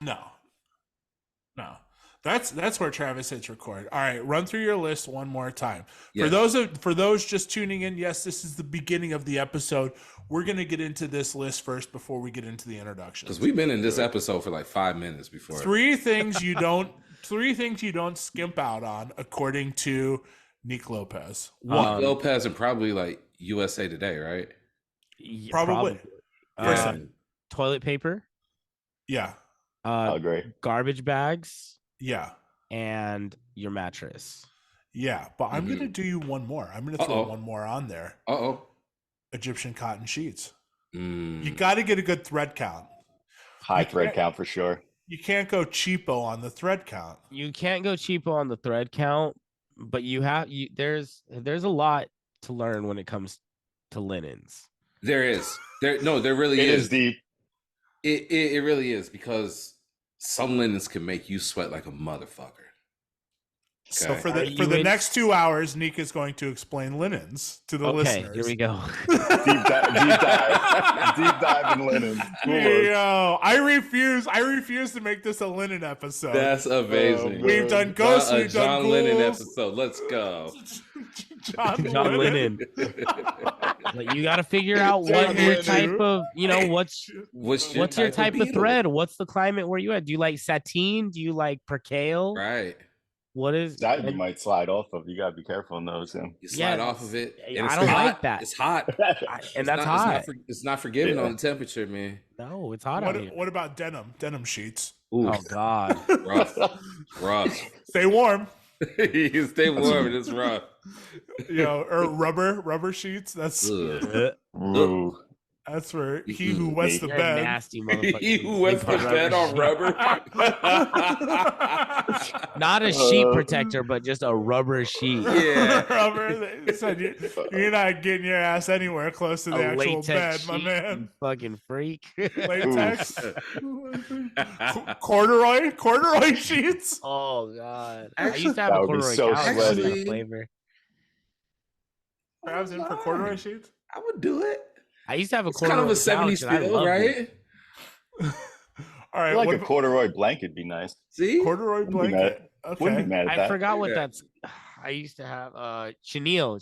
No, no. That's where Travis hits record. All right, run through your list one more time. Yes. For those just tuning in, yes, this is the beginning of the episode. We're gonna get into this list first before we get into the introductions. Because we've been in this episode for like 5 minutes before. Three things you don't skimp out on, according to Nick Lopez. Nick Lopez and probably like USA Today, right? Probably. Toilet paper. Yeah. Great. Garbage bags. Yeah. And your mattress. Yeah, but I'm gonna do you one more. I'm gonna throw one more on there. Egyptian cotton sheets. You got to get a good thread count. High thread count for sure. You can't go cheapo on the thread count. You can't go cheapo on the thread count, but there's a lot to learn when it comes to linens. There is. There really is. It is deep. It really is, because some linens can make you sweat like a motherfucker. Okay. So for the next 2 hours, Nick is going to explain linens to the listeners. Okay, here we go. Deep dive in linens. Yo, I refuse to make this a linen episode. That's amazing. We've done ghosts. We've done John ghouls. Lennon episode. Let's go. John Lennon. Like, you got to figure out what type of, what's your type of thread? What's the climate where you at? Do you like sateen? Do you like percale? Right. What is that? You might slide off of. You gotta be careful in those. You slide off of it. And I don't like that. It's hot. That's hot. It's not forgiving on the temperature, man. No, it's hot. What about denim sheets? Ooh. Oh God, rough. Stay warm. You stay warm, and it's rough. Or rubber sheets. That's that's for he who wets the bed. Nasty motherfucker. He who wets the bed on rubber. Not a sheet protector, but just a rubber sheet. Yeah, rubber. They said you're not getting your ass anywhere close to the actual bed, my man. Fucking freak. Latex. corduroy sheets. Oh God, I used to have a corduroy couch. Flavor. I was in for corduroy sheets. I would do it. I used to have a kind of a 70s feel, right? All right, like a corduroy blanket be nice. See, corduroy blanket. Okay. Wouldn't be mad at that. I forgot what that's. I used to have chenille.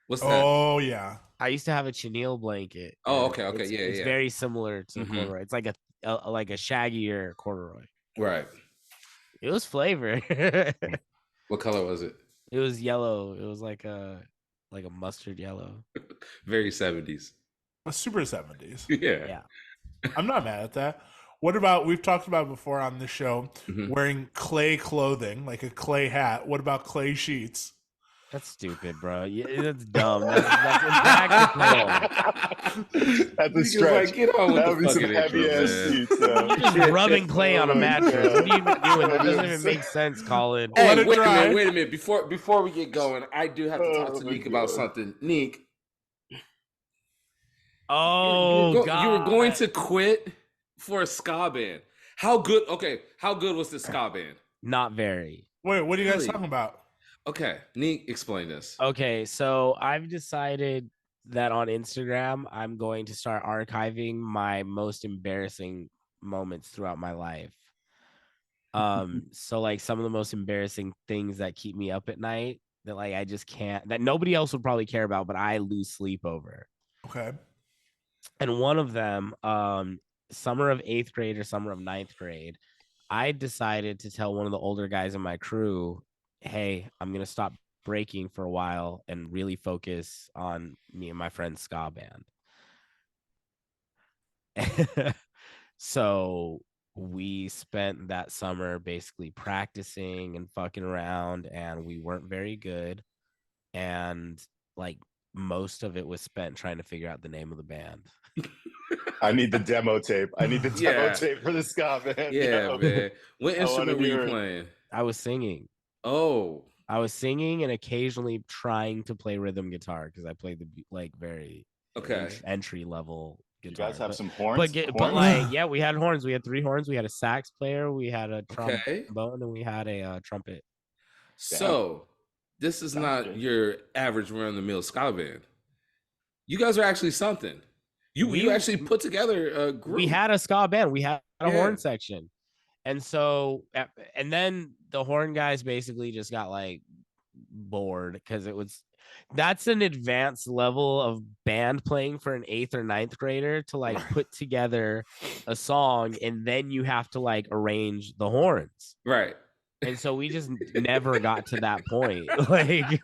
What's that? Oh yeah. I used to have a chenille blanket. Oh okay, It's very similar to corduroy. It's like a shaggier corduroy. Right. It was flavor. What color was it? It was yellow. It was like a mustard yellow. Very 70s. Super 70s. Yeah. I'm not mad at that. What about, we've talked about before on the show, wearing clay clothing, like a clay hat. What about clay sheets? That's stupid, bro. Yeah, that's dumb. That's impractical. That's a stretch. Like, get on with that would be some heavy ass sheets. You're just rubbing clay on a mattress. What are you even doing? That doesn't even make sense, Colin. Hey, wait a minute. Before we get going, I do have to talk to Nick about something. Nick. Oh, God. You were going to quit for a ska band. How good was the ska band? Not very. Wait, what are you guys talking about? Okay, Nick, explain this. Okay, so I've decided that on Instagram, I'm going to start archiving my most embarrassing moments throughout my life. So like some of the most embarrassing things that keep me up at night that like I just can't, that nobody else would probably care about, but I lose sleep over. Okay. And one of them, summer of 8th grade or summer of 9th grade, I decided to tell one of the older guys in my crew, hey, I'm going to stop breaking for a while and really focus on me and my friend's ska band. So we spent that summer basically practicing and fucking around, and we weren't very good. And like most of it was spent trying to figure out the name of the band. I need the demo tape. Tape for the ska band. Yeah, man. What instrument were you playing? I was singing. Oh. I was singing and occasionally trying to play rhythm guitar because I played the like very entry level guitar. You guys have some horns? But like, yeah, we had horns. We had 3 horns. We had a sax player. We had a trombone, and we had a trumpet. So this is not your average run-of-the-mill ska band. You guys are actually something. You actually put together a group. We had a ska band. We had a horn section. And so, and then the horn guys basically just got like bored because that's an advanced level of band playing for an 8th or 9th grader to like put together a song, and then you have to like arrange the horns. Right. And so we just never got to that point. Like,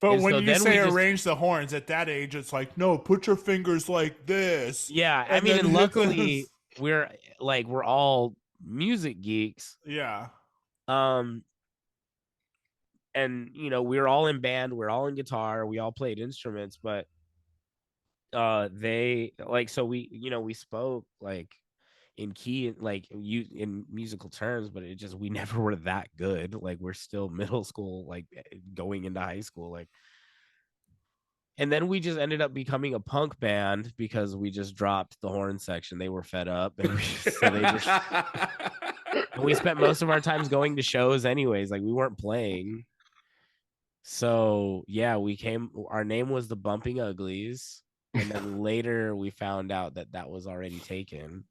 but and when so you then say we just- arrange the horns at that age, it's like, no, put your fingers like this. yeah, I And mean, then and hit luckily this. we're all music geeks. Yeah. And you know, we were all in band, we're all in guitar, we all played instruments, but they like, so we, you know, we spoke like in key, like you in musical terms, but it just, we never were that good. Like, we're still middle school, like going into high school, like. And then we just ended up becoming a punk band because we just dropped the horn section. They were fed up, and we spent most of our times going to shows anyways. Like, we weren't playing. So yeah, our name was the Bumping Uglies, and then later we found out that was already taken.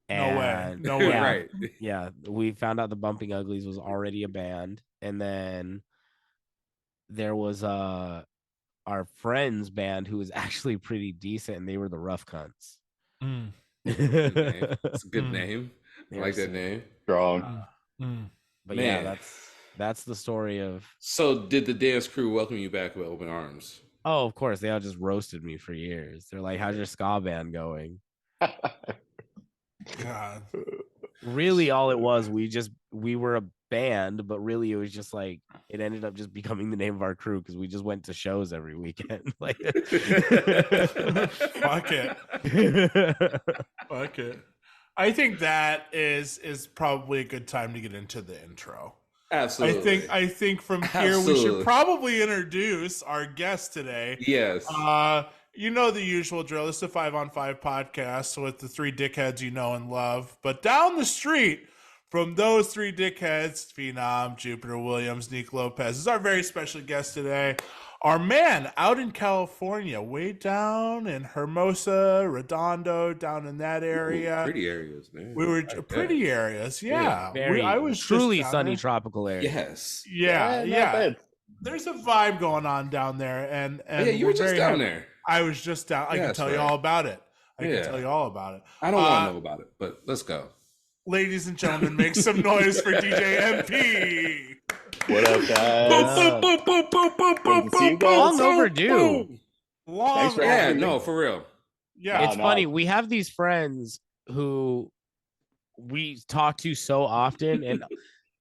No way. And No way. Right. yeah, we found out the Bumping Uglies was already a band, and then there was our friend's band who was actually pretty decent, and they were the Rough Cunts. Mm. Good name. It's a good Mm. name. I They like were that sick. name. Strong. Mm. But Man. yeah, that's the story of. So did the dance crew welcome you back with open arms? Oh, of course, they all just roasted me for years. They're like, "How's your ska band going?" God. Really, all it was, we were a band, but really it was just like, it ended up just becoming the name of our crew because we just went to shows every weekend. Like, Fuck it. Fuck it. I think that is probably a good time to get into the intro. Absolutely. I think from here we should Absolutely. probably introduce our guest today. Yes. You know the usual drill. It's the 5on5 podcast with the 3 dickheads you know and love. But down the street from those 3 dickheads, Phenom, Jupiter Williams, Nick Lopez is our very special guest today. Our man out in California, way down in Hermosa, Redondo, down in that area. Ooh, pretty areas, man. We were Like pretty that. areas, Yeah. yeah. very I was just truly down sunny there. tropical area. Yes. Yeah, not yeah. bad. There's a vibe going on down there, and Oh, yeah, you were we're just very down happy. there. I was just down. I Yeah, can that's tell you right. all about it. I Yeah. can tell you all about it. I don't want to know about it, but let's go. Ladies and gentlemen, make some noise for DJMP. What up, guys? Good to see you guys. Long overdue. Long Thanks for Yeah, having me. no, for real. Yeah. It's no. funny. We have these friends who we talk to so often and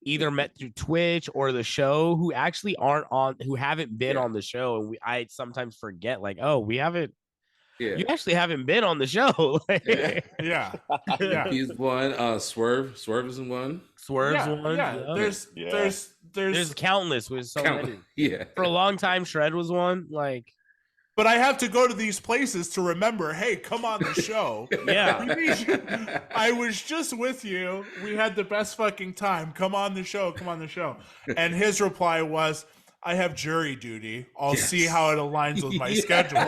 either met through Twitch or the show who actually who haven't been Yeah. on the show. And I sometimes forget, like, oh, you Yeah. actually haven't been on the show. Like, Yeah. Yeah. Yeah. He's one. Swerve is in one. Swerve's Yeah. one. Yeah. Yeah. There's countless. With so many. Yeah. For a long time, Shred was one. Like, But I have to go to these places to remember, hey, come on the show. yeah. I was just with you. We had the best fucking time. Come on the show. Come on the show. And his reply was, I have jury duty. I'll Yes. see how it aligns with my Yeah. schedule.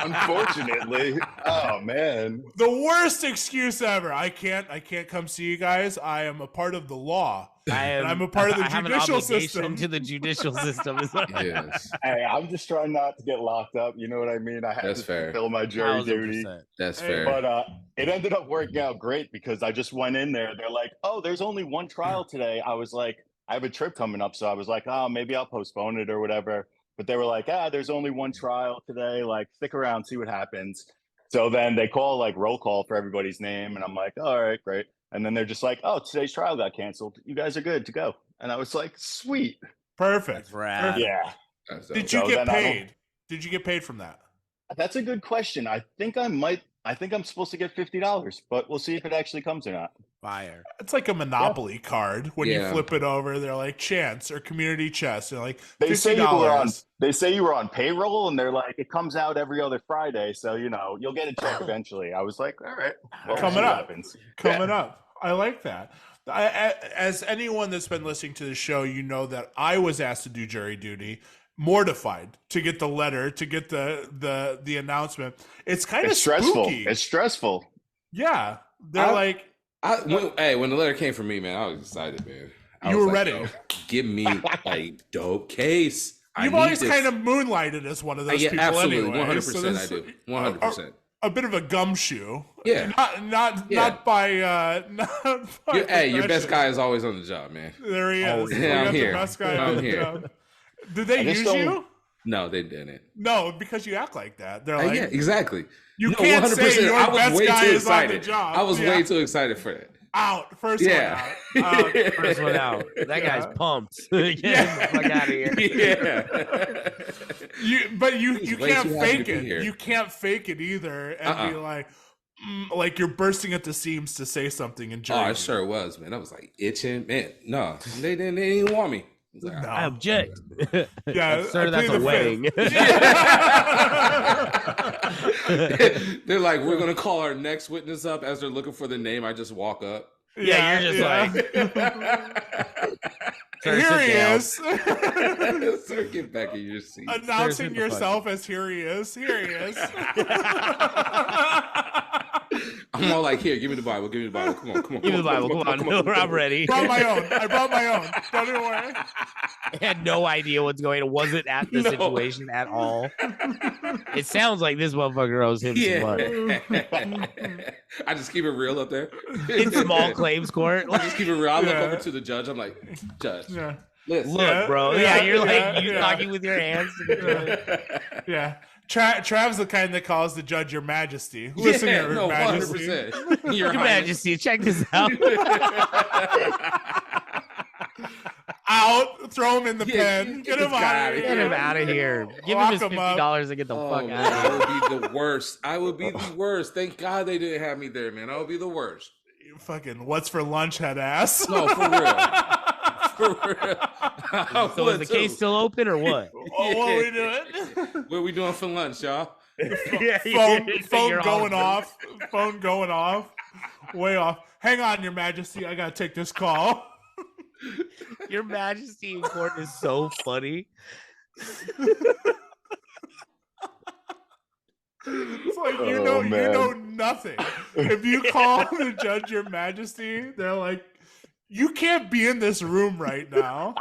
Unfortunately. Oh man. The worst excuse ever. I can't come see you guys. I am a part of the law. I'm a part of the I have an judicial obligation system. to the judicial system. Yes. Hey, I'm just trying not to get locked up. You know what I mean? I had That's to fair. fulfill my jury duty. 1000%. That's Hey, fair. But it ended up working out great because I just went in there. They're like, oh, there's only one trial today. I was like, I have a trip coming up. So I was like, oh, maybe I'll postpone it or whatever. But they were like, there's only one trial today. Like, stick around, see what happens. So then they call like roll call for everybody's name. And I'm like, all right, great. And then they're just like, oh, today's trial got canceled. You guys are good to go. And I was like, sweet. Perfect. That's rad. Yeah. That's Did dope. you So get then I don't- paid? Did you get paid from that? That's a good question. I think I'm supposed to get $50, but we'll see if it actually comes or not. Fire. It's like a Monopoly card. When you Yeah. flip it over, they're like chance or community chest. They're like They say you were on $50. they say you were on payroll and they're like, it comes out every other Friday, so you'll get a check eventually. I was like, all right. Well, Coming see what up. happens. Coming up. I like that. As anyone that's been listening to the show, you know that I was asked to do jury duty, mortified to get the letter, to get the announcement. It's kind of It's stressful. spooky. It's stressful. Yeah. They're like, When the letter came from me, man, I was excited, man. I You was were like, ready. "Yo, give me a dope case. You've always kind of moonlighted as one of those people absolutely, anyway. 100%. I do, 100%. A bit of a gumshoe. Yeah. Not by Your best guy is always on the job, man. There he is. Yeah, I'm here. The best guy I'm on the here. job. Did they use you? No, they didn't. No, because you act like that. They're like, yeah, exactly. You can't say your best guy is on the job. I was way too excited for that. Out. First one out. First one out. That guy's pumped. Get the fuck out of here. You can't fake it. You can't fake it either and be like you're bursting at the seams to say something in Jersey. Oh, I sure was, man. I was like itching, man. No, they didn't even want me. Like, no. I object. Yeah, sir, that's a wedding. They're like, we're gonna call our next witness up. As they're looking for the name, I just walk up. Yeah, you're just like, here he is. Sir, get back in your seat. Announcing yourself as here he is. Here he is. I'm all like, here, give me the Bible. Give me the Bible. Come on. Give me the Bible. Come on. I'm ready. I brought my own. Don't even worry. I had no idea what's going on. Wasn't at the situation at all. It sounds like this motherfucker owes him some money. I just keep it real up there. In small claims court. I just keep it real. I look over to the judge. I'm like, Judge. Yeah. Listen. Look, bro. Yeah, you're like, you talking with your hands. Yeah. Trav's the kind that calls the judge your majesty. Listen here, your majesty. 100%. Your majesty, check this out. Out, throw him in the pen. Get him out of here. Get him out of here. Give him his $50 and get the fuck out of here. I would be the worst. I would be the worst. Thank God they didn't have me there, man. I would be the worst. You fucking what's for lunch, head ass. No, for real. For real. So is the case still open or what? Oh, what are we doing? What are we doing for lunch, y'all? Phone going off. Phone going off. Way off. Hang on, Your Majesty. I gotta take this call. Your Majesty in court is so funny. It's like you know nothing. If you call the judge Your Majesty, they're like, you can't be in this room right now.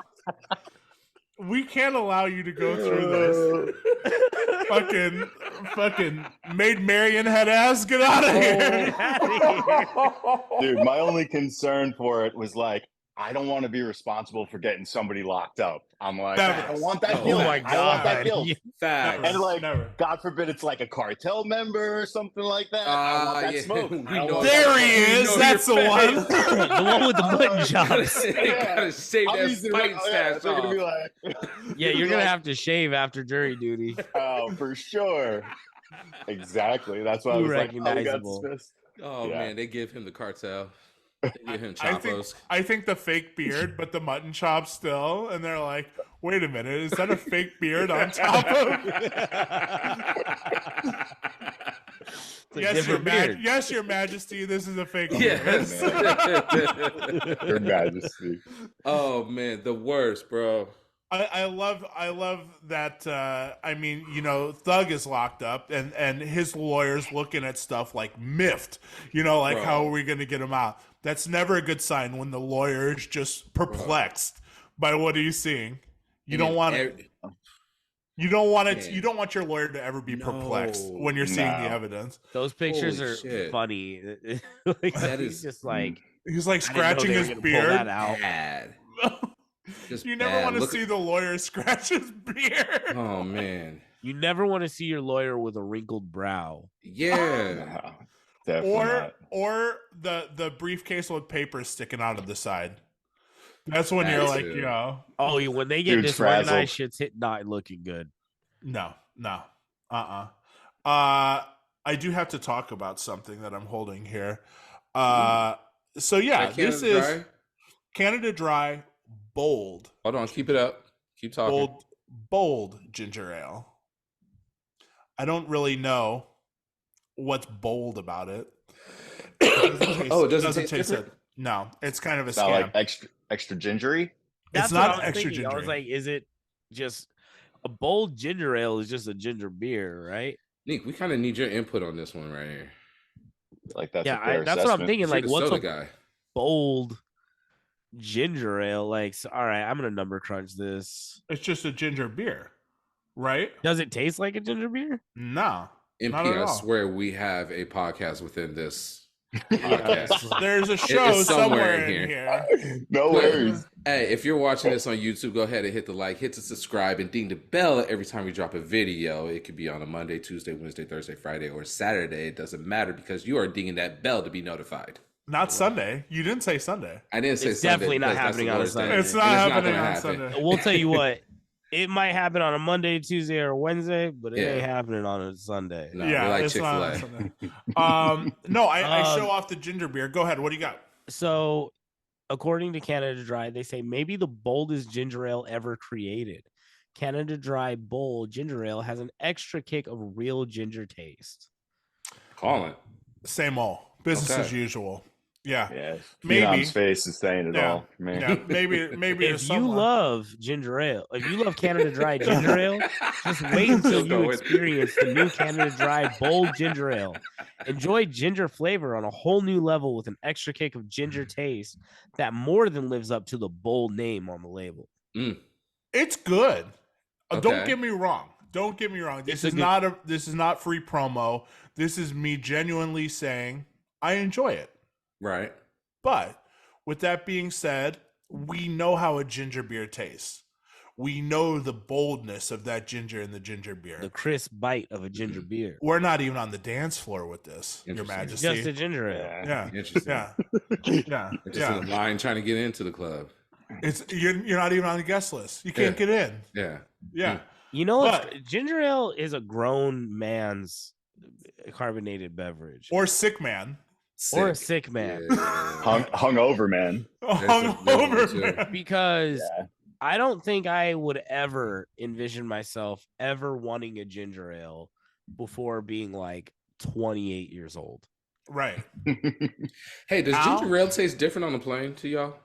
We can't allow you to go through this. fucking Maid Marian head ass, get out of here. Dude, my only concern for it was like, I don't want to be responsible for getting somebody locked up. I'm like, I don't want that guilt. Oh my God. I don't want that guilt. Facts. And like, God forbid it's like a cartel member or something like that. I want that smoke. There he is. That's the one. The one with the button chops. Gotta shave that fighting stash they're gonna be off. like, yeah, you're gonna have to shave after jury duty. Oh, for sure. Exactly. That's why I was like, recognizable. Man, they give him the cartel. They give him chopos. I think the fake beard, but the mutton chops still, and they're like, wait a minute, is that a fake beard on top of? Yes, Your Majesty, this is a fake beard. Yes. Your Majesty. Oh man, the worst, bro. I love that. I mean, you know, Thug is locked up, and his lawyer's looking at stuff like miffed. You know, like how are we going to get him out? That's never a good sign when the lawyer is just perplexed by what he's seeing. You don't want it. You don't want it. You don't want your lawyer to ever be perplexed when you're seeing the evidence. Those pictures are funny. Like, that is just like he's like scratching his beard. You never want to see the lawyer scratch his beard. Oh man. You never want to see your lawyer with a wrinkled brow. Yeah. Or the briefcase with papers sticking out of the side. That's when you're like, you know. Oh, when they get disorganized, shit's not looking good. No. I do have to talk about something that I'm holding here. So yeah, this is Canada Dry Bold. Hold on, keep it up. Keep talking. Bold ginger ale. I don't really know what's bold about it. It doesn't taste it. No, it's kind of a scam. Like extra gingery. It's not extra gingery. I was like, is it just a bold ginger ale? Is just a ginger beer, right? Nick, we kind of need your input on this one right here. Like that's Yeah, a fair that's what I'm assessment. thinking. You're Like, the what's soda a guy. bold ginger ale? Like, so, all right, I'm gonna number crunch this. It's just a ginger beer, right? Does it taste like a ginger beer? No, not MP, at I all. swear we have a podcast within this Yes. podcast. There's a show It's somewhere somewhere in in here. No But, worries. hey, if you're watching this on YouTube, go ahead and hit the like, hit the subscribe, and ding the bell every time we drop a video. It could be on a Monday, Tuesday, Wednesday, Thursday, Friday, or Saturday. It doesn't matter because you are dinging that bell to be notified. Not Sunday. You didn't say Sunday. I didn't say It's Sunday definitely not because that's the happening on a Lord's Day. Sunday. It's not And happening gonna on happen. Sunday. We'll tell you what. It might happen on a Monday, Tuesday, or Wednesday, but it Yeah. ain't happening on a Sunday. No, we're like it's not on Chick-fil-A. Sunday. No, I Um, show off the ginger beer. Go ahead. What do you got? So, according to Canada Dry, they say maybe the boldest ginger ale ever created. Canada Dry Bold Ginger Ale has an extra kick of real ginger taste. Colin. Same old. Business Okay. as usual. Yeah. Yeah, Maybe. Phenom's face is saying it Yeah. all for me. Yeah. Maybe there's If you someone. love ginger ale, if you love Canada Dry ginger ale, just wait until Go you with- experience the new Canada Dry Bold Ginger Ale. Enjoy ginger flavor on a whole new level with an extra kick of ginger taste that more than lives up to the bold name on the label. It's good. Don't Okay. get me wrong. Don't get me wrong. It's This a good- this is not free promo. This is me genuinely saying I enjoy it. Right. But with that being said, we know how a ginger beer tastes. We know the boldness of that ginger in the ginger beer. The crisp bite of a ginger beer. We're not even on the dance floor with this, Your Interesting. It's Majesty. just a ginger ale. Yeah. yeah, Interesting. yeah, yeah, Just yeah. in line trying to get into the club. It's you're not even on the guest list. You can't Yeah. get in. Yeah. Yeah, You know, But- ginger ale is a grown man's carbonated beverage. or sick man, Or a sick man. Hung over, man. hungover too. man. Because Yeah. I don't think I would ever envision myself ever wanting a ginger ale before being like 28 years old. Right. Hey, does Ow. ginger ale taste different on the plane to y'all?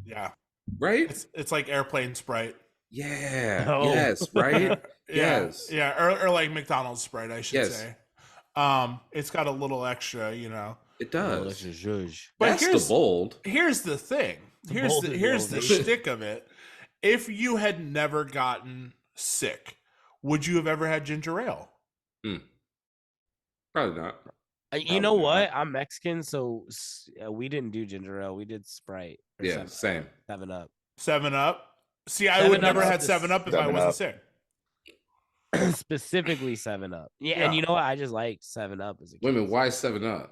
Yeah. Right? It's like airplane Sprite. Yeah. No. Yes. Right. Yeah, Yes. yeah, or like McDonald's Sprite, I should Yes. say. It's got a little extra, you know. It Oh, does. that's a zhuzh. But That's the bold. here's the thing. Here's bold the is here's the elevation. shtick of it. If you had never gotten sick, would you have ever had ginger ale? Probably not. You know Probably what? I'm Mexican, so we didn't do ginger ale. We did Sprite. Or Yeah. Same. 7-Up. 7-Up. See, I 7 would never Up's had the 7-Up if I 7 wasn't Up. sick. Specifically 7-Up. Yeah, Yeah. and you know what? I just like 7-Up as a kid. Women, why 7-Up?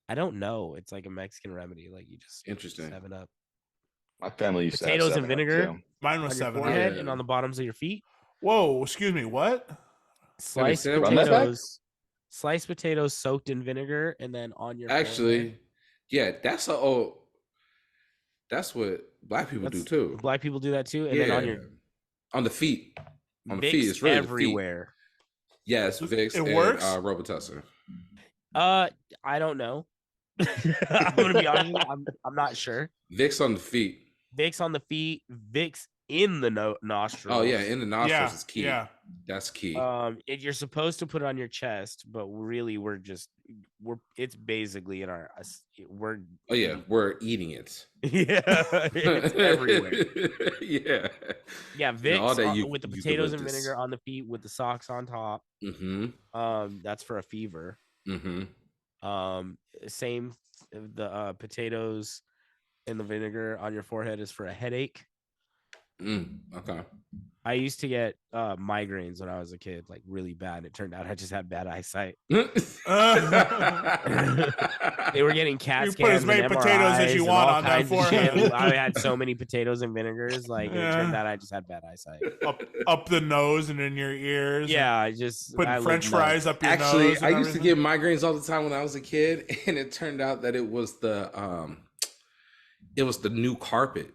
I don't know. It's like a Mexican remedy. Like you just Interesting. 7-Up. My family used Potatoes to and have 7-Up, vinegar? too. Mine On was your 7-Up. forehead Yeah. and on the bottoms of your feet. Whoa, excuse me, what? Sliced say that Run that back? potatoes. Sliced potatoes soaked in vinegar and then on your forehead. Actually, yeah, that's that's what black people do That's- too. Black people do that too. And yeah. then on your on the feet. On the Vicks feet, it's really everywhere. The feet. Yes, Vicks It and works? Robitussin. I don't know. I'm gonna be honest. I'm not sure. Vicks on the feet. Vicks on the feet. Vicks in the nostrils. Oh yeah, in the nostrils Yeah, is key. yeah. That's key. You're supposed to put it on your chest, but really we're it's basically in our we're Oh yeah, we're eating it. yeah it's everywhere. Yeah. Yeah, Vicks all that you with the can potatoes live and this. vinegar on the feet with the socks on top. Mm-hmm. That's for a fever. Mm-hmm. Same the potatoes and the vinegar on your forehead is for a headache. Okay. I used to get migraines when I was a kid, like really bad. It turned out I just had bad eyesight. They were getting CAT You scans. put as many and potatoes as MRIs you and want all on that kinds of shit. forehead. I had so many potatoes and vinegars, like it turned Yeah. out I just had bad eyesight. up the nose and in your ears. Yeah, I just Putting I French lived nuts. fries up your Actually, nose. I and used to everything. get migraines all the time when I was a kid, and it turned out that it was the new carpet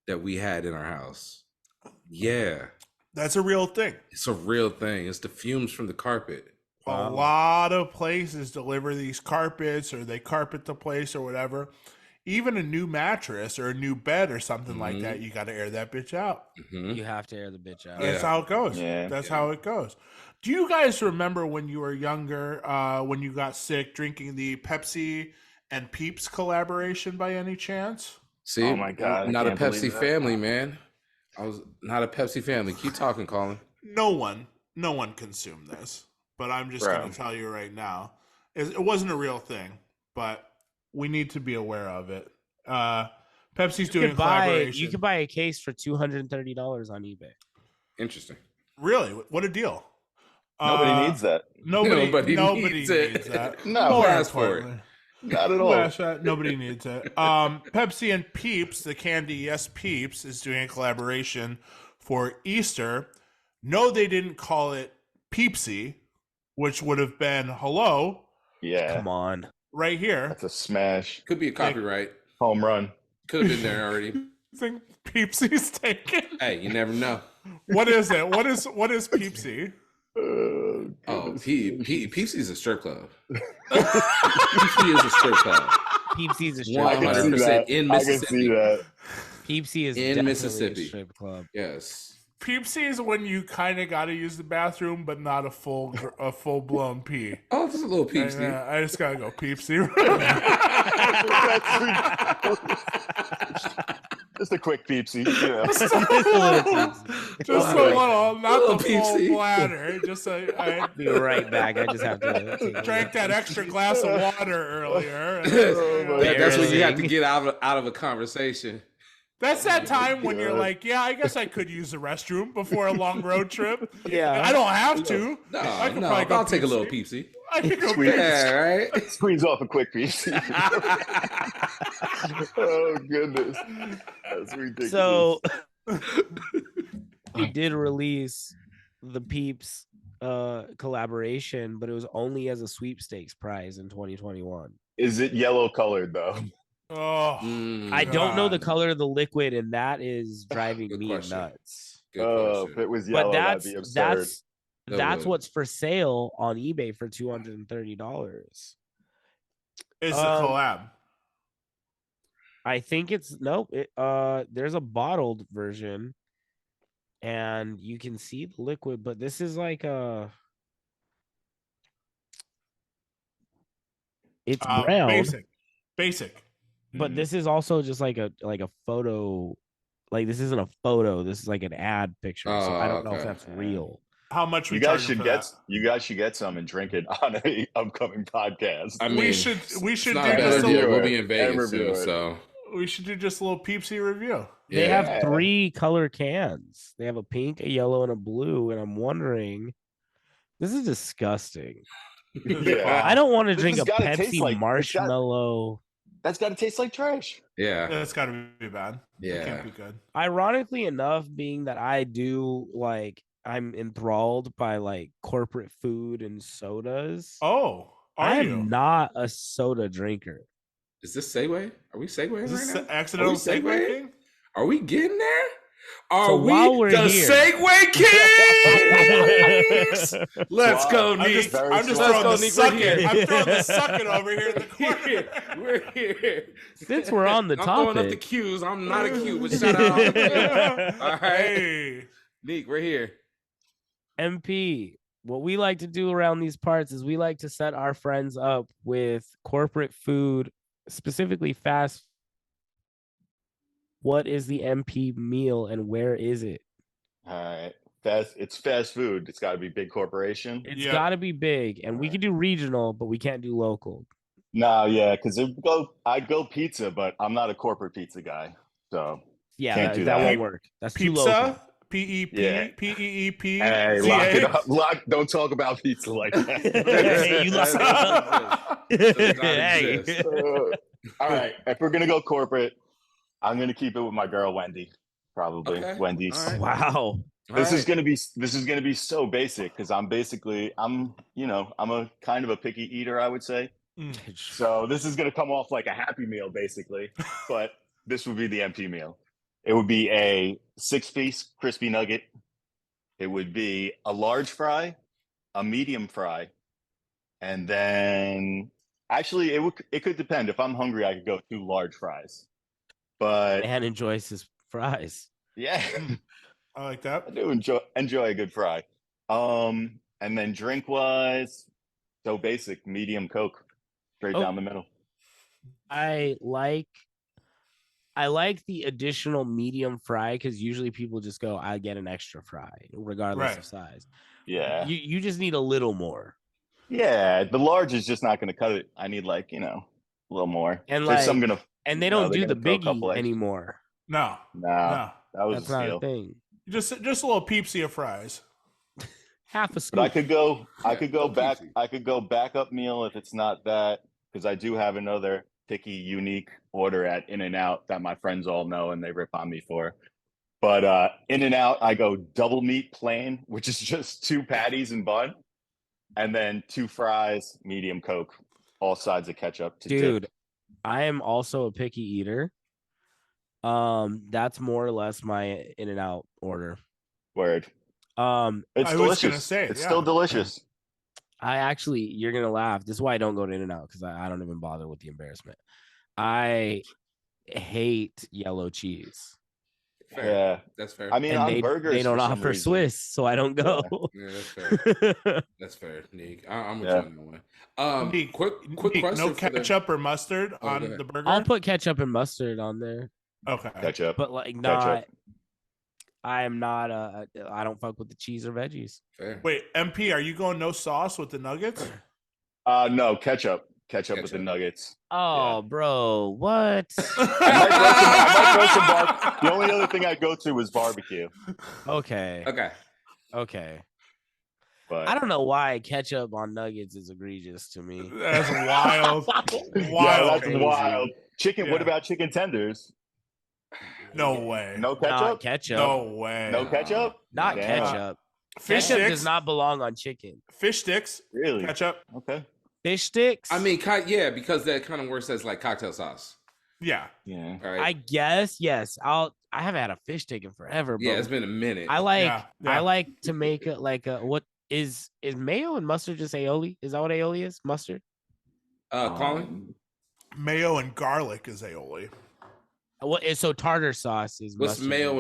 that we had in our house. Yeah, That's a real thing. it's a real thing. It's the fumes from the carpet. A Wow. lot of places deliver these carpets or they carpet the place or whatever. even a new mattress or a new bed or something like that, you got to air that bitch out. You have to air the bitch out. That's how it goes. Yeah. That's how it goes. Do you guys remember when you were younger, when you got sick, drinking the Pepsi and Peeps collaboration by any chance? See, Oh my God, I not a can't believe Pepsi that. family, man. I was not a Pepsi family. Keep talking, Colin. No one consumed this, but I'm just Bro. going to tell you right now, it wasn't a real thing, but we need to be aware of it. Pepsi's doing a collaboration. You could buy a case for $230 on eBay. Interesting. Really? What a deal! Nobody needs that. Nobody needs it. needs that. No, More who asked for it? importantly. Not at Who all. asked that? Nobody needs it. Pepsi and Peeps, the candy, yes, Peeps, is doing a collaboration for Easter. No, they didn't call it PEEPSI, which would have been hello Yeah. Come on. right here. That's a smash. Could be a copyright. Home run. Could have been there already. Think PEEPSI's taken. Hey, you never know. What is it? What is PEEPSI? Oh, PEEPSI is a strip club. PEEPSI is a strip club. Peepsy's a strip I can see club. 100% that. in I can see Mississippi. that. Peepsy is In definitely Mississippi. a strip club. Yes. PEEPSI is when you kind of got to use the bathroom, but not a full blown pee. Oh, just a little PEEPSI. Yeah, I just gotta go PEEPSI. Just a quick peepsy. Yeah. Just a little, not Little the full PEEPSI. bladder. Just I Be right back. I just have to take a drank that extra glass of water earlier. And That's when you have to Barely. get out of a conversation. that's that time when you're like, yeah, I guess I could use the restroom before a long road trip. Yeah. I don't have to. No, I could no, probably go I'll take a little PEEPSI. PEEPSI. I could go Sweet. Yeah, right. Squeeze off a quick peepsy. Oh goodness. That's ridiculous. So he did release the Peeps collaboration, but it was only as a sweepstakes prize in 2021. Is it yellow colored though? Oh, I don't know the God. color of the liquid, and that is driving Good me question. nuts. Good Oh, question. if it was yellow, But that'd be absurd. that's would. what's for sale on eBay for $230. It's a Um, collab. I think it's nope. There's a bottled version, and you can see the liquid, but this is like it's brown, Basic. but this is also just like a photo. Like this isn't a photo. This is like an ad picture. So I don't know if okay. that's real. How much we You guys charging should for get that? you guys should get some and drink it on a upcoming podcast. I mean, We should it's do not a bad just a idea. little- We'll be in Vegas review soon, it. so we should do just a little PEEPSI review. They yeah. have 3 color cans. They have a pink, a yellow, and a blue. And I'm wondering, this is disgusting. Yeah. I don't want to This drink a has gotta taste Pepsi like- it's got- marshmallow. That's got to taste like trash. Yeah. That's got to be bad. It Yeah. can't be good. Ironically enough, being that I do like I'm enthralled by like corporate food and sodas. Oh, I are am you? not a soda drinker. Is this segue? Are we segueing Is this right now? accidental Are we segue segueing? king? Are we getting there? Are So we while we're the here- Segway Kings? Let's Wow. go, I'm Nick. just very I'm just Let's throwing go, the Nick, we're sucking. here. I'm throwing the sucking over here in the corner. We're here. Since we're on the I'm throwing up the topic, cues. I'm not a cue, but shout out. All right. Hey. Nick, we're here. MP, what we like to do around these parts is we like to set our friends up with corporate food, specifically fast. What is the MP meal and where is it? All right. It's fast food. It's got to be big corporation. It's Yeah. got to be big, and we can do regional, but we can't do local. No, yeah, because I'd go pizza, but I'm not a corporate pizza guy. So Yeah, Can't that, do that that. won't work. That's too local. Pizza. P-E-P. Yeah. P-E-E-P. hey, lock it up. Don't talk about pizza like that. Hey, you lost Does not Hey. exist. All right. If we're gonna go corporate, I'm gonna keep it with my girl Wendy. Probably Okay. Wendy's. All right. Wow. This is gonna be so basic because I'm a kind of a picky eater, I would say. So this is gonna come off like a Happy Meal basically, but this would be the MP meal. It would be a 6-piece crispy nugget. It would be a large fry, a medium fry, and then Actually, it could depend. If I'm hungry, I could go 2 large fries. But Man enjoys his fries. yeah, I like I that. do enjoy a good fry. And then drink wise, so basic, medium Coke, straight Oh. down the middle. I like the additional medium fry because usually people just go, I get an extra fry, regardless Right. of size. Yeah. You just need a little more. Yeah, the large is just not going to cut it. I need a little more. And There's some like, gonna, and they you know, don't they're do the gonna throw a couple biggie extra. anymore. No, No, that was That's a not a steal. thing. just a little Peepsy of fries. Half a scoop. But I could go no back. Peepsy. I could go backup meal if it's not that, because I do have another picky, unique order at In-N-Out that my friends all know and they rip on me for. But In-N-Out, I go double meat plain, which is just 2 patties and bun, and then 2 fries, medium Coke, all sides of ketchup to Dude, dip. I am also a picky eater. That's more or less my In-N-Out order. Word. Um, It's I was delicious. gonna say, It's yeah. still delicious. I actually, you're gonna laugh. This is why I don't go to In-N-Out because I don't even bother with the embarrassment. I hate yellow cheese. Fair. Yeah. That's fair. I mean, And on burgers, they don't for some offer reason. Swiss, so I don't go. Yeah, that's fair. That's fair, Nick. I'm with Yeah. you on that one. Neek, Quick Neek, question no for the ketchup or mustard Oh, go on ahead. the burger. I'll put ketchup and mustard on there, Okay. Ketchup. but like Ketchup. not. I am not I don't fuck with the cheese or veggies. fair. Wait, MP, are you going no sauce with the nuggets? No, ketchup. Ketchup with the Ketchup. nuggets. Oh, bro, what? I might throw some the only other thing I'd go to is barbecue. Okay, Okay. But I don't know why ketchup on nuggets is egregious to me. That's wild. yeah, that's Crazy. wild. Chicken. What Yeah. about chicken tenders? No way. No ketchup. Not ketchup. No way. No ketchup. Not Damn. ketchup. Fish Ketchup sticks. does not belong on chicken. Fish sticks. Really? Ketchup. Okay. Fish sticks. I mean, yeah, because that kind of works as like cocktail sauce, Yeah. Yeah. right? I guess yes. I haven't had a fish stick in forever. But Yeah, it's been a minute. I like Yeah, yeah. I like to make it like a what is mayo and mustard just aioli? Is that what aioli is? Mustard? Colin, Mayo and garlic is aioli. What is so tartar sauce is what's mustard mayo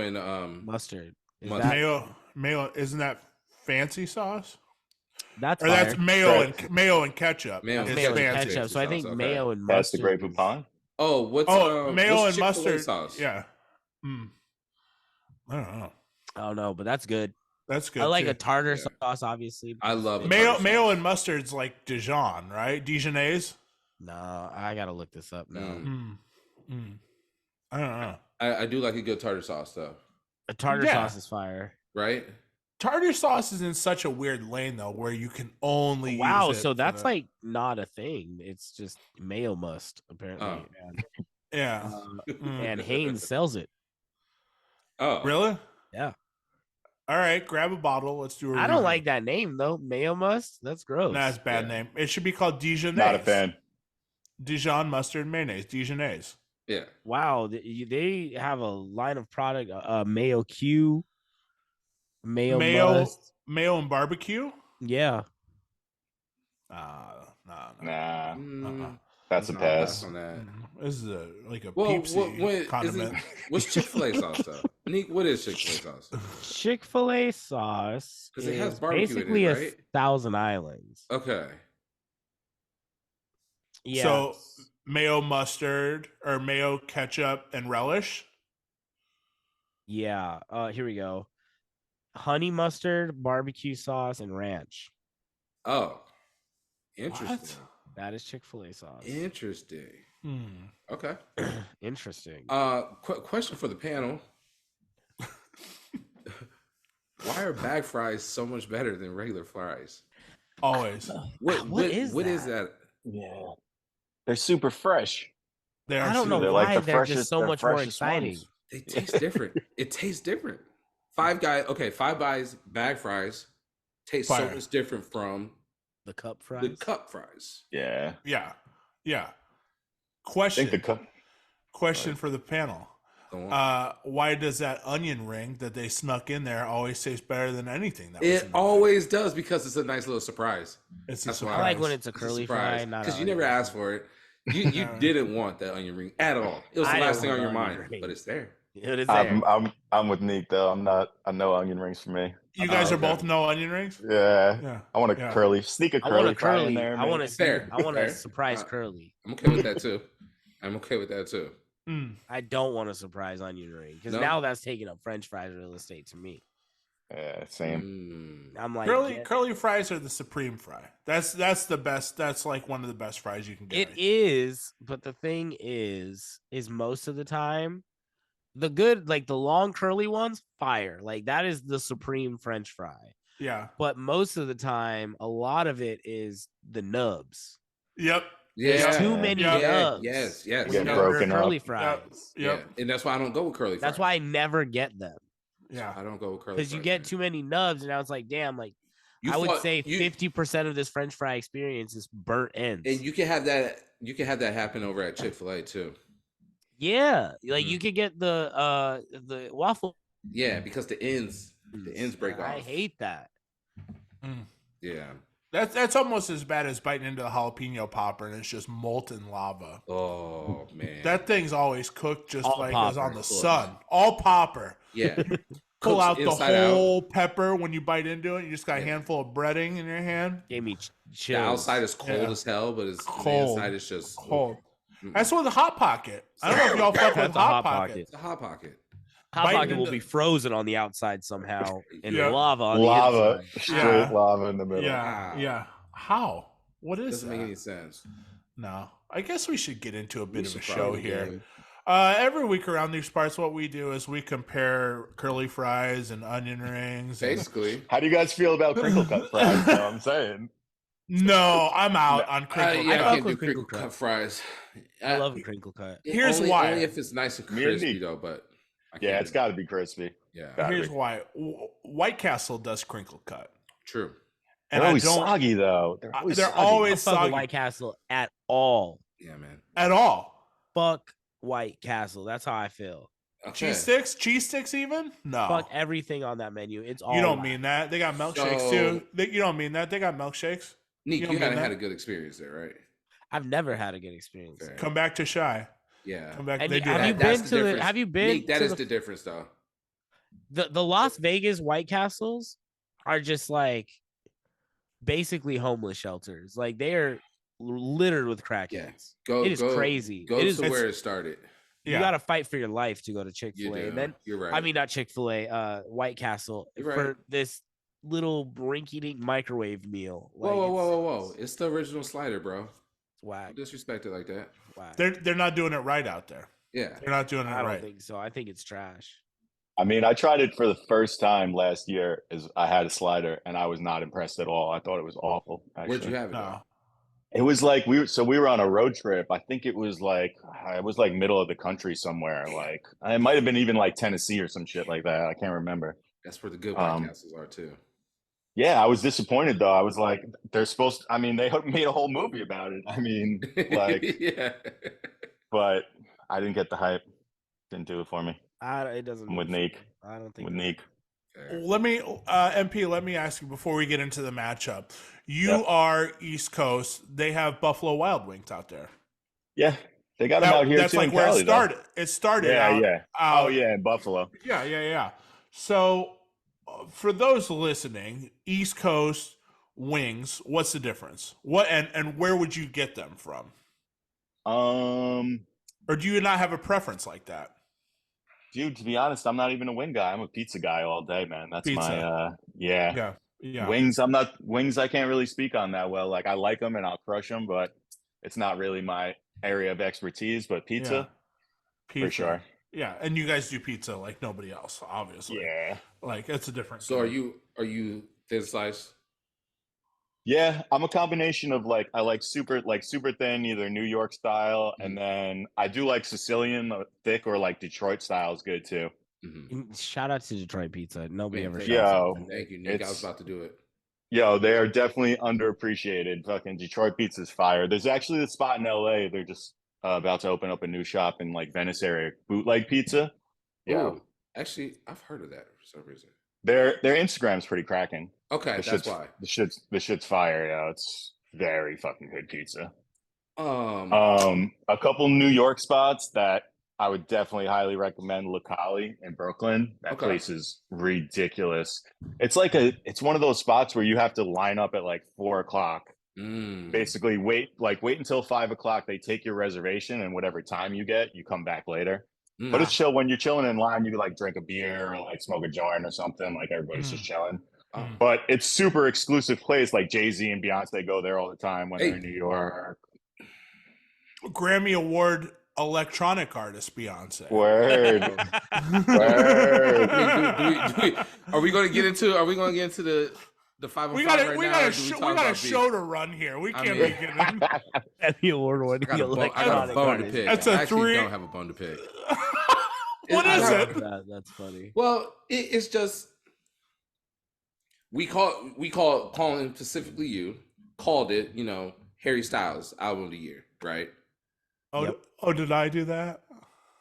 and mustard? Is mustard. that, Mayo isn't that fancy sauce? that's Or that's fire. mayo and ketchup. Mayo is and Mayo and fancy. ketchup. So I think Okay. mayo and That's the mustard. Grey is- Poupon. Oh, what's Mayo what's and Chick-fil-A mustard. sauce? Yeah. I don't know. I don't know, but that's good. That's good. I like too. a tartar Yeah. sauce, obviously. I love Mayo tartar mayo sauce. and mustard's like Dijon, right? Dijonnaise. No, I gotta look this up now. I don't know. I do like a good tartar sauce though, A tartar Yeah. sauce is fire. right? Tartar sauce is in such a weird lane though, where you can only Wow, use it so for that's the- like not a thing. It's just mayo must apparently, Oh. yeah. and Haynes sells it. Oh, Really? Yeah. All right, grab a bottle. Let's do a I don't review. like that name though. Mayo must. That's gross. Nah, it's a bad Yeah. name. It should be called Dijonnaise. Not a fan. Dijon mustard mayonnaise. Dijonnaise. Yeah. Wow, they have a line of product. Mayo Q, mayo must. Mayo and barbecue. Yeah. Nah. Nah, Mm, that's a I'll pass. on that. This is like a Well, Peepsy condiment. What's Chick-fil-A sauce though? Nick, what is Chick-fil-A sauce? Chick-fil-A sauce 'Cause it has is barbecue in it, basically right? a Thousand Islands. Okay. Yeah. So mayo mustard or mayo ketchup and relish. Yeah. Here we go. Honey mustard, barbecue sauce, and ranch. Oh, interesting. What? That is Chick-fil-A sauce. Interesting. Okay. Interesting. Question for the panel. Why are bag fries so much better than regular fries? Always. What is what is that? that? Yeah, they're super fresh. They are I don't know super- They're like why the they're freshest- just so they're much more freshest exciting. ones. They taste different. It tastes different. Five Guys bag fries taste so Fire. much different from The cup fries. the cup fries. Yeah, Yeah. I Question. think the cup. Question for the panel. Go on. why does that onion ring that they snuck in there always taste better than anything that was It in the always does because it's a nice little surprise. bag? It's a That's why. I like when surprise. it's a It's a curly surprise fry, not because a you never onion asked ring. for it. You didn't want that onion ring at all. It was the I last don't thing on want your onion mind, ring. but it's there. It is there. I'm with Neek though. I'm not. I know onion rings for me. You guys are okay. both no onion rings? Yeah. Yeah. I want a Yeah. curly, sneak a I want curly a fry in curly. there. I want maybe. Fair, I want a fair. surprise curly. I'm okay with that too. I'm okay with that too. Mm. I don't want a surprise onion ring because No? now that's taking up French fries real estate to me. Yeah, same. Mm. I'm like, Curly fries are the supreme fry. That's the best. That's like one of the best fries you can get. it is, but the thing is most of the time, the good, like the long curly ones, fire. Like that is the supreme French fry. Yeah. But most of the time, a lot of it is the nubs. Yep. Yeah. There's too many Yeah. nubs. Yes. They when get you Yeah. order broken up. curly Yep. fries. Yep. Yeah. And that's why I don't go with curly fries. That's why I never get them. Yeah. I don't go with curly Because fries. you get man. too many nubs, and now it's like, damn, like You I would fought- say you- 50% of this French fry experience is burnt ends. And you can have that. You can have that happen over at Chick-fil-A too. Yeah, like Mhm. you could get the waffle. Yeah, because the ends break and off. I hate that. Mm. Yeah. That's almost as bad as biting into the jalapeno popper and it's just molten lava. Oh man. That thing's always cooked just All like it's on popper. the sun. All popper. Yeah. Pull Cooks out the inside out. whole pepper when you bite into it. You just got a Yeah. handful of breading in your hand. Gave me The chills. outside is cold Yeah. as hell, but it's Cold. the inside is just Cold. Mm-mm. That's with the Hot Pocket. I don't know if y'all fuck with That's a Hot Hot Pocket. Pocket. It's a hot pocket. Hot biting pocket will into- be frozen on the outside somehow, and Yeah. lava on the Lava, inside. straight Yeah. lava in the middle. Yeah. Wow. Yeah. How? What is Doesn't that? make any sense. No. I guess we should get into a We bit of a should show probably here. do. Every week around these parts, what we do is we compare curly fries and onion rings. and- Basically. How do you guys feel about crinkle cut fries? Though, I'm saying. No, I'm out on crinkle Yeah, cut. I fuck can't do with crinkle crinkle cut cut. fries. I love a crinkle cut. Here's only, why. Only if it's nice and Me and crispy Nick. though, but I Yeah, can't it's do got to be crispy. it. Yeah. Gotta Here's be. why. White Castle does crinkle cut. True. And They're I always don't soggy though. They're I- always they're soggy. I always- don't fuck with soggy. White Castle at all. Yeah, man. at all. Fuck White Castle. That's how I feel. Okay. Cheese sticks even? No. Fuck everything on that menu. It's all You don't whack. mean that. They got milkshakes So- too. You don't mean that. They got milkshakes. Nick, You don't you mean haven't that? had a good experience there, right? I've never had a good experience. Fair. there. Come back to Shy. Yeah. Come back. And They do have that. you That's been the to the? difference. Have you been Nick, that to is the difference though. the Las Vegas White Castles are just like basically homeless shelters. Like they are littered with crackheads. Go. It is go, crazy. Go It is. to where it started. You got to fight for your life to go to Chick You Fil A. do. And then You're right. I mean, not Chick-fil-A, White Castle You're for right. this little rinky-dink microwave meal. whoa, Like, whoa, it's- whoa, whoa, whoa! It's the original slider, bro. It's whack. Don't disrespect it like that. Whack. They're not doing it right out there. Yeah. They're not doing it I don't right. think so. I think it's trash. I mean, I tried it for the first time last year. I had a slider, and I was not impressed at all. I thought it was awful. Actually. Where'd you have it? No. though? It was like we were on a road trip. I think it was like middle of the country somewhere. Like it might have been even like Tennessee or some shit like that. I can't remember. That's where the good White Um, Castles are too. Yeah, I was disappointed though. I was like, they're supposed to, I mean, they made a whole movie about it. I mean, like, yeah. but I didn't get the hype. Didn't do it for me. It doesn't. I'm with do it for Neek. me. I don't think. With Neek. Fair. Let me, MP. Let me ask you before we get into the matchup. You Yep. are East Coast. They have Buffalo Wild Wings out there. Yeah, they got them out here That's too. like in where Cali, it though. started. It started. Yeah, out, yeah. out- Oh yeah, in Buffalo. Yeah. So, for those listening, East Coast wings, what's the difference? What and where would you get them from? Or do you not have a preference like that? Dude, to be honest, I'm not even a wing guy. I'm a pizza guy all day, man. That's Pizza. my yeah. Yeah. Wings, I can't really speak on that well. Like I like them and I'll crush them, but it's not really my area of expertise. But pizza, Pizza. for sure. Yeah, and you guys do pizza like nobody else, obviously. Yeah. Like it's a different. So thing. are you thin slice? Yeah, I'm a combination of like I like super thin, either New York style, Mm. and then I do like Sicilian thick or like Detroit style is good too. Mm-hmm. Shout out to Detroit Pizza. Nobody Man, ever. thank shouts you. out to them. Thank you, Nick. I was It's- about to do it. Yo, they are definitely underappreciated. Fucking Detroit pizza's fire. There's actually a spot in LA. They're just about to open up a new shop in like Venice area, Bootleg Pizza. Yeah, Ooh, actually, I've heard of that for some reason. their Instagram's pretty cracking. Okay, that's why. The shit's fire. Yeah, it's very fucking good pizza. Um, A couple New York spots that I would definitely highly recommend. Locali in Brooklyn. That Okay. place is ridiculous. It's one of those spots where you have to line up at like 4 o'clock. Basically, wait until 5 o'clock. They take your reservation, and whatever time you get, you come back later. But it's chill when you're chilling in line. You like drink a beer or like smoke a joint or something. Like everybody's just chilling. But it's super exclusive place. Like Jay-Z and Beyonce go there all the time when they're in New York. Grammy Award electronic artist Beyonce. Word. Are we going to get into the 5 We on 5 got right we now? got or a do we show, talk we got a about show to run here. We can't be getting Emmy Award winning I got a electronic bone to artist. pick. That's I a actually three- don't have a bone to pick. What I is love it? That's funny. Well, it's just calling specifically you called it, Harry Styles album of the year, right? Oh, Yep. oh, did I do that?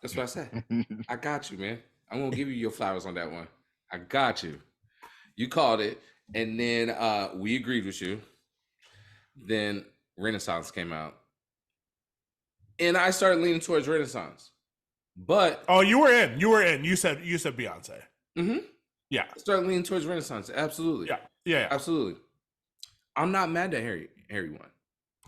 That's what I said. I got you, man. I'm gonna give you your flowers on that one. I got you. You called it, and then we agreed with you. Then Renaissance came out, and I started leaning towards Renaissance. But Oh, you were in. You said Beyonce. Yeah. I started leaning towards Renaissance. Absolutely. Yeah. Absolutely. I'm not mad that Harry won.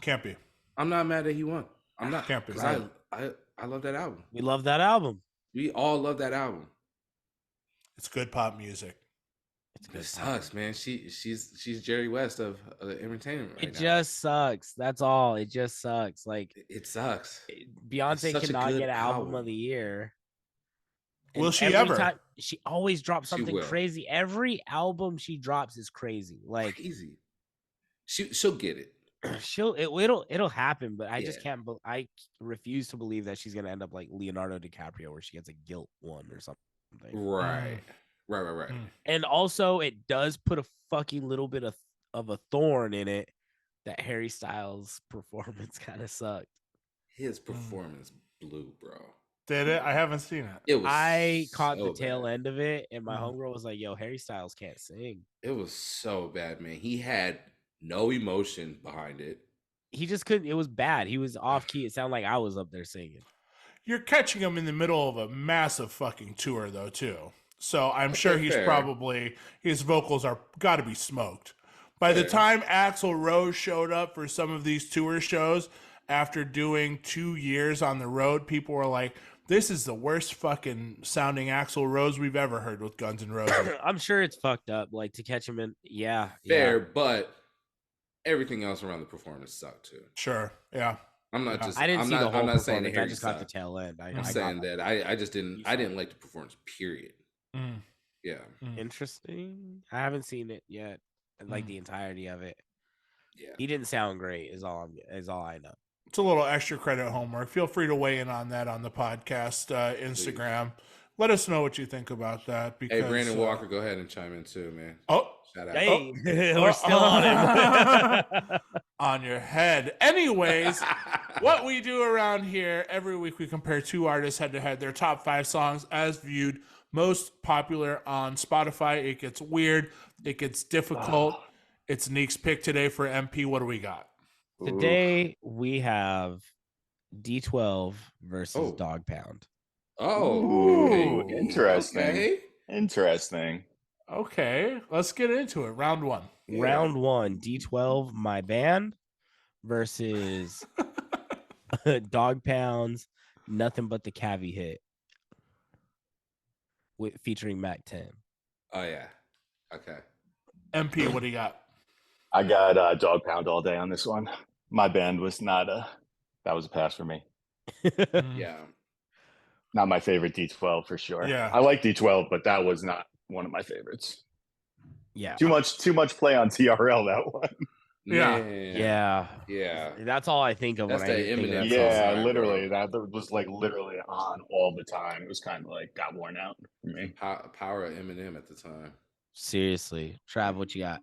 Can't be. I'm not mad that he won. I'm not. Can't be. 'Cause I love that album. We love that album. We all love that album. It's good pop music. It sucks, man. She's Jerry West of entertainment right It now. just sucks. That's all. It just sucks. Like It sucks. Beyonce such a cannot good get album album. of the year. Will And she every ever? time- she always drops She something will. crazy. Every album she drops is crazy. Like Easy. She'll get it. it'll happen, but I just Yeah. can't. I refuse to believe that she's gonna end up like Leonardo DiCaprio, where she gets a guilt one or something. Right. Right. Mm. And also, it does put a fucking little bit of a thorn in it that Harry Styles' performance kind of sucked. His performance blew, bro. Did it? I haven't seen it. It was. I caught so the tail bad. end of it, and my Mhm. homegirl was like, "Yo, Harry Styles can't sing. It was so bad, man. He had no emotion behind it. He just couldn't. It was bad. He was off key. It sounded like I was up there singing." You're catching him in the middle of a massive fucking tour, though, too. So I'm sure Okay, he's fair. his vocals are got to be smoked. By the Fair. time Axl Rose showed up for some of these tour shows after doing 2 years on the road, people were like, "This is the worst fucking sounding Axl Rose we've ever heard with Guns N' Roses." I'm sure it's fucked up. Like to catch him in, yeah, Fair, yeah. but everything else around the performance sucked too. Sure, yeah. I'm not Yeah. just. I didn't I'm see not, the whole I'm not saying performance. that I Harry just got the sucked. tail end. I'm I saying got that I just didn't. You I saw didn't like the performance. Period. Mm. Yeah. interesting. I haven't seen it yet. Like the entirety of it. Yeah. He didn't sound great. Is all I know. It's a little extra credit homework. Feel free to weigh in on that on the podcast Instagram. Let us know what you think about that. Because, Hey, Brandon Walker, go ahead and chime in too, man. Oh, Shout out. Hey, we're still on him. on your head. Anyways, what we do around here every week, we compare two artists head to head, their top 5 songs as viewed most popular on Spotify. It gets weird. It gets difficult. It's Neek's pick today for MP. What do we got? Today we have D12 versus Oh. Dog Pound. Oh, Ooh, okay. interesting. Okay. Interesting. Okay, let's get into it. Round 1. Yeah. Round 1, D12, my band, versus Dog Pound's Nothing But the Cavi Hit, featuring Mac 10. Oh yeah. Okay. MP, what do you got? I got Dog Pound all day on this one. My band was not that was a pass for me. Yeah. Not my favorite D12 for sure. Yeah. I like D12, but that was not one of my favorites. Yeah. Too much play on TRL that one. Yeah. Man. Yeah. Yeah. That's all I think of That's when I that think of Eminem that song. song. Yeah, sorry, literally. bro. That was like literally on all the time. It was kind of like got worn out for me. Power of Eminem at the time. Seriously. Trav, what you got?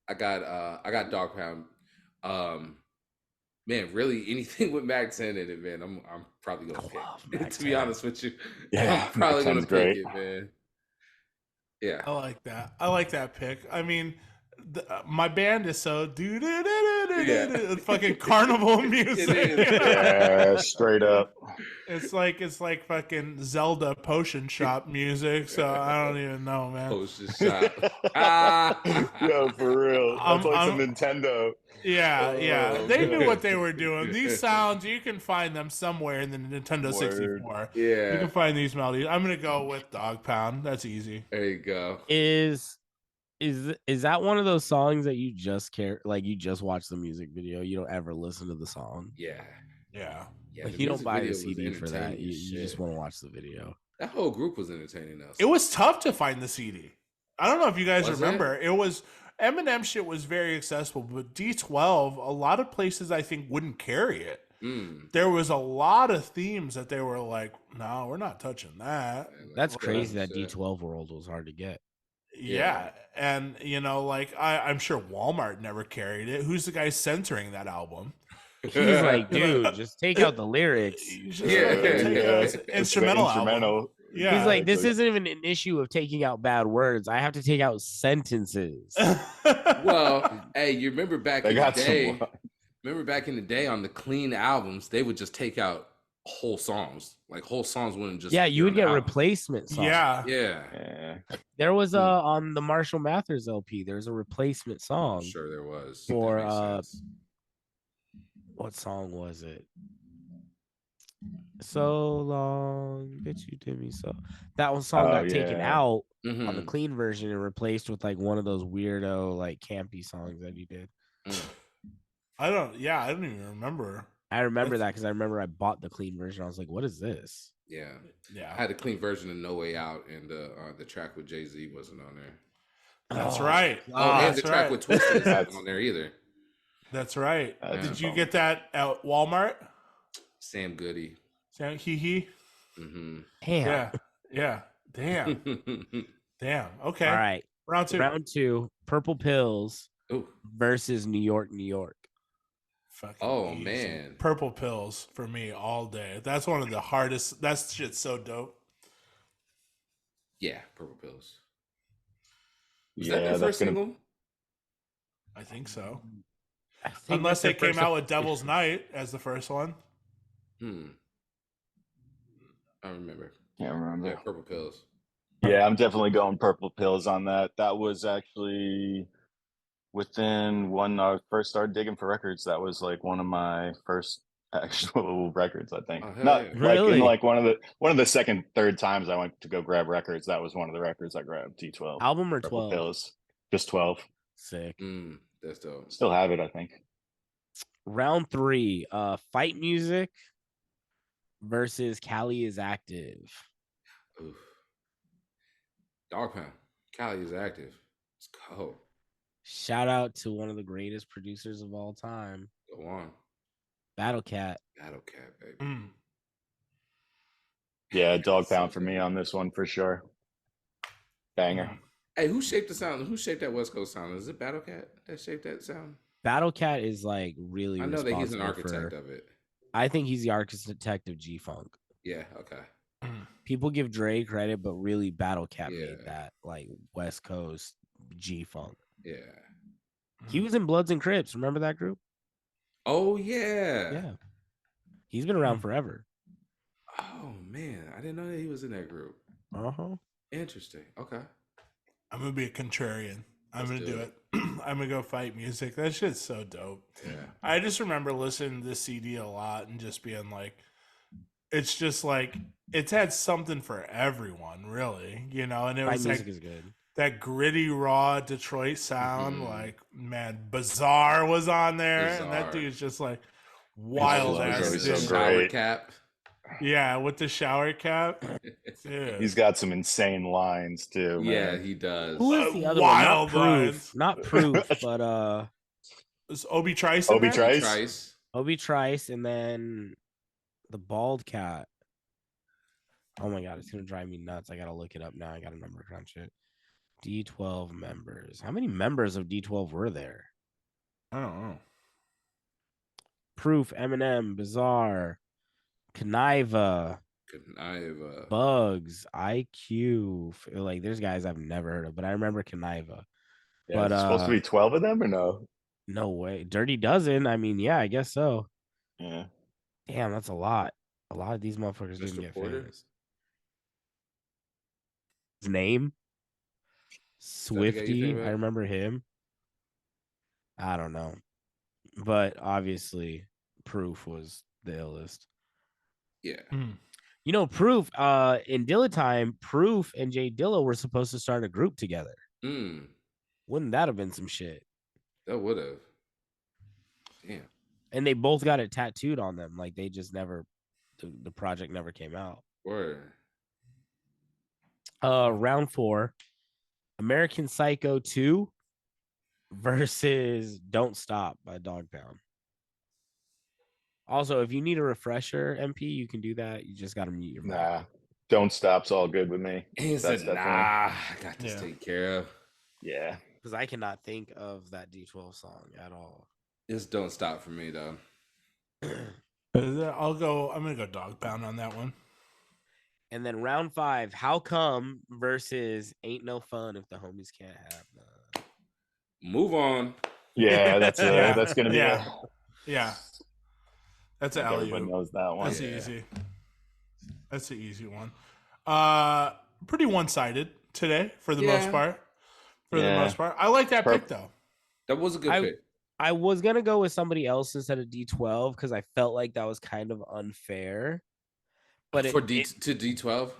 I got Dog Pound. Man, really, anything with Mac 10 in it, man, I'm probably gonna I love pick. Mac To be 10. honest with you, Yeah, I'm probably Mac gonna 10's pick great. it, man. Yeah. I like that. I like that pick. I mean, my band is so fucking carnival music. is. Yeah, straight up. It's like fucking Zelda potion shop music. So I don't even know, man. Poster shop. Yo, for real. That's like some I'm- Nintendo. Yeah. Oh, They knew God. what they were doing. These sounds, you can find them somewhere in the Nintendo Word. 64. Yeah. You can find these melodies. I'm gonna go with Dog Pound. That's easy. There you go. Is that one of those songs that you just you just watch the music video, you don't ever listen to the song? Yeah. Yeah. Yeah. Like the you don't music buy video the was CD for that. entertaining You as just shit. want to watch the video. That whole group was entertaining though. It was tough to find the CD. I don't know if you guys Was remember. It was Eminem shit was very accessible, but D12, a lot of places I think wouldn't carry it. Mm. There was a lot of themes that they were like, "No, we're not touching that." Man, like, That's fuck crazy that shit. D12 World was hard to get. Yeah. And like I'm sure Walmart never carried it. Who's the guy censoring that album? He's like, dude, just take out the lyrics. You just Yeah. fucking take It's an It's the instrumental album. instrumental. Yeah. He's like, this exactly. isn't even an issue of taking out bad words. I have to take out sentences. Well, hey, you remember back They in the got day? some. Remember back in the day on the clean albums, they would just take out whole songs. Like whole songs wouldn't just. Yeah, be you on would the get album. replacement songs. Yeah. Yeah, Yeah. There was on the Marshall Mathers LP, there's a replacement song. I'm sure there was. For, That makes sense. What song was it? So long, bitch, you did me so. That one song Oh, got taken yeah. out on the Mhm. clean version and replaced with like one of those weirdo like campy songs that he did. Mm. I don't even remember. I remember That's- that because I remember I bought the clean version. I was like, what is this? Yeah, I Yeah. had a clean version of No Way Out, and the track with Jay-Z wasn't on there. That's Oh, right. Oh, and that's the track right. with Twisted isn't That's- on there either. That's right. That's Did a you bummer. get that at Walmart? Sam Goody. Hee hee. Mm-hmm. Damn. Yeah. Damn. Damn. Okay. All right. Round two. Round 2, Purple Pills Ooh. versus New York, New York. Fucking Oh, easy. man. Purple Pills for me all day. That's one of the hardest. That shit's so dope. Yeah, Purple Pills. Was that Yeah, their that's first gonna. single? I think so. I think Unless that's they their came first out with Devil's Night as the first one. I remember. Can't remember. Yeah, Purple Pills. Yeah, I'm definitely going Purple Pills on that. That was actually within when I first started digging for records. That was like one of my first actual records, I think. Oh, hell Not yeah. like Really? in like one of the second, third times I went to go grab records. That was one of the records I grabbed. D12. album or Purple 12? Pills. Just 12. Sick. That's dope. Still have it, I think. Round 3, Fight Music versus Cali is Active. Oof. Dog Pound. Cali is active. Let's go. Shout out to one of the greatest producers of all time, Go on. Battle Cat. Battle Cat, baby. Mm. Yeah, Dog Pound for me on this one for sure. Banger. Hey, who shaped the sound? Who shaped that West Coast sound? Is it Battle Cat that shaped that sound? Battle Cat is like really I know that he's an responsible architect for- of it. I think he's the architect of G-Funk. Yeah, okay. People give Dre credit, but really Battle Cat Yeah. made that like West Coast G-Funk. Yeah. He was in Bloods and Crips. Remember that group? Oh, yeah. Yeah. He's been around forever. Oh, man. I didn't know that he was in that group. Uh-huh. Interesting. Okay. I'm gonna be a contrarian. I'm Let's gonna do do it. I'm gonna go Fight Music. That shit's so dope. Yeah. I just remember listening to this CD a lot and just being like, it's just like it's had something for everyone, really, And it Fight was Music like is good. that gritty, raw Detroit sound. Mhm. Like, man, Bizarre was on there, and that Bizarre. dude's just like wild Bizarre ass. is dude. so Shower great. cap. Yeah, with the shower cap. Dude. He's got some insane lines too, Yeah, man. he does. Who is the other Wild one? Not lines. Proof. Not Proof, but Is Obi Trice in Obi there? Trice? Trice. Obi Trice, and then the bald cat. Oh my god, it's gonna drive me nuts. I gotta look it up now. I gotta number crunch it. D12 members. How many members of D12 were there? I don't know. Proof, Eminem, Bizarre, Kniva, Bugs, IQ. Like there's guys I've never heard of, but I remember Kniva. Yeah, But it's supposed to be 12 of them or no? no way. Dirty Dozen. I mean, yeah, I guess so. Yeah. Damn, that's a lot. A lot of these motherfuckers didn't Mr. get Porter? famous. His name? that the guy you think Swifty. about? I remember him. I don't know. But obviously, Proof was the illest. Yeah. You know, Proof, in Dilla time, Proof and Jay Dilla were supposed to start a group together. Wouldn't that have been some shit? That would have. Damn. And they both got it tattooed on them. Like they just never, the project never came out. Word. Round 4, American Psycho 2 versus Don't Stop by Dog Pound. Also, if you need a refresher, MP, you can do that. You just got to mute your mic. Nah, Don't Stop's all good with me. He said, definitely- nah, I got this taken care of. Yeah. Because I cannot think of that D12 song at all. It's Don't Stop for me, though. I'm gonna go Dog Pound on that one. And then round 5, How Come versus Ain't No Fun If the Homies Can't Have None. Move on. Yeah, that's gonna be Yeah. That's an everybody alley. knows that one. That's easy. That's the easy one. Pretty one-sided today for the most part. For the most part, I like that pick though. That was a good pick. I was gonna go with somebody else instead of D12 because I felt like that was kind of unfair. But to D12,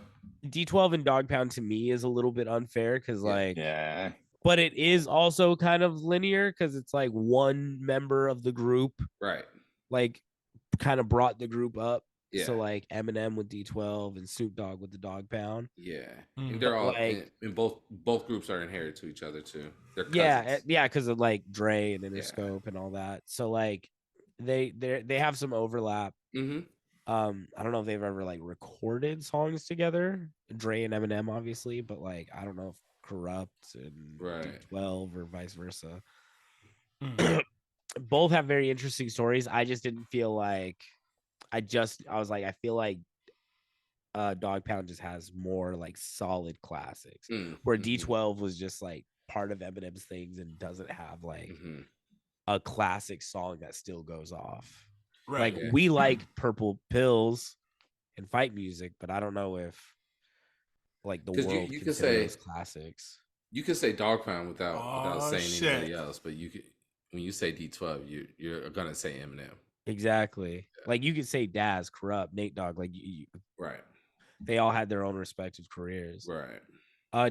D12 and Dog Pound to me is a little bit unfair because yeah. But it is also kind of linear because it's like one member of the group, right? Like kind of brought the group up. Yeah. So like Eminem with D12 and Snoop Dogg with the Dog Pound. Yeah, and they're all in both groups are inherited to each other too. They're cousins. Yeah, because of like Dre and Interscope and all that. So like they have some overlap. I don't know if they've ever like recorded songs together, Dre and Eminem, obviously, but like I don't know if Corrupt and D12 or vice versa. Both have very interesting stories. I just didn't feel like I was like, I feel like Dog Pound just has more like solid classics, where D12 was just like part of Eminem's things and doesn't have like a classic song that still goes off. Right. Like we like Purple Pills and fight music, but I don't know if like the world you can could say those classics. You could say Dog Pound without saying anybody else, but you could when you say D12, you're gonna say Eminem. Exactly. Yeah. Like you could say Daz, Corrupt, Nate Dogg, like right. They all had their own respective careers. Right.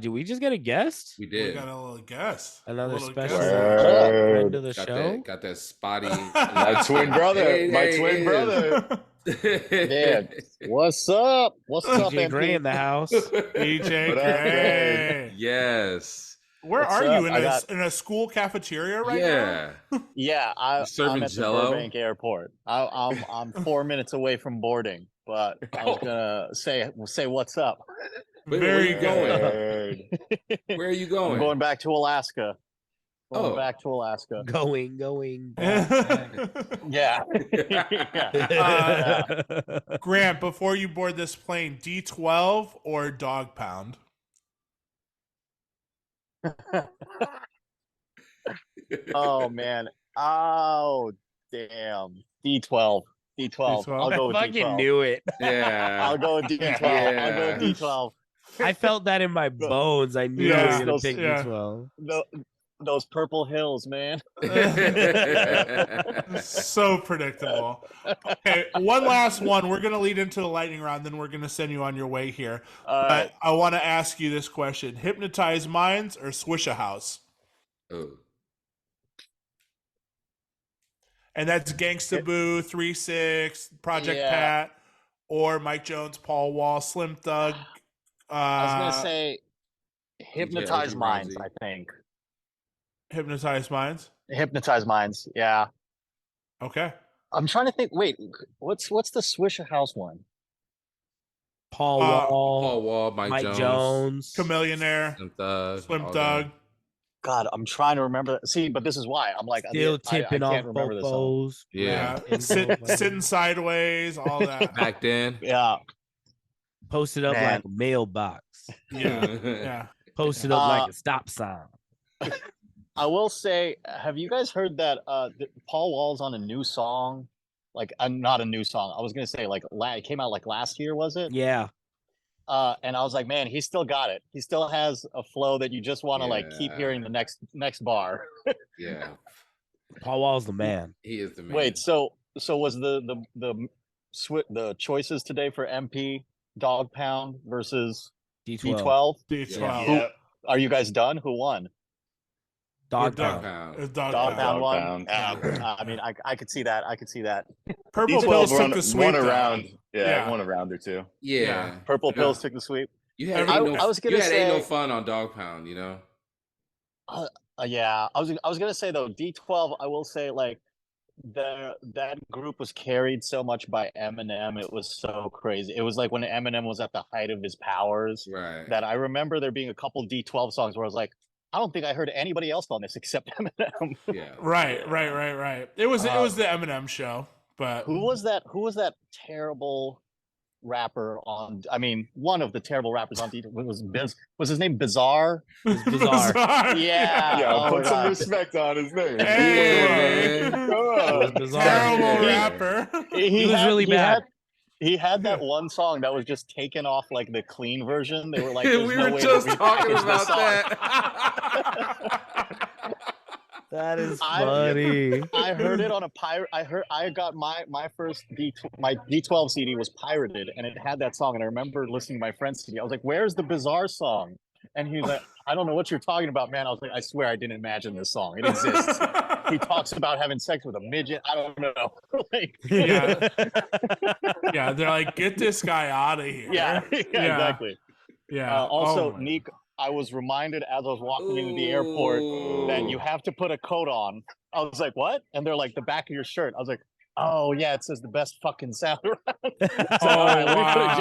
Did we just get a guest? We did. We got a little guest. Another special friend of the show. Got that spotty. My twin brother. My twin brother. Yeah. What's up? What's up, DJ Gray in the house. DJ Gray. Yes. Where are you in a school cafeteria right now? Yeah, I'm at Jello? the Burbank Airport. I'm 4 minutes away from boarding, but I was gonna say what's up. Where are you going? Where are you going? I'm going back to Alaska. Back to Alaska. Going. Yeah. Grant, before you board this plane, D12 or Dog Pound? Oh man. Oh damn. D12. I'll go with I fucking D12. knew it. Yeah. I'll go with D12. Yeah. I'll go with D12. I felt that in my bones. I knew I was gonna pick D12. Those purple hills, man. So predictable. Okay, one last one. We're gonna lead into the lightning round, then we're gonna send you on your way here. But I want to ask you this question: Hypnotize Minds or Swish a House? Oh. And that's Gangsta Boo, 3-6, Project Pat, or Mike Jones, Paul Wall, Slim Thug. I was gonna say Hypnotize Minds, I think. Hypnotize Minds? Hypnotize Minds, yeah. Okay. I'm trying to think. Wait, what's the Swisher House one? Paul Wall, Mike Jones, Chameleonaire, Slim Thug. God, I'm trying to remember. See, but this is why I'm like Still I tipping off can't remember the song. fofos. Yeah. Sitting sideways, all that. Back then. Yeah, Posted up Man. like a mailbox. Yeah. Posted up like a stop sign. I will say, have you guys heard that Paul Wall's on a new song? Like, not a new song. I was gonna say like it came out like last year, was it? Yeah. And I was like, man, he still got it. He still has a flow that you just want to like keep hearing the next bar. Yeah. Paul Wall's the man. He is the man. Wait, so was the choices today for MP Dog Pound versus D12. D12? D12. Who, are you guys done? Who won? Dog Dog Pound. Pound. It's Dog Dog Pound Pound. won. Pound. I mean, I could see that. I could see that. Purple D12 Pills took won, the sweep. won though. around. Yeah, Yeah. won a round or two. Yeah. Purple Yeah. Pills took the sweep. You had I- ain't no, I was gonna you had ain't no say- fun on Dog Pound, you know? Yeah, I was gonna say though, D12. I will say like that group was carried so much by Eminem. It was so crazy. It was like when Eminem was at the height of his powers. Right. That I remember there being a couple D12 songs where I was like, I don't think I heard anybody else on this except Eminem. Yeah. Right. It was the Eminem show, but Who was that? Who was that terrible rapper on? I mean, one of the terrible rappers on D12 was his name Bizarre? It's bizarre. Yeah. Yeah, oh put my some God. respect on his name. Hey, man. Come on. It was bizarre. terrible Yeah. rapper. He was really bad. He had that one song that was just taken off like the clean version. They were like, we "There's no were way just to talking repackage this about song." that. That is I- funny. I heard it on a pirate. I got my first my D12 CD was pirated, and it had that song. And I remember listening to my friend's CD. I was like, "Where's the Bizarre song?" And he was like, "I don't know what you're talking about, man." I was like, "I swear I didn't imagine this song. It exists." He talks about having sex with a midget. I don't know. Like, Yeah. Yeah, they're like, get this guy out of here. yeah, exactly. Yeah. Also, Oh my- Nick, I was reminded as I was walking into the airport that you have to put a coat on. I was like, "What?" And they're like, "The back of your shirt." I was like, "Oh yeah, it says the best fucking sound around." So, all right, let me put a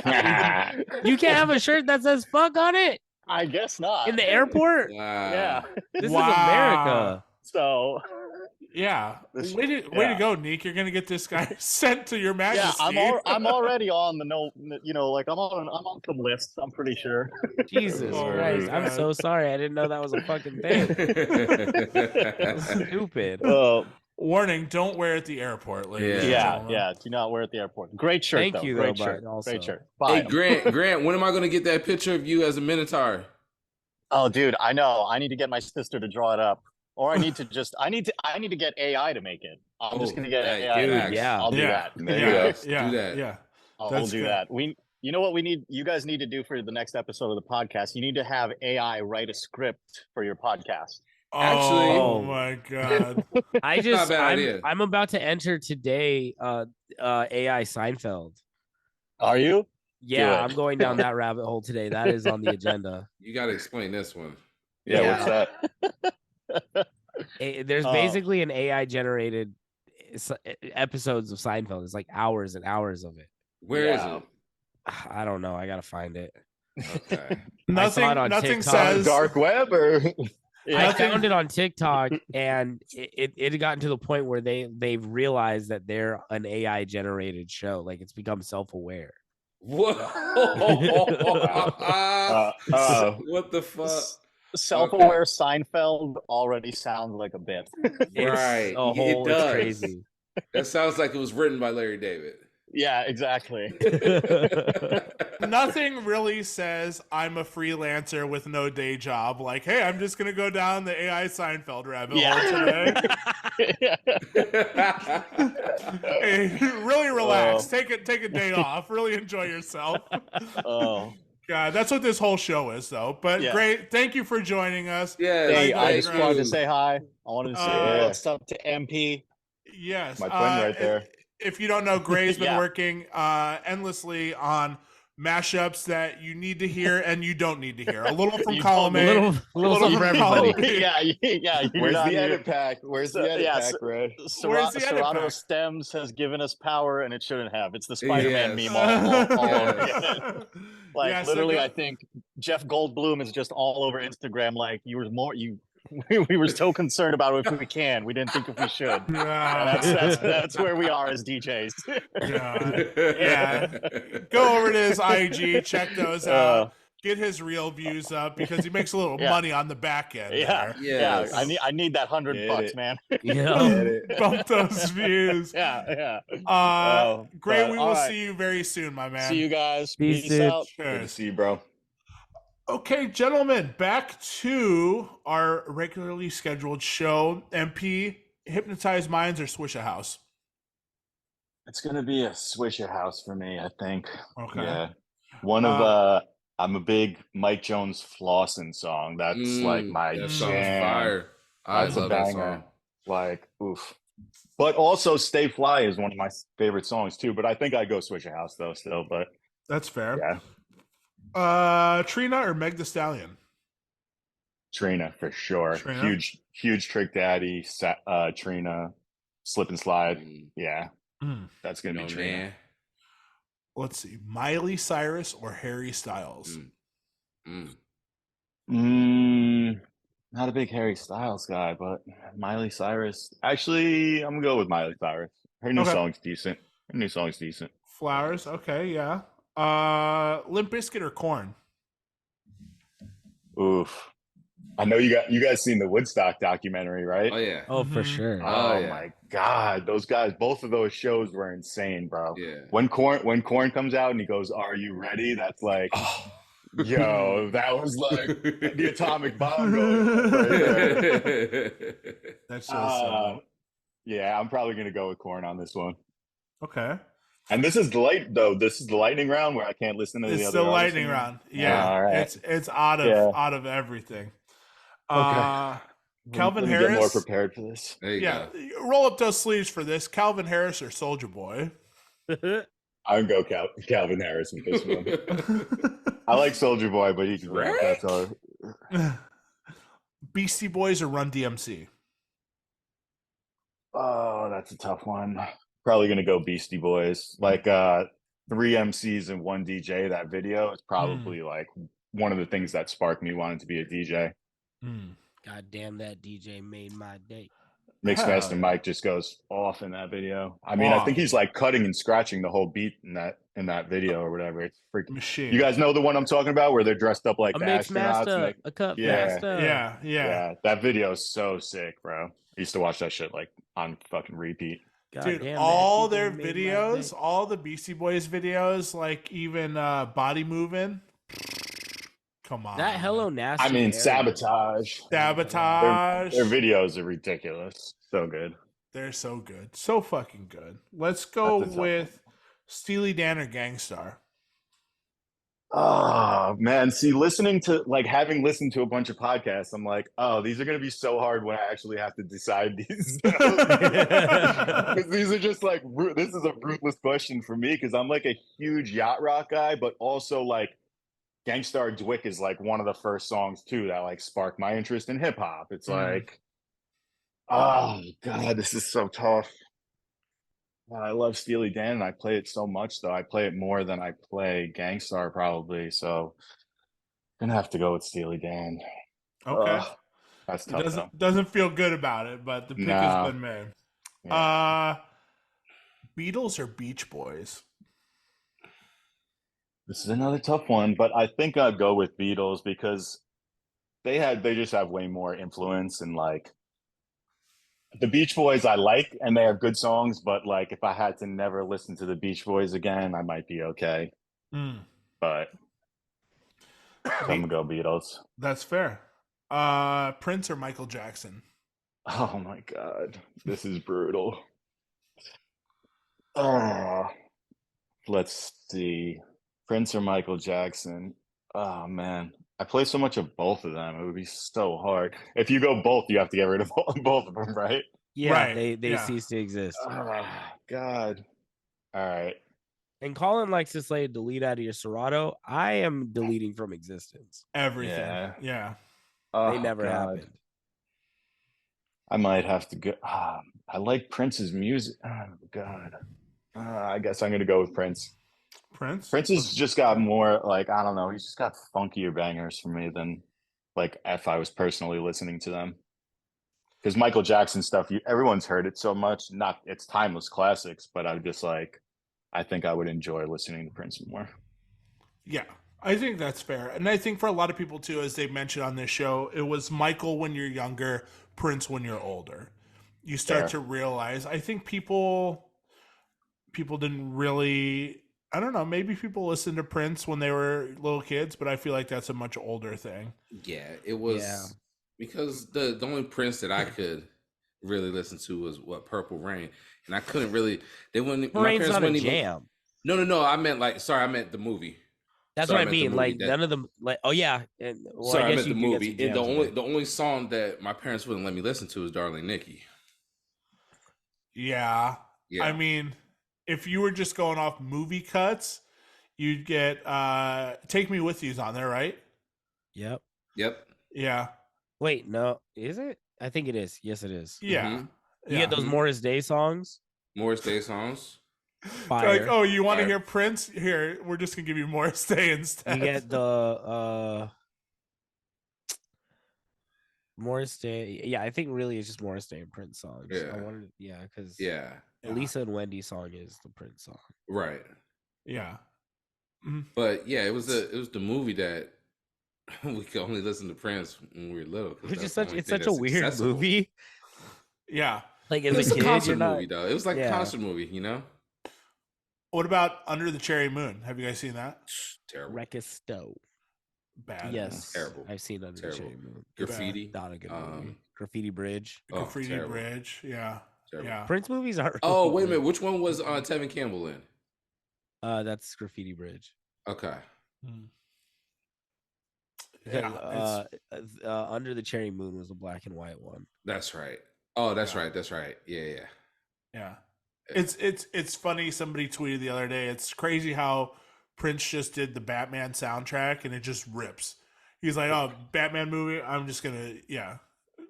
jacket on. You can't have a shirt that says fuck on it I guess not. in the airport. Wow. Yeah. This Wow. is America. So Yeah. This- Way to yeah. go, Nick. You're gonna get this guy sent to your yeah, majesty. I'm already on the no. Like I'm on some lists. I'm pretty sure. Jesus Oh, Christ. my I'm God. so sorry. I didn't know that was a fucking thing. That's stupid. Warning, don't wear at the airport, ladies. and Yeah, gentlemen. yeah. Do not wear at the airport. Great shirt. Thank though. you, though, Great but shirt. also- Great shirt. Hey, Bye. Grant, when am I going to get that picture of you as a Minotaur? Oh, dude, I know. I need to get my sister to draw it up, or I need to get AI to make it. I'm just gonna get hey, AI. dude, to make it. yeah. I'll do Yeah. that. There you Yeah. go. Yeah. Do that. Yeah. I'll That's do good. that. You know what we need? You guys need to do for the next episode of the podcast. You need to have AI write a script for your podcast. Actually- Oh my god. I not a just bad idea. I'm about to enter today AI Seinfeld. Are you? Yeah, it. I'm going down that rabbit hole today. That is on the agenda. You got to explain this one. Yeah, Yeah. what's that? There's Oh. basically an AI generated episodes of Seinfeld. It's like hours and hours of it. Where is Yeah. it? I don't know. I gotta find it. Okay. Nothing it on nothing TikTok. says Dark web or Yeah. I found it on TikTok, and it had gotten to the point where they've realized that they're an AI generated show. Like it's become self aware. What? What the fuck? Self-aware Seinfeld already sounds like a bit. Right. A whole, It it's does. crazy. That sounds like it was written by Larry David. Yeah, exactly. nothing really says I'm a freelancer with no day job. Like, hey, I'm just gonna go down the AI Seinfeld rabbit hole today. Hey, really relax. Take a day off. Really enjoy yourself. Oh, God, that's what this whole show is, though. But Yeah. great. Thank you for joining us. Yeah. hey, Like I that, just wanted to Greg. say hi. I wanted to say Uh, what's up to MP. Yes, My twin right there. If you don't know, Gray's been Yeah. working endlessly on mashups that you need to hear and you don't need to hear. A little from You column told A, me. little something for from column everybody. B. yeah. You're where's not the here. edit pack? Where's the edit yeah, pack, Red? Where's the edit Serato pack? Stems has given us power, and it shouldn't have. It's the Spider-Man Yes. meme all over again. Like Yeah, so literally, go- I think Jeff Goldblum is just all over Instagram. Like we were so concerned about if we can. We didn't think if we should. And that's where we are as DJs. Yeah. Go over to his IG, check those out. Get his real views up because he makes a little money on the back end. Yeah, there. Yes. yeah. I need that $100, man. Bump those views. Yeah. Great. We will see you very soon, my man. See you guys. Peace out. Good to see you, bro. Okay, gentlemen, back to our regularly scheduled show. MP, Hypnotized Minds or Swisha House? It's gonna be a Swisher House for me, I think. Okay. Yeah. I'm a big Mike Jones Flossin' song. That's like my that jam. song's fire. I That's a love that banger. song. Like, oof. But also Stay Fly is one of my favorite songs too. But I think I go Swisher House though still. But That's fair. yeah. Trina or Meg the Stallion? Trina for sure. Trina? Huge Trick Daddy, Trina, Slip and Slide. Yeah. That's gonna be Trina. Man. Let's see. Miley Cyrus or Harry Styles? Not a big Harry Styles guy, but Miley Cyrus. Actually, I'm gonna go with Miley Cyrus. Her new song's decent. Flowers. Okay, yeah. Limp Bizkit or Korn? Oof. I know you guys seen the Woodstock documentary, right? Oh yeah. Oh, for sure. Oh yeah. my God, those guys! Both of those shows were insane, bro. Yeah. When Korn comes out and he goes, "Are you ready?" That's like, yo, that was like the atomic bomb going off right there. That's so yeah, I'm probably gonna go with Korn on this one. okay. And this is the lightning round where I can't listen to the other. It's the lightning round. Yeah, all right. It's out of everything. Okay. Calvin Let me Harris. get more prepared for this. There you go. Roll up those sleeves for this. Calvin Harris or Soldier Boy? I can go Calvin Harris with this one. I like Soldier Boy, but he can rap. That's all. Beastie Boys or Run DMC? Oh, that's a tough one. Probably gonna go Beastie Boys. Like 3 MCs and 1 DJ. That video is probably like one of the things that sparked me wanting to be a DJ. God damn, that DJ made my day. Mixmaster Mike just goes off in that video. I mean, I think he's like cutting and scratching the whole beat in that video or whatever. It's freaking machine. You guys know the one I'm talking about where they're dressed up like A the mix astronauts. master, a cup master. Yeah. That video is so sick, bro. I used to watch that shit like on fucking repeat. God Dude, damn, all that their DJ made my videos, day. all the Beastie Boys videos, like even Body Moving. Come on. That Hello Nasty. I mean, era. Sabotage. Sabotage. Their videos are ridiculous. So good. They're so good. So fucking good. Let's go That's a tough with Steely Dan or Gangstar. Oh man, see, having listened to a bunch of podcasts, I'm like, oh, these are gonna be so hard when I actually have to decide these. Because these are just like, this is a ruthless question for me because I'm like a huge yacht rock guy, but also like Gangstar Dwick is like one of the first songs too that like sparked my interest in hip hop. It's like, oh God, this is so tough. I love Steely Dan and I play it so much though. I play it more than I play Gangstar probably. So I'm gonna have to go with Steely Dan. Okay. That's tough. Doesn't feel good about it, but the pick has been made. Yeah. Beatles or Beach Boys? This is another tough one, but I think I'd go with Beatles because they just have way more influence and like the Beach Boys I like and they have good songs, but like if I had to never listen to the Beach Boys again, I might be okay. But I'm gonna go Beatles. That's fair. Prince or Michael Jackson? Oh my God, this is brutal. Let's see. Prince or Michael Jackson? Oh man, I play so much of both of them. It would be so hard. If you go both, you have to get rid of both of them, right? Yeah, right. they cease to exist. Oh God. All right. And Colin likes to say delete out of your Serato. I am deleting from existence. Everything. Yeah. They never happened. I might have to go. I like Prince's music. Oh God. I guess I'm gonna go with Prince. Prince has just got more like, I don't know, he's just got funkier bangers for me than like if I was personally listening to them. Because Michael Jackson stuff, everyone's heard it so much. Not it's timeless classics, but I'm just like, I think I would enjoy listening to Prince more. Yeah, I think that's fair. And I think for a lot of people too, as they mentioned on this show, it was Michael when you're younger, Prince when you're older. You start Fair. to realize, I think people didn't really, I don't know, maybe people listened to Prince when they were little kids, but I feel like that's a much older thing. Yeah, it was Yeah. because the only Prince that I could really listen to was Purple Rain, and I couldn't really. They wouldn't. My Rain's parents not a wouldn't even. jam. No. I meant like. Sorry, I meant the movie. That's Sorry, what I meant the mean. movie Like that- none of them. Like oh yeah. And, well, Sorry, I I guess meant you the do get movie. some And jams in there. the only song that my parents wouldn't let me listen to is "Darling Nikki." Yeah. Yeah, I mean, if you were just going off movie cuts, you'd get Take Me With You's on there, right? Yep. Yep. Yeah. Wait, no, is it? I think it is. Yes, it is. Yeah. Mhm. You get those Mhm. Morris Day songs. Morris Day songs. Fire. Like, oh, you want to Fire. hear Prince? Here, we're just gonna give you Morris Day instead. You get the Morris Day. Yeah, I think really it's just Morris Day and Prince songs. Yeah. I wanted, yeah, because Yeah. the Lisa and Wendy song is the Prince song. Right. Yeah. Mhm. But yeah, it was the movie that we could only listen to Prince when we were little. 'cause Which that's is the such only it's thing such a that's weird accessible. movie. Yeah. Like It as was a a kid, concert you're not. movie though. It was like yeah. a concert movie, you know? What about Under the Cherry Moon? Have you guys seen that? Terrible. Rekisto. Bad. Yes, Terrible. I've seen Under the Terrible. Cherry Moon. Graffiti. Not a good movie. Graffiti Bridge. Graffiti terrible. Bridge. Yeah. Terrible. Yeah. Prince movies aren't. Oh, really wait a good. minute. Which one was Tevin Campbell in? That's Graffiti Bridge. Okay. Mm. Because, Yeah, Under the Cherry Moon was the black and white one. That's right. Oh, that's Yeah. right. That's right. Yeah. yeah. It's funny. Somebody tweeted the other day. It's crazy how Prince just did the Batman soundtrack and it just rips. He's like, "Oh, Batman movie. I'm just gonna,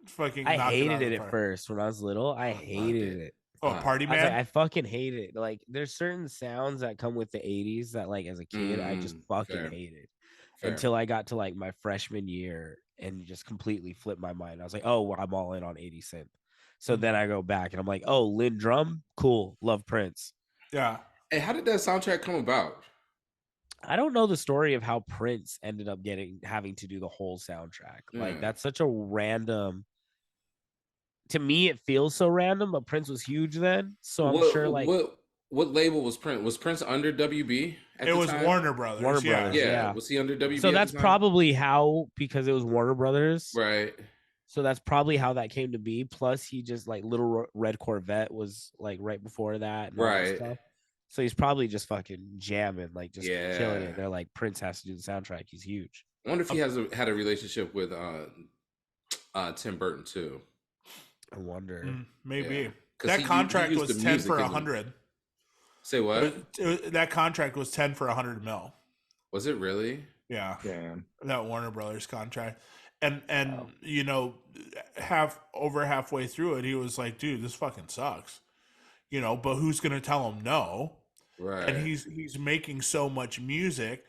fucking." I knock hated out of it the at park." first when I was little. I hated it. Oh, Party I was like, Man. I fucking hate it. Like, there's certain sounds that come with the '80s that, like, as a kid, I just fucking fair. hated Fair. until I got to like my freshman year and just completely flipped my mind. I was like, oh, well, I'm all in on 80 Cent. So then I go back and I'm like, oh, Lynn Drum, cool, love Prince. Yeah. Hey, how did that soundtrack come about? I don't know the story of how Prince ended up having to do the whole soundtrack. Like, that's such a random. To me, it feels so random, but Prince was huge then, so I'm sure. Like, what label was Prince? Was Prince under WB? It was time? Warner Brothers. Warner yeah. Brothers. Yeah. Yeah. Was he under WB? So at that's the time? probably how, because it was Warner Brothers, right. So that's probably how that came to be. Plus, he just like Little Red Corvette was like right before that, and all that Right. stuff. So he's probably just fucking jamming, like just killing Yeah. it. They're like, Prince has to do the soundtrack. He's huge. I wonder if he had a relationship with Tim Burton too. I wonder. Maybe. Yeah. 'Cause That he contract used was the 10 music for in the- 100. Say what? That contract was 10 for 100 mil. Was it really? Yeah. Damn. That Warner Brothers contract. And Wow. you know, halfway through it, he was like, dude, this fucking sucks. You know, but who's gonna tell him no? Right. And he's making so much music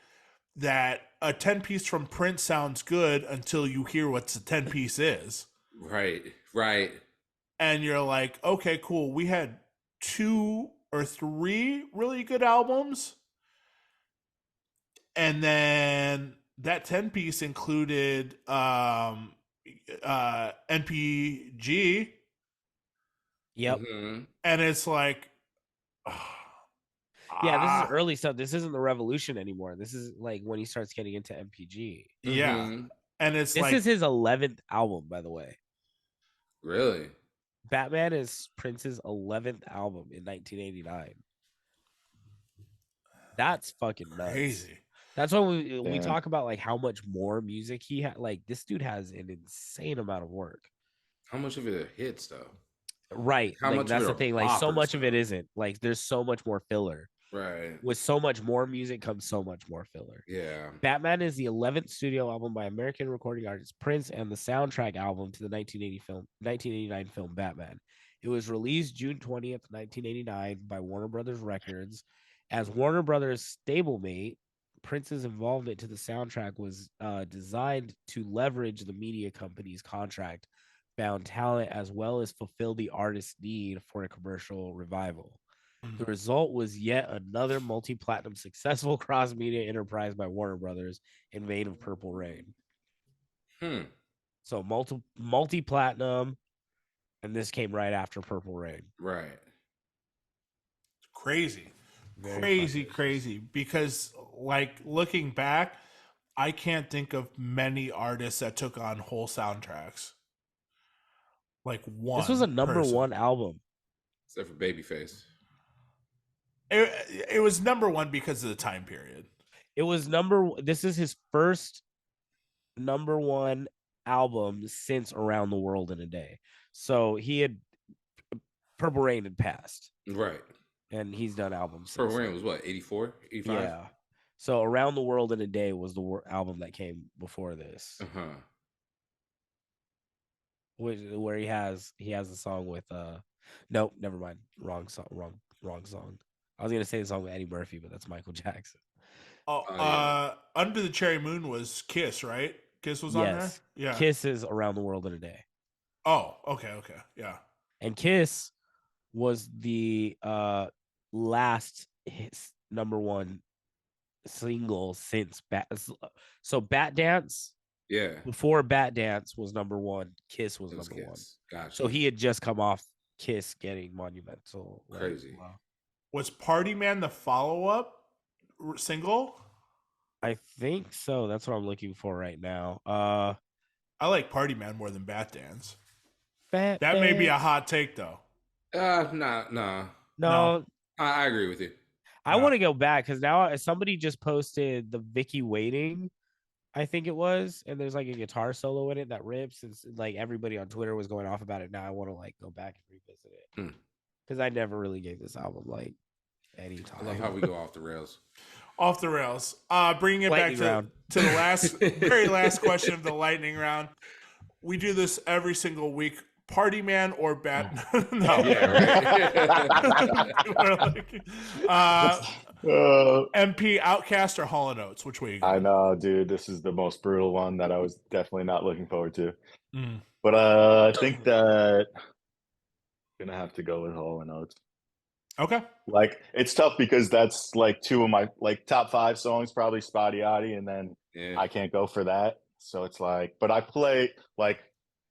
that a 10-piece from Prince sounds good until you hear what the 10-piece is. Right. And you're like, okay, cool. We had 2 or 3 really good albums. And then that 10-piece included NPG. Yep. Mhm. And it's like, Yeah, this is early stuff. This isn't the Revolution anymore. This is like when he starts getting into MPG. yeah. Mhm. And it's This like, is his 11th album, by the way. Really? Batman is Prince's 11th album in 1989. That's fucking nuts. crazy. That's why we Damn. talk about like how much more music he had. Like, this dude has an insane amount of work. How much of it are hits though? Right. How Like, much of that's it the are thing. Like, so boppers, much of it though? isn't. Like, there's so much more filler. Right. With so much more music comes so much more filler. Yeah. Batman is the 11th studio album by American recording artist Prince and the soundtrack album to the 1989 film Batman. It was released June 20th, 1989 by Warner Brothers Records As Warner Brothers' stablemate, Prince's involvement to the soundtrack was designed to leverage the media company's contract bound talent as well as fulfill the artist's need for a commercial revival. The result was yet another multi-platinum successful cross-media enterprise by Warner Brothers in vein of Purple Rain. So multi-platinum, and this came right after Purple Rain. Right. Crazy. Very Crazy. Because, like, looking back, I can't think of many artists that took on whole soundtracks. Like one. This was a number person. one album. Except for Babyface. It was number one because of the time period. It was this is his first number one album since Around the World in a Day. So he had Purple Rain had passed. Right. And he's done albums. Purple Rain was what, 84, 85? Yeah. So Around the World in a Day was the album that came before this. Where he has a song with nope, never mind. Wrong song. I was gonna say the song with Eddie Murphy, but that's Michael Jackson. Under the Cherry Moon was Kiss, right? Kiss was on there? Yeah. Kiss is Around the World in a Day. Oh, okay. Yeah. And Kiss was the last number one single since Bat Dance. Yeah. Before Bat Dance was number one, Kiss was number one. Gotcha. So he had just come off Kiss getting monumental. Crazy. Wow. Was Party Man the follow-up single? I think so. That's what I'm looking for right now. I like Party Man more than Bat Dance. That may be a hot take, though. No. I agree with you. I want to go back because now somebody just posted the Vicky Waiting, I think it was, and there's like a guitar solo in it that rips, and like everybody on Twitter was going off about it. Now I want to like go back and revisit it because I never really gave this album like any time. I love how we go off the rails. Off the rails. Bringing it back to the very last question of the lightning round. We do this every single week. Party Man or Bat? No. Yeah, right. MP, Outcast, or Hall & Oates? Which way you going? I know, dude. This is the most brutal one that I was definitely not looking forward to. But I think that I'm gonna have to go with Hall & Oates. Okay. Like, it's tough because that's like two of my like top 5 songs, probably Spotty Oddie, and then I can't go for that. So it's like, but I play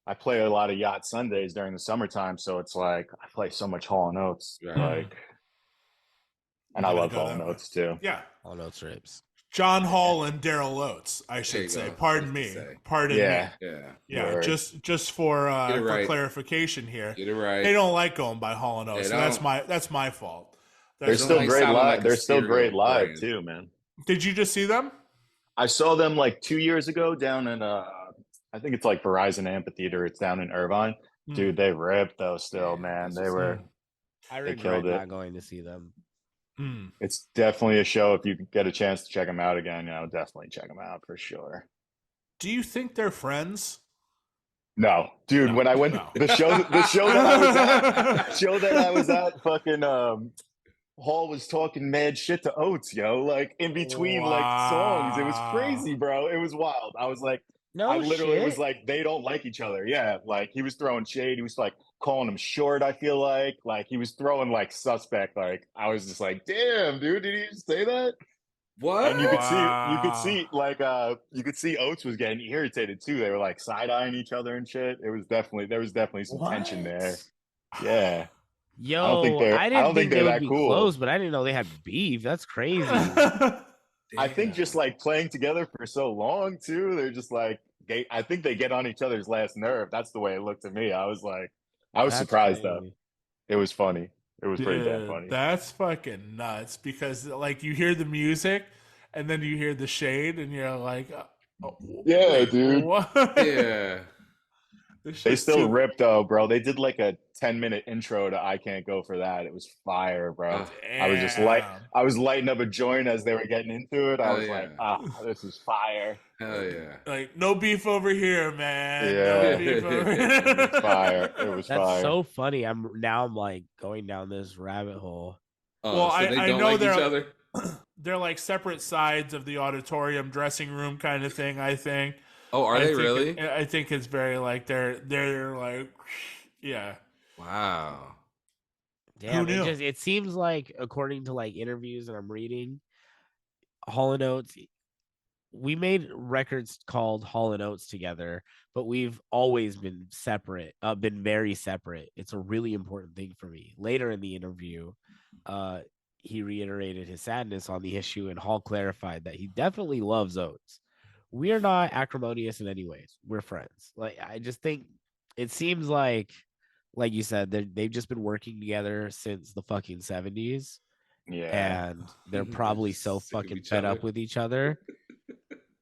a lot of Yacht Sundays during the summertime, so it's like I play so much Hall & Oates, like, and I love Hall & Oates too. Yeah, Hall & Oates rips. John Hall and Daryl Oates, I should say. Pardon me. Yeah. Just for clarification here. Get it right. They don't like going by Hall & Oates. So that's my fault. They're still great live. They're still great live too, man. Did you just see them? I saw them like 2 years ago down in I think it's like Verizon Amphitheater. It's down in Irvine. Dude, they ripped though still, man. They regret not going to see them. It's definitely a show. If you get a chance to check them out again, definitely check them out for sure. Do you think they're friends? No, dude. When I went the show that I was at, fucking Hall was talking mad shit to Oates, like in between like songs. It was crazy, bro. It was wild. I was like, I literally was like, they don't like each other. Yeah, like he was throwing shade. He was like calling him short. I feel like he was throwing like suspect. Like I was just like, damn, dude, did he just say that? What? And you could see Oates was getting irritated too. They were like side eyeing each other and shit. There was definitely some tension there. Yeah. Yo, I didn't think they would be close, but I didn't know they had beef. That's crazy. I think just like playing together for so long too, they're just like I think they get on each other's last nerve. That's the way it looked to me. I was surprised though. It was funny. It was pretty damn funny. That's fucking nuts because like you hear the music and then you hear the shade and you're like, yeah, dude. What? Yeah. They still ripped though, bro. They did like a 10-minute intro to I Can't Go For That. It was fire, bro. I was lighting up a joint as they were getting into it. I was like, this is fire. Hell yeah. Like, no beef over here, man. Yeah. No beef over here. It was fire. It was That's fire. so funny. I'm like going down this rabbit hole. Well, so they I don't know like each they're other. they're like separate sides of the auditorium dressing room kind of thing. I think. Oh, are I they think really? I think it's very like they're like, yeah. Wow. Damn, knew? it seems like according to like interviews that I'm reading, Hall and Oates, we made records called Hall and Oates together, but we've always been separate, been very separate. It's a really important thing for me. Later in the interview, he reiterated his sadness on the issue, and Hall clarified that he definitely loves Oates. We are not acrimonious in any ways. We're friends. Like, I just think it seems like you said, they've just been working together since the fucking 70s, Yeah. and they're They're probably just so sick of fucking each fed other. up with each other.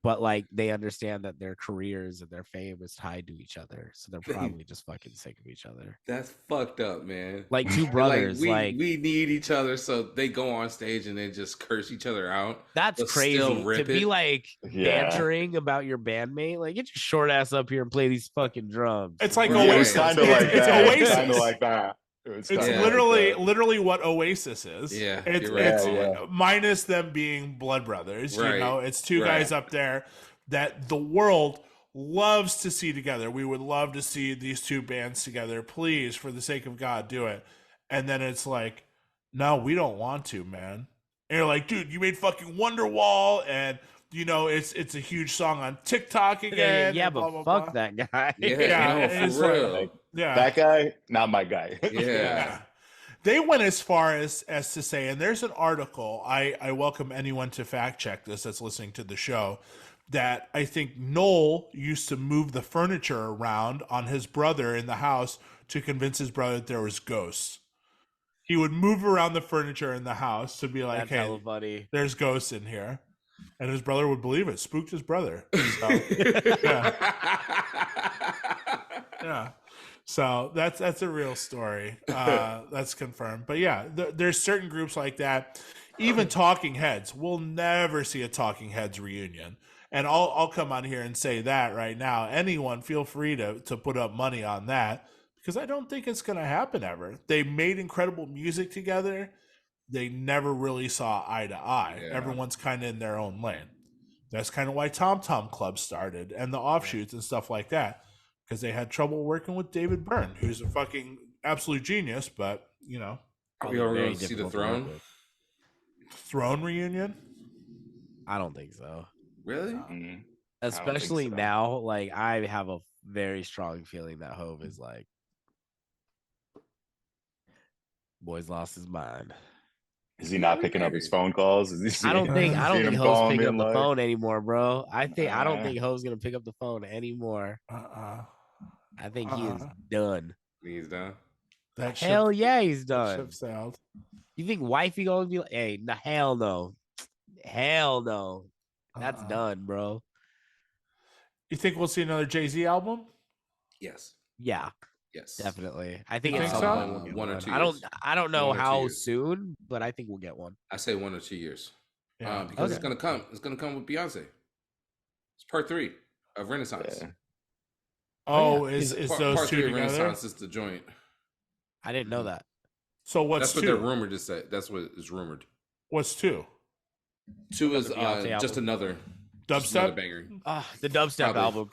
But like, they understand that their careers and their fame is tied to each other, so they're probably just fucking sick of each other. That's fucked up, man. Like two They're brothers. we Like, we need each other, so they go on stage and they just curse each other out. that's but still crazy to rip be it. like Yeah. bantering about your bandmate. Like, get your short ass up here and play these fucking drums. It's like Right. It was Oasis. kind of like It's that. Oasis. Kind of like that. It's kinda like literally that. what Oasis is. Yeah, it's, you're right. it's Yeah. minus them being blood brothers. Right, You know, it's two right. guys up there that the world loves to see together. We would love to see these two bands together. Please, for the sake of God, do it. And then it's like, no, we don't want to, man. And you're like, dude, you made fucking Wonderwall, and you know it's a huge song on TikTok again. Yeah, and blah, but blah, fuck blah. that guy. Yeah, no, it's for like- real. Yeah, That guy, not my guy. Yeah. They went as far as to say, and there's an article, I welcome anyone to fact check this that's listening to the show, that I think Noel used to move the furniture around on his brother in the house to convince his brother that there was ghosts. He would move around the furniture in the house to be like, That's hey, hella funny. there's ghosts in here. And his brother would believe it. Spooked his brother. So, yeah. So that's a real story. That's confirmed. But yeah, there's certain groups like that. Even Talking Heads, we'll never see a Talking Heads reunion. And I'll come on here and say that right now. Anyone, feel free to put up money on that, because I don't think it's going to happen ever. They made incredible music together. They never really saw eye to eye. Yeah. Everyone's kind of in their own lane. That's kind of why Tom Tom Club started and the offshoots and stuff like that, because they had trouble working with David Byrne, who's a fucking absolute genius, but, you know. Are we all going to see the Throne? Throne reunion? I don't think so. Really? Mhm. Especially so. now, like, I have a very strong feeling that Hove is like, boy's lost his mind. Is he not picking up his phone calls? Is he I don't think seeing him Hove's calling, picking up being the like, phone anymore, bro. I don't Uh. think Hove's gonna pick up the phone anymore. I think he is done. He's done. That Hell ship, yeah, he's that done. ship sailed. You think wifey gonna be like, hey, hell no. Hell no. That's done, bro. You think we'll see another Jay-Z album? Yes. Yeah, Yes. definitely. I think You at think some so? point we'll get 1 or one. 2 I don't years. I don't know 1 or 2 how years. soon, but I think we'll get one. I say 1 or 2 years. Yeah. Because it's Okay. gonna come. It's gonna come with Beyonce. It's part 3 of Renaissance. Yeah. Oh, yeah. is Part those 3 two of together? Renaissance is the joint. I didn't know that. So what's That's what two? they're rumored to say. That's what is rumored. What's two? 2 is Beyonce just album. another just another Dubstep? banger. The dubstep Probably. album.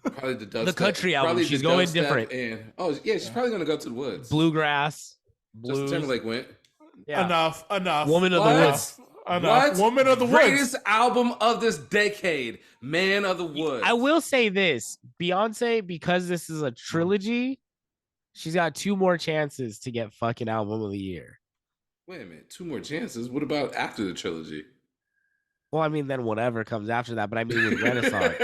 Probably the dubstep. The country album. Probably She's the going dubstep different. And yeah, she's probably gonna go to the woods. Bluegrass. Justin Blues. Timberlake went. Yeah. Enough. Woman of the What? Woods. Enough. Woman of the Greatest Woods. album of this decade, Man of the Woods. I will say this. Beyonce, because this is a trilogy, she's got 2 more chances to get fucking album of the year. Wait a minute, 2 more chances. What about after the trilogy? Well, I mean, then whatever comes after that. But I mean, with Renaissance,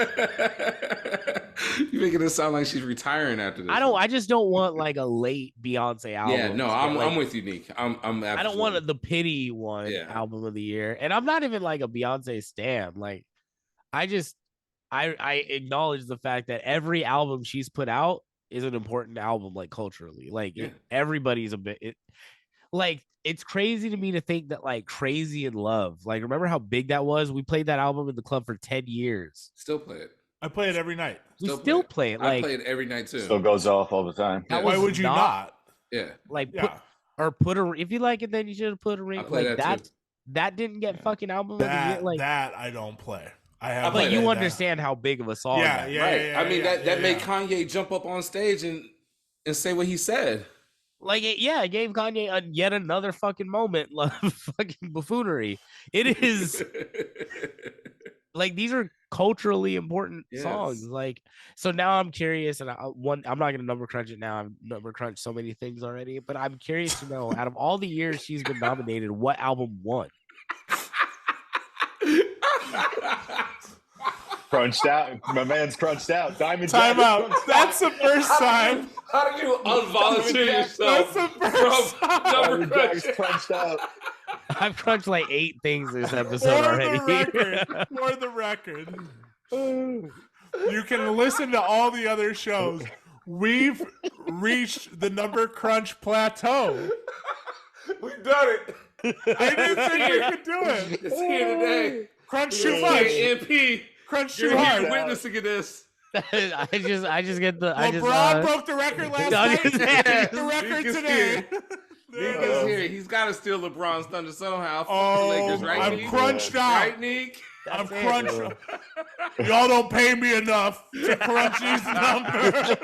You're making it sound like she's retiring after this. I just don't want like a late Beyonce album. Yeah, no, to I'm get, like, I'm with you, Nick. I'm I don't want the pity one Yeah. album of the year, and I'm not even like a Beyonce stan. Like, I acknowledge the fact that every album she's put out is an important album, like culturally. Like Yeah. everybody's a bit. Like, it's crazy to me to think that like Crazy in Love. Like, remember how big that was? We played that album in the club for 10 years. Still play it. I play it every night. We still play it. I Like, play it every night too. Still goes off all the time. That Why was would you not? Yeah. like Yeah. Or if you like it, then you should have put a ring. I play Like that too. that didn't get fucking album of the year. Like that I don't play. I have. play but you that. understand how big of a song. Yeah, that is. yeah, Right. yeah, I mean yeah, that made yeah. Kanye jump up on stage and say what he said. Like it gave Kanye yet another fucking moment of fucking buffoonery. It is like these are culturally important songs. Yes. Like so now I'm curious, and I'm not gonna number crunch it now. I've number crunched so many things already, but I'm curious to know out of all the years she's been nominated, what album won? Crunched out. My man's crunched out. Diamond Time Jack's out. crunched That's the first time. How did you unvolunteer That's yourself the first from time. number Diamond crunch? Jack's crunched out. I've crunched like 8 things this episode For already. the record. For the record. You can listen to all the other shows. We've reached the number crunch plateau. We've done it. I didn't think we could do it. It's here today. Crunch too much. DJMP. Crunch too You're hard. here witnessing this. I just get the LeBron broke the record last night. just- The record Nick is today. There Nick it is is. here. He's got to steal LeBron's thunder somehow. Fuck the Oh, Lakers, right, I'm Nick? crunched out. Right, Nick? I'm That's it. crunched. Y'all don't pay me enough to crunch these numbers.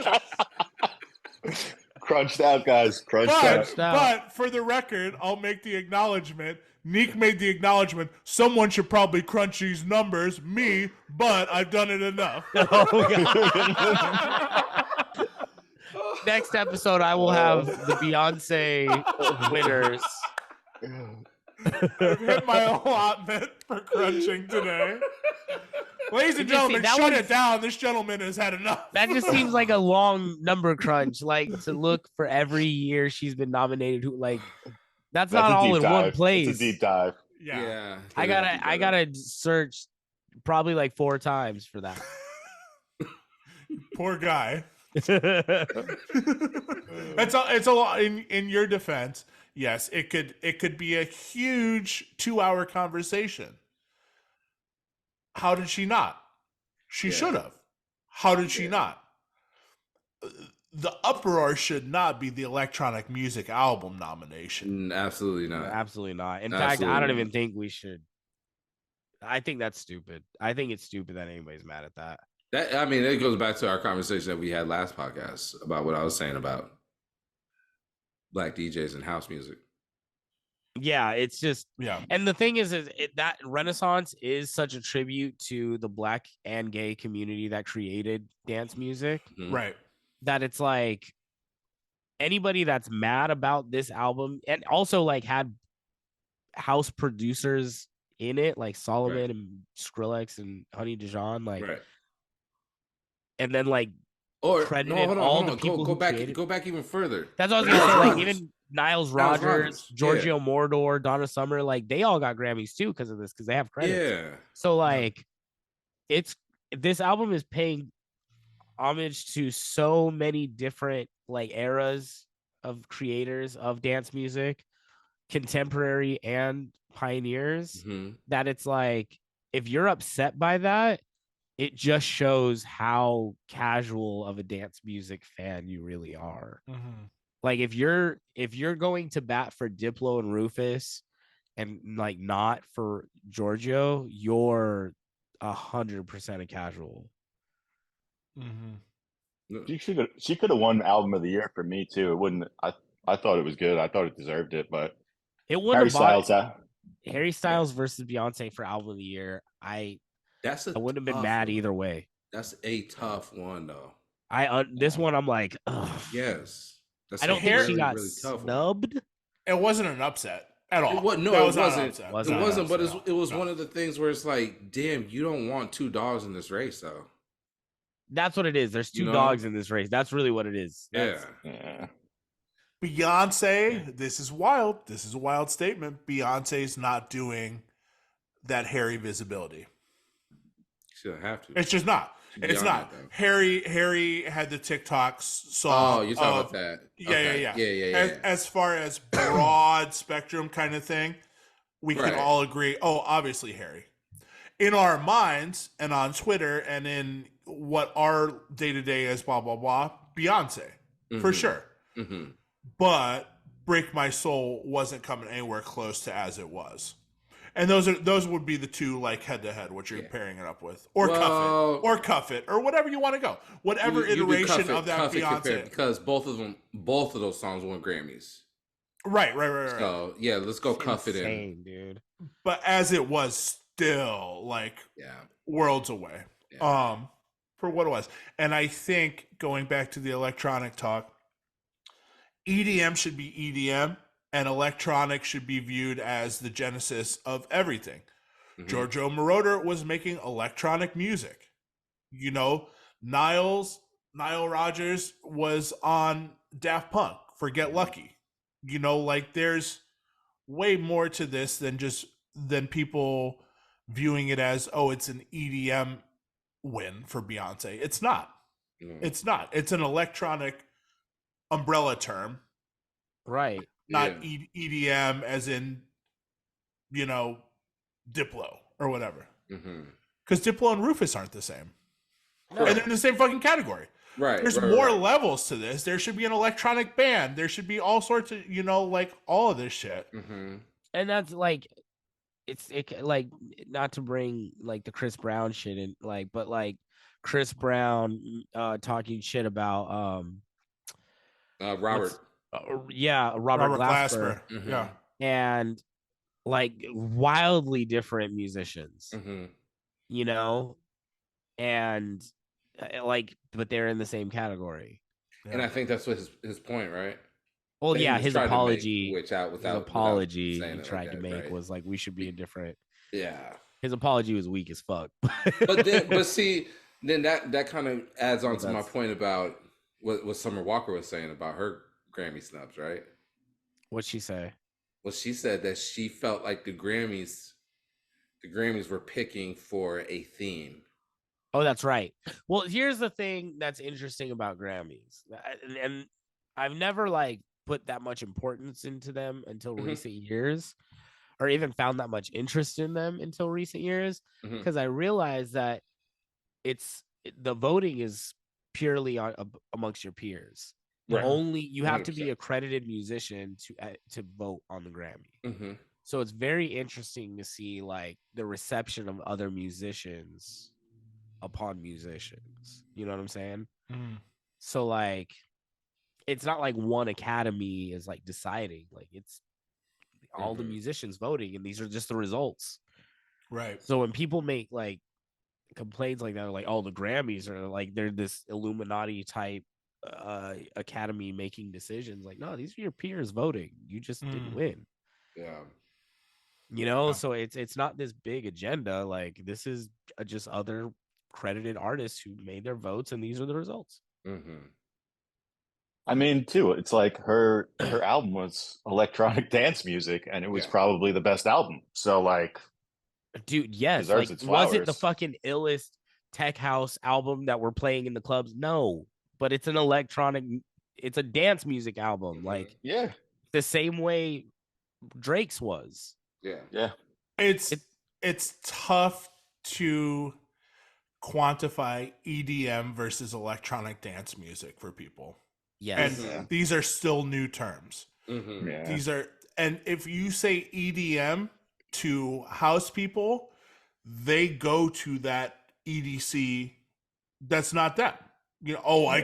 Crunched out, guys. Crunched out. But for the record, I'll make the acknowledgement. Neek made the acknowledgement. Someone should probably crunch these numbers. Me, but I've done it enough. Next episode, I will have the Beyonce winners. I've hit my allotment for crunching today. Ladies and gentlemen, that shut one's- it down. This gentleman has had enough. That just seems like a long number crunch. Like to look for every year she's been nominated. Who like that's not a all deep in dive. one place. It's a deep dive. Yeah. I gotta search probably like 4 times for that. Poor guy. It's a lot in your defense. Yes, it could be a huge 2-hour conversation. How did she not? She should have. How did she not? The uproar should not be the electronic music album nomination. Absolutely not. Absolutely not. In fact, I Absolutely don't not. even think we should. I think that's stupid. I think it's stupid that anybody's mad at that. That, I mean, it goes back to our conversation that we had last podcast about what I was saying about black DJs and house music. Yeah, it's just Yeah. and the thing is that Renaissance is such a tribute to the black and gay community that created dance music Mhm. Right. that it's like anybody that's mad about this album and also like had house producers in it like Solomon Right. and Skrillex and Honey Dijon like Right. and then like Or credited no, hold on, all hold the on. people Go who back, created- go back even further. that's what I was gonna say. Like Rodgers. even Niles Rodgers, Rodgers, yeah. Giorgio Moroder, Donna Summer, like they all got Grammys too because of this because they have credits. Yeah. So like this album is paying homage to so many different like eras of creators of dance music, contemporary and pioneers, Mhm. that it's like if you're upset by that, it just shows how casual of a dance music fan you really are. Mm-hmm. Like if you're going to bat for Diplo and Rufus and like not for Giorgio, you're 100% a casual. Mm-hmm. She could have won album of the year for me too. It wouldn't. I thought it was good. I thought it deserved it, but It Harry wouldn't have Styles. Harry Styles versus Beyonce for album of the year. I That's wouldn't have been tough mad one. either way. That's a tough one, though. This one I'm like, ugh. Yes. That's I don't a think really, she got really tough one. snubbed. It wasn't an upset at all. It was, no, That it was not an wasn't. upset. It Wasn't No, wasn't, but no, it was no. one of the things where it's like, damn, you don't want 2 dogs in this race, though. That's what it is. There's 2 You know? dogs in this race. That's really what it is. Yeah. That's- Beyonce, this is wild. This is a wild statement. Beyonce's not doing that Harry visibility. She don't have to. It's just not. Should be It's on not. that, though. Harry had the TikToks song. Oh, you're talking of- about that. Yeah, Okay. yeah. Yeah. As far as broad spectrum kind of thing, we can Right. all agree. Oh, obviously Harry. In our minds and on Twitter and in what our day to day is, blah blah blah. Beyonce for Mhm. sure. Mhm. But Break My Soul wasn't coming anywhere close to As It Was. And those would be the two like head to head, what you're pairing it up with, or Cuff It, or whatever you want to go, whatever iteration of that Beyonce. Because both of those songs won Grammys. Right. So yeah, let's go Cuff It in, dude. But As It Was still like worlds away, for what it was. And I think going back to the electronic talk, EDM should be EDM. And electronic should be viewed as the genesis of everything. Mm-hmm. Giorgio Moroder was making electronic music. You know, Nile Rodgers was on Daft Punk for Get Lucky. You know, like there's way more to this than people viewing it as, oh, it's an EDM win for Beyonce. It's not. Mm. It's not. It's an electronic umbrella term. Right. Not EDM as in, you know, Diplo or whatever. Because Diplo and Rufus aren't the same. No. And they're in the same fucking category. Right. There's more levels to this. There should be an electronic band. There should be all sorts of, you know, like all of this shit. And that's like, it like, not to bring like the Chris Brown shit in, like, but like Chris Brown talking shit about Robert. Robert Glasper. Yeah. And like wildly different musicians, you know, and like, but they're in the same category. And I think that's what his point, right? Well, yeah, his apology, he tried to make was like, we should be in different. Yeah. His apology was weak as fuck. but see, then that kind of adds on to my point about what Summer Walker was saying about her Grammy snubs, right? What'd she say? Well, she said that she felt like the Grammys were picking for a theme. Oh, that's right. Well, here's the thing that's interesting about Grammys, and I've never like put that much importance into them until recent years, or even found that much interest in them until recent years, because I realized that the voting is purely amongst your peers. Right. Only you have 100%. To be accredited musician to vote on the Grammy. So it's very interesting to see like the reception of other musicians upon musicians. You know what I'm saying? So like, it's not like one academy is like deciding. Like it's all the musicians voting, and these are just the results. Right. So when people make like complaints like that, like, oh, the Grammys are like they're this Illuminati type academy making decisions, like, no, these are your peers voting, you just didn't win. You know, so it's not this big agenda, like this is just other credited artists who made their votes, and these are the results. I mean, too, it's like her album was electronic dance music, and it was probably the best album, so like, dude, yes, like, was it the fucking illest tech house album that we're playing in the clubs? No, but it's an it's a dance music album. Like, the same way Drake's was. It's tough to quantify EDM versus electronic dance music for people. Yes. And these are still new terms. These are, and if you say EDM to house people, they go to that EDC. That's not them. You know, I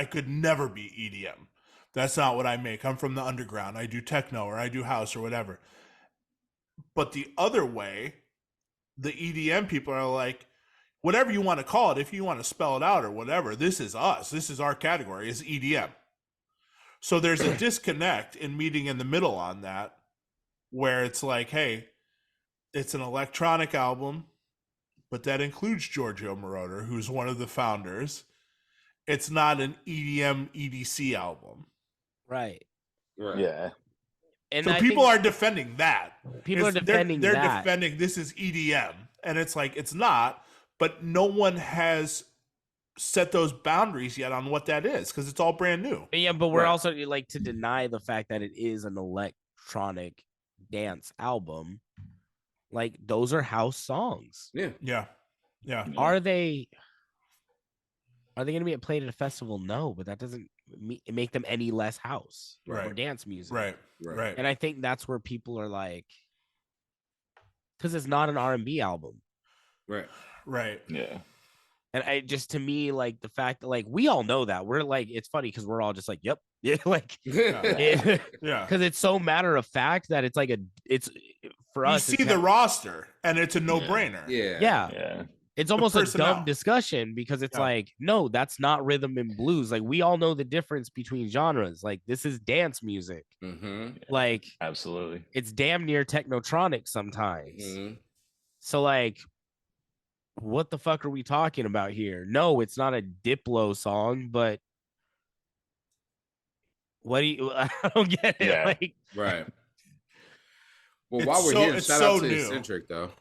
could never be EDM. That's not what I make. I'm from the underground. I do techno or I do house or whatever. But the other way, the EDM people are like, whatever you want to call it, if you want to spell it out or whatever, this is us. This is our category, is EDM. So there's a disconnect in meeting in the middle on that, where it's like, hey, it's an electronic album, but that includes Giorgio Moroder, who's one of the founders. It's not an EDM EDC album. Right. Yeah. And so people are defending that. People are defending they're that. defending this is EDM. And it's like, it's not, but no one has set those boundaries yet on what that is, because it's all brand new. Yeah, but we're also like to deny the fact that it is an electronic dance album. Like, those are house songs. Yeah. Are they going to be played at a festival? No, but that doesn't make them any less house or Right. dance music. Right. Right. Right. And I think that's where people are like, because it's not an R&B album. Right. Right. Yeah. And I just, to me, like the fact that like we all know that we're like, it's funny because we're all just like, yep, yeah, like, Yeah. because it's so matter of fact that it's like it's for You us. see the roster, and it's a no-brainer. Yeah. Yeah. It's almost a personnel. dumb discussion because it's Yeah. like, no, that's not rhythm and blues. Like we all know the difference between genres. Like this is dance music. Mm-hmm. Like Absolutely. it's damn near technotronic sometimes. Mm-hmm. So like, what the fuck are we talking about here? No, it's not a Diplo song, but what do you? I don't get it. Yeah. Like, Right. Well, It's while we're so- here, it's shout so out to new. Eccentric though.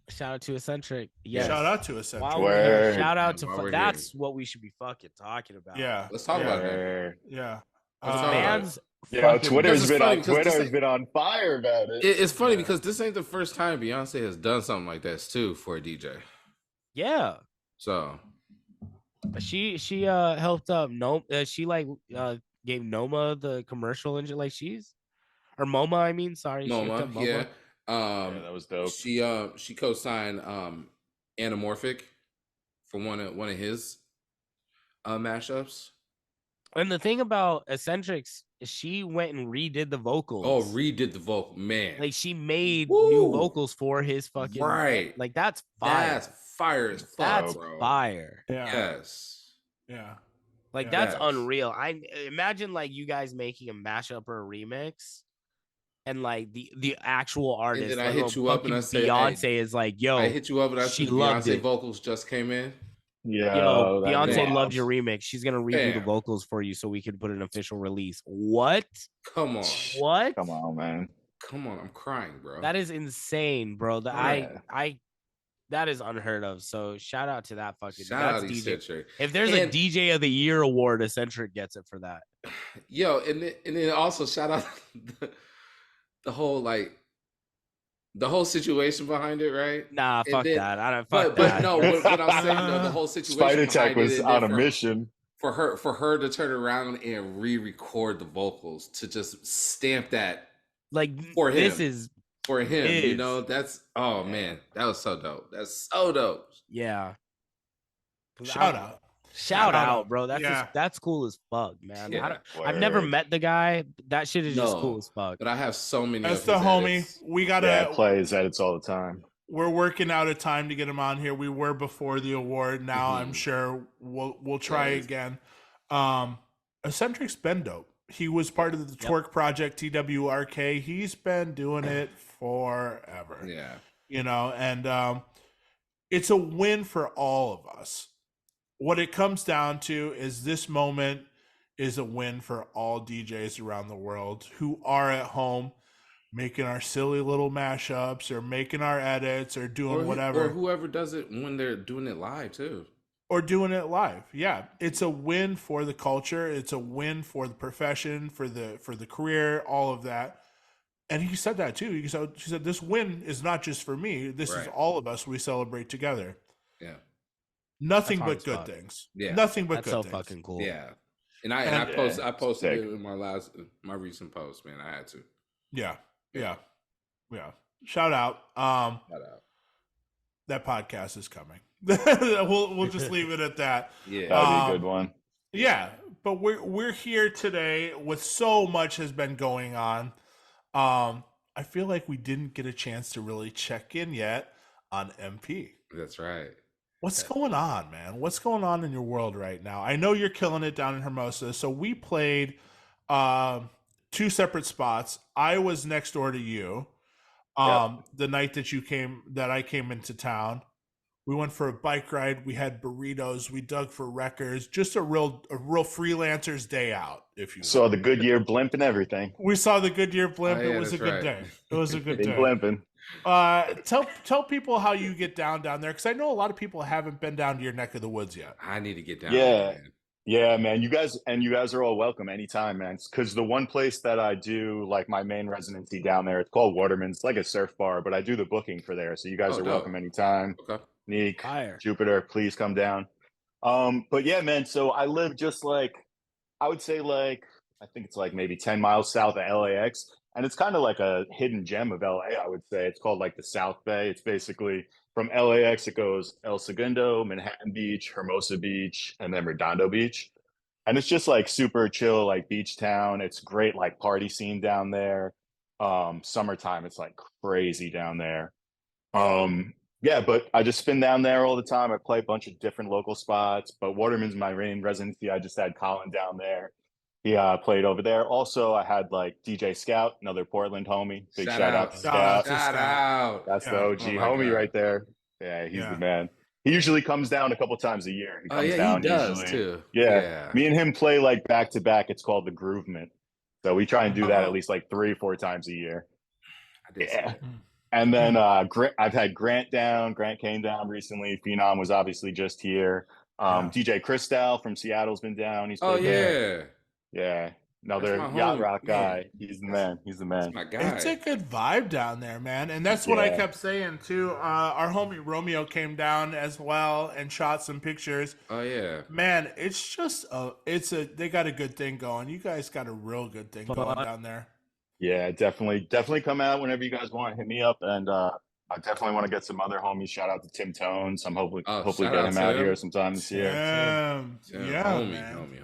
shout out to Eccentric. Yes. Shout out to Eccentric. While we're here, Word. shout out to While we're that's what we should be fucking talking about. Yeah. Let's talk about that. Word. Yeah. Let's talk about it. Man's Yeah, fucking- Twitter's it's been funny on because this Twitter's ain't- been on fire about it. It's funny because this ain't the first time Beyonce has done something like this too for a DJ. Yeah. So She helped she like gave Noma the commercial engine like or MoMA, I mean, sorry. She hooked MoMA, up MoMA. yeah. Yeah, that was dope. She co-signed Anamorphic for one of his mashups. And the thing about Eccentrics is she went and redid the vocals. Oh, redid the vocal, man. Like she made Woo! new vocals for his fucking Right. Like that's fire. That's fire as fuck, That's bro. fire. Yeah. Yes. Yeah. Like Yeah. that's Yes. unreal. I imagine like you guys making a mashup or a remix, and like the actual artist. then I like, hit you up and I say, hey, Beyonce is like, yo, I hit you up and I she said loved Beyonce it. vocals just came in. Yeah. yo, that Beyonce was- loved your remix. She's gonna redo the Bam. vocals for you so we can put an official release. What? Come on. What? Come on, man. Come on. I'm crying, bro. That is insane, bro. Yeah. That is unheard of. So shout out to that fucking Shout that's out DJ. Eccentric. If there's And- a DJ of the Year award, Eccentric gets it for that. Yo, and then also shout out the whole situation behind it, right? Nah, And fuck then- that. I don't fuck But that. no, what I'm saying though, the whole situation Spider Tech behind it, was and on then a mission. for her to turn around and re-record the vocals to just stamp that Like for this him. is for him, you Is. know, that's man, that was so dope. That's so dope. yeah. 'Cause Shout out. Shout Shout out, out. bro. That's Yeah. that's cool as fuck, man. Yeah. I've never Word. met the guy. That shit is just No. cool as fuck. But I have so many. That's of the his homie. edits. We gotta. Yeah, plays edits all the time. We're working out a time to get him on here. We were before the award. Now I'm Mhm. sure we'll try Right. again. Eccentric's been dope. He was part of the Yep. Twerk Project, TWRK. He's been doing it forever. Yeah. You know, and it's a win for all of us. What it comes down to is this moment is a win for all DJs around the world who are at home making our silly little mashups or making our edits or doing whatever or whoever does it when they're doing it live too. or doing it live. Yeah, it's a win for the culture. It's a win for the profession, for the career, all of that. And he said that too. He said, this win is not just for me. This is Right. all of us. We celebrate together. Yeah. Nothing That's hard but as good fuck. things. Yeah. Nothing but That's good so things. fucking cool. Yeah. And I And- posted Sick. it in my recent post, man. I had to. Yeah. Yeah. Shout out. Shout out. That podcast is coming. we'll just leave it at that. Yeah. That'd be a Um, good one. Yeah, but we're here today with so much has been going on. I feel like we didn't get a chance to really check in yet on MP. That's right. What's going on, man? What's going on in your world right now? I know you're killing it down in Hermosa. So we played two separate spots. I was next door to you the night that I came into town. We went for a bike ride. We had burritos. We dug for records. Just a real freelancer's day out, if you will. Saw the Goodyear blimp and everything. We saw the Goodyear blimp. Oh, yeah, It was a that's good right. day. It was a good Big day. blimping. Tell people how you get down there, because I know a lot of people haven't been down to your neck of the woods yet. I need to get down Yeah. there, man. Yeah, man. You guys are all welcome anytime, man. Because the one place that I do like my main residency down there, it's called Waterman's. It's like a surf bar, but I do the booking for there. So you guys Oh, are dope. welcome anytime. Okay. Neek, Fire. Jupiter, please come down. But yeah, man. So I live just like I would say I think it's like maybe 10 miles south of LAX. And it's kind of like a hidden gem of LA, I would say. It's called like the South Bay. It's basically from LAX, it goes El Segundo, Manhattan Beach, Hermosa Beach, and then Redondo Beach. And it's just like super chill, like beach town. It's great, like party scene down there. Summertime, it's like crazy down there. Yeah, but I just spin down there all the time. I play a bunch of different local spots, but Waterman's my main residency. I just had Colin down there. He played over there. Also, I had like DJ Scout, another Portland homie. Big shout out to Scout. Shout out. That's the OG homie right there. Yeah, he's the man. He usually comes down a couple times a year. He comes down he does usually. too. Yeah. Me and him play like back to back. It's called the Groovement. So we try and do that at least like 3-4 times a year. Yeah. And then I've had Grant down. Grant came down recently. Phenom was obviously just here. DJ Cristal from Seattle's been down. He's played there. Yeah. Another yacht rock guy. He's the man. He's the man. That's my guy. It's a good vibe down there, man. And that's what I kept saying too. Our homie Romeo came down as well and shot some pictures. Oh yeah. Man, it's just they got a good thing going. You guys got a real good thing going down there. Yeah, definitely come out whenever you guys want. Hit me up, and I definitely want to get some other homies. Shout out to Tim Tones. I'm hopefully get him out here sometime this year. Yeah, homie.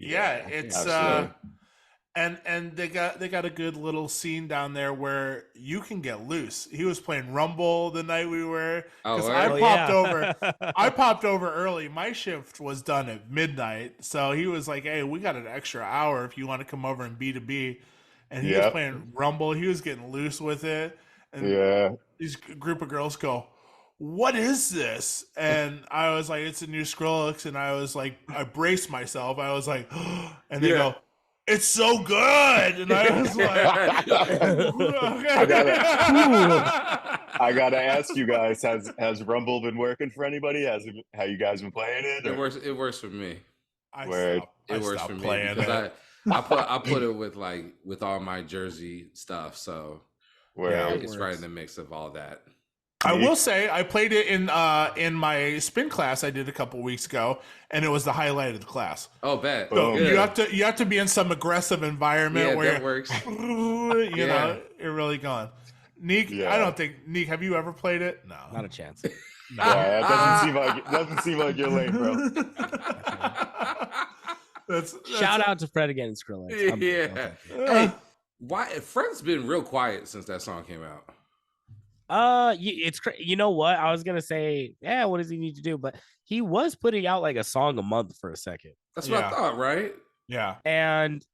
Yeah, it's and they got a good little scene down there where you can get loose. He was playing Rumble the night we were, because I popped over early. My shift was done at midnight, so he was like, "Hey, we got an extra hour if you want to come over and B2B." And he was playing Rumble. He was getting loose with it. And these group of girls go, "What is this?" And I was like, "It's a new Skrillex." And I was like, I braced myself. I was like, oh, and they go, "It's so good." And I was like, I gotta ask you guys, has Rumble been working for anybody? How you guys been playing it? It works for me. Word. It works for me because I put it with all my Jersey stuff, so it's right in the mix of all that. I will say I played it in my spin class I did a couple weeks ago, and it was the highlight of the class. Oh, bet. So you have to be in some aggressive environment where that works. You know, you're really gone. Neek, I don't think Neek. Have you ever played it? No, not a chance. No. Yeah, it doesn't seem like your lane, bro. That's Shout out to Fred again and Skrillex. Hey, why Fred's been real quiet since that song came out? It's you know what? I was gonna say, what does he need to do? But he was putting out like a song a month for a second. That's what I thought, right? Yeah. And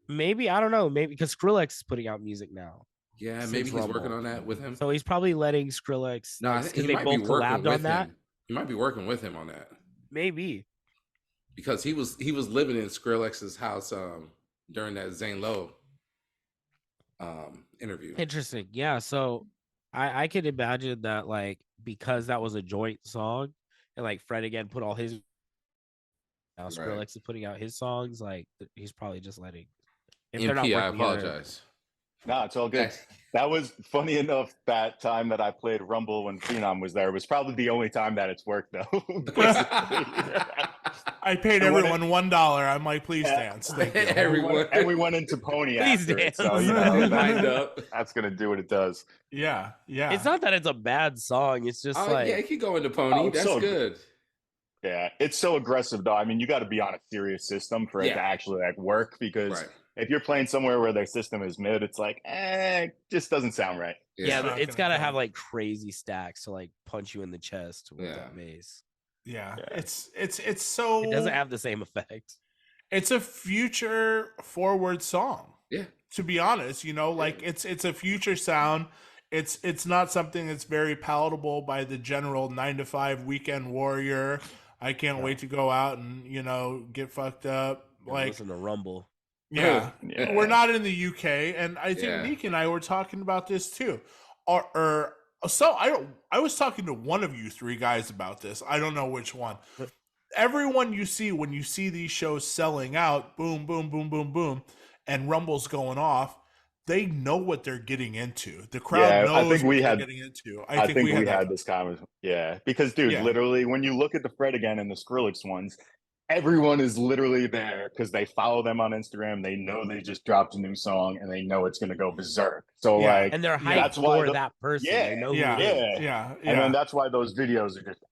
maybe, I don't know, maybe because Skrillex is putting out music now. Yeah, maybe he's working on that with him. So he's probably letting Skrillex. No, I think they both collabed on that. He might be working with him on that. Maybe. Because he was living in Skrillex's house during that Zane Lowe interview. Interesting. Yeah. So I could imagine that, like, because that was a joint song and like Fred again put all his now Skrillex is putting out his songs, like he's probably just letting MP, I apologize. No, it's all good. That was funny enough. That time that I played Rumble when Phenom was there was probably the only time that it's worked, though. I paid everyone $1. I'm like, please dance. Thank you. Everyone, and we went into Pony after it, so that's gonna do what it does. Yeah. It's not that it's a bad song. It's just like it could go into Pony. That's so good. Yeah, it's so aggressive though. I mean, you got to be on a serious system for it to actually like work, because if you're playing somewhere where their system is mid, it's like, it just doesn't sound right. Yeah, it's got to have like crazy stacks to like punch you in the chest with that bass. Yeah, it's so. It doesn't have the same effect. It's a future forward song. Yeah. To be honest, you know, like it's a future sound. It's not something that's very palatable by the general 9-to-5 weekend warrior. I can't wait to go out and, you know, get fucked up. Like listen to Rumble. Yeah. We're not in the UK, and I think Neek and I were talking about this too. So I was talking to one of you three guys about this. I don't know which one. Everyone you see when you see these shows selling out, boom, boom, boom, boom, boom, and Rumble's going off, they know what they're getting into. The crowd knows what they're getting into. I think we had this conversation. Yeah, because dude, literally, when you look at the Fred again and the Skrillex ones, everyone is literally there because they follow them on Instagram. They know they just dropped a new song and they know it's gonna go berserk. So Yeah. like, And they're hyped that's why for that person. yeah, They know yeah, who it is. yeah, yeah. and then that's why those videos are just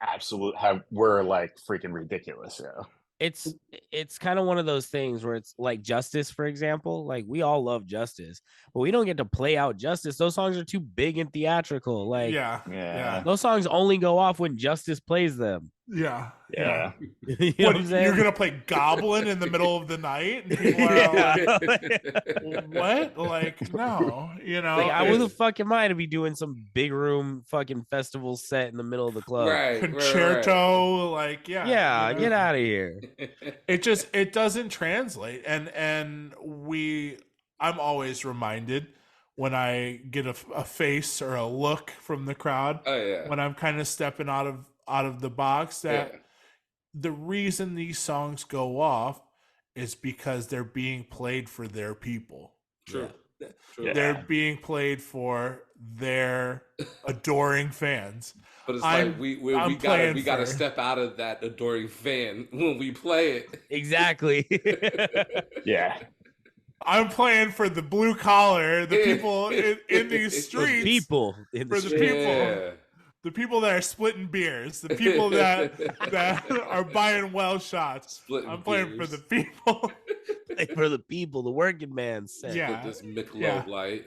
were like freaking ridiculous. Yeah. It's kind of one of those things where it's like Justice, for example. Like we all love Justice, but we don't get to play out Justice. Those songs are too big and theatrical. Like Yeah. those songs only go off when Justice plays them. Yeah. Yeah. You know what I'm saying? You're gonna play Goblin in the middle of the night, and people are like, "What? Like, no, you know." Like, who the fuck am I to be doing some big room fucking festival set in the middle of the club? Right. Concerto, like, Yeah, you know? get out of here. It doesn't translate, and I'm always reminded when I get a face or a look from the crowd when I'm kind of stepping out of the box that the reason these songs go off is because they're being played for their people. True. They're being played for their adoring fans. But it's like we gotta step out of that adoring fan when we play it. Exactly. Yeah. I'm playing for the blue collar, the people in these streets. People in the streets. The people that are splitting beers, the people that are buying well shots. I'm playing for the people. For the people, the working man said. Yeah. With this Michelob Light.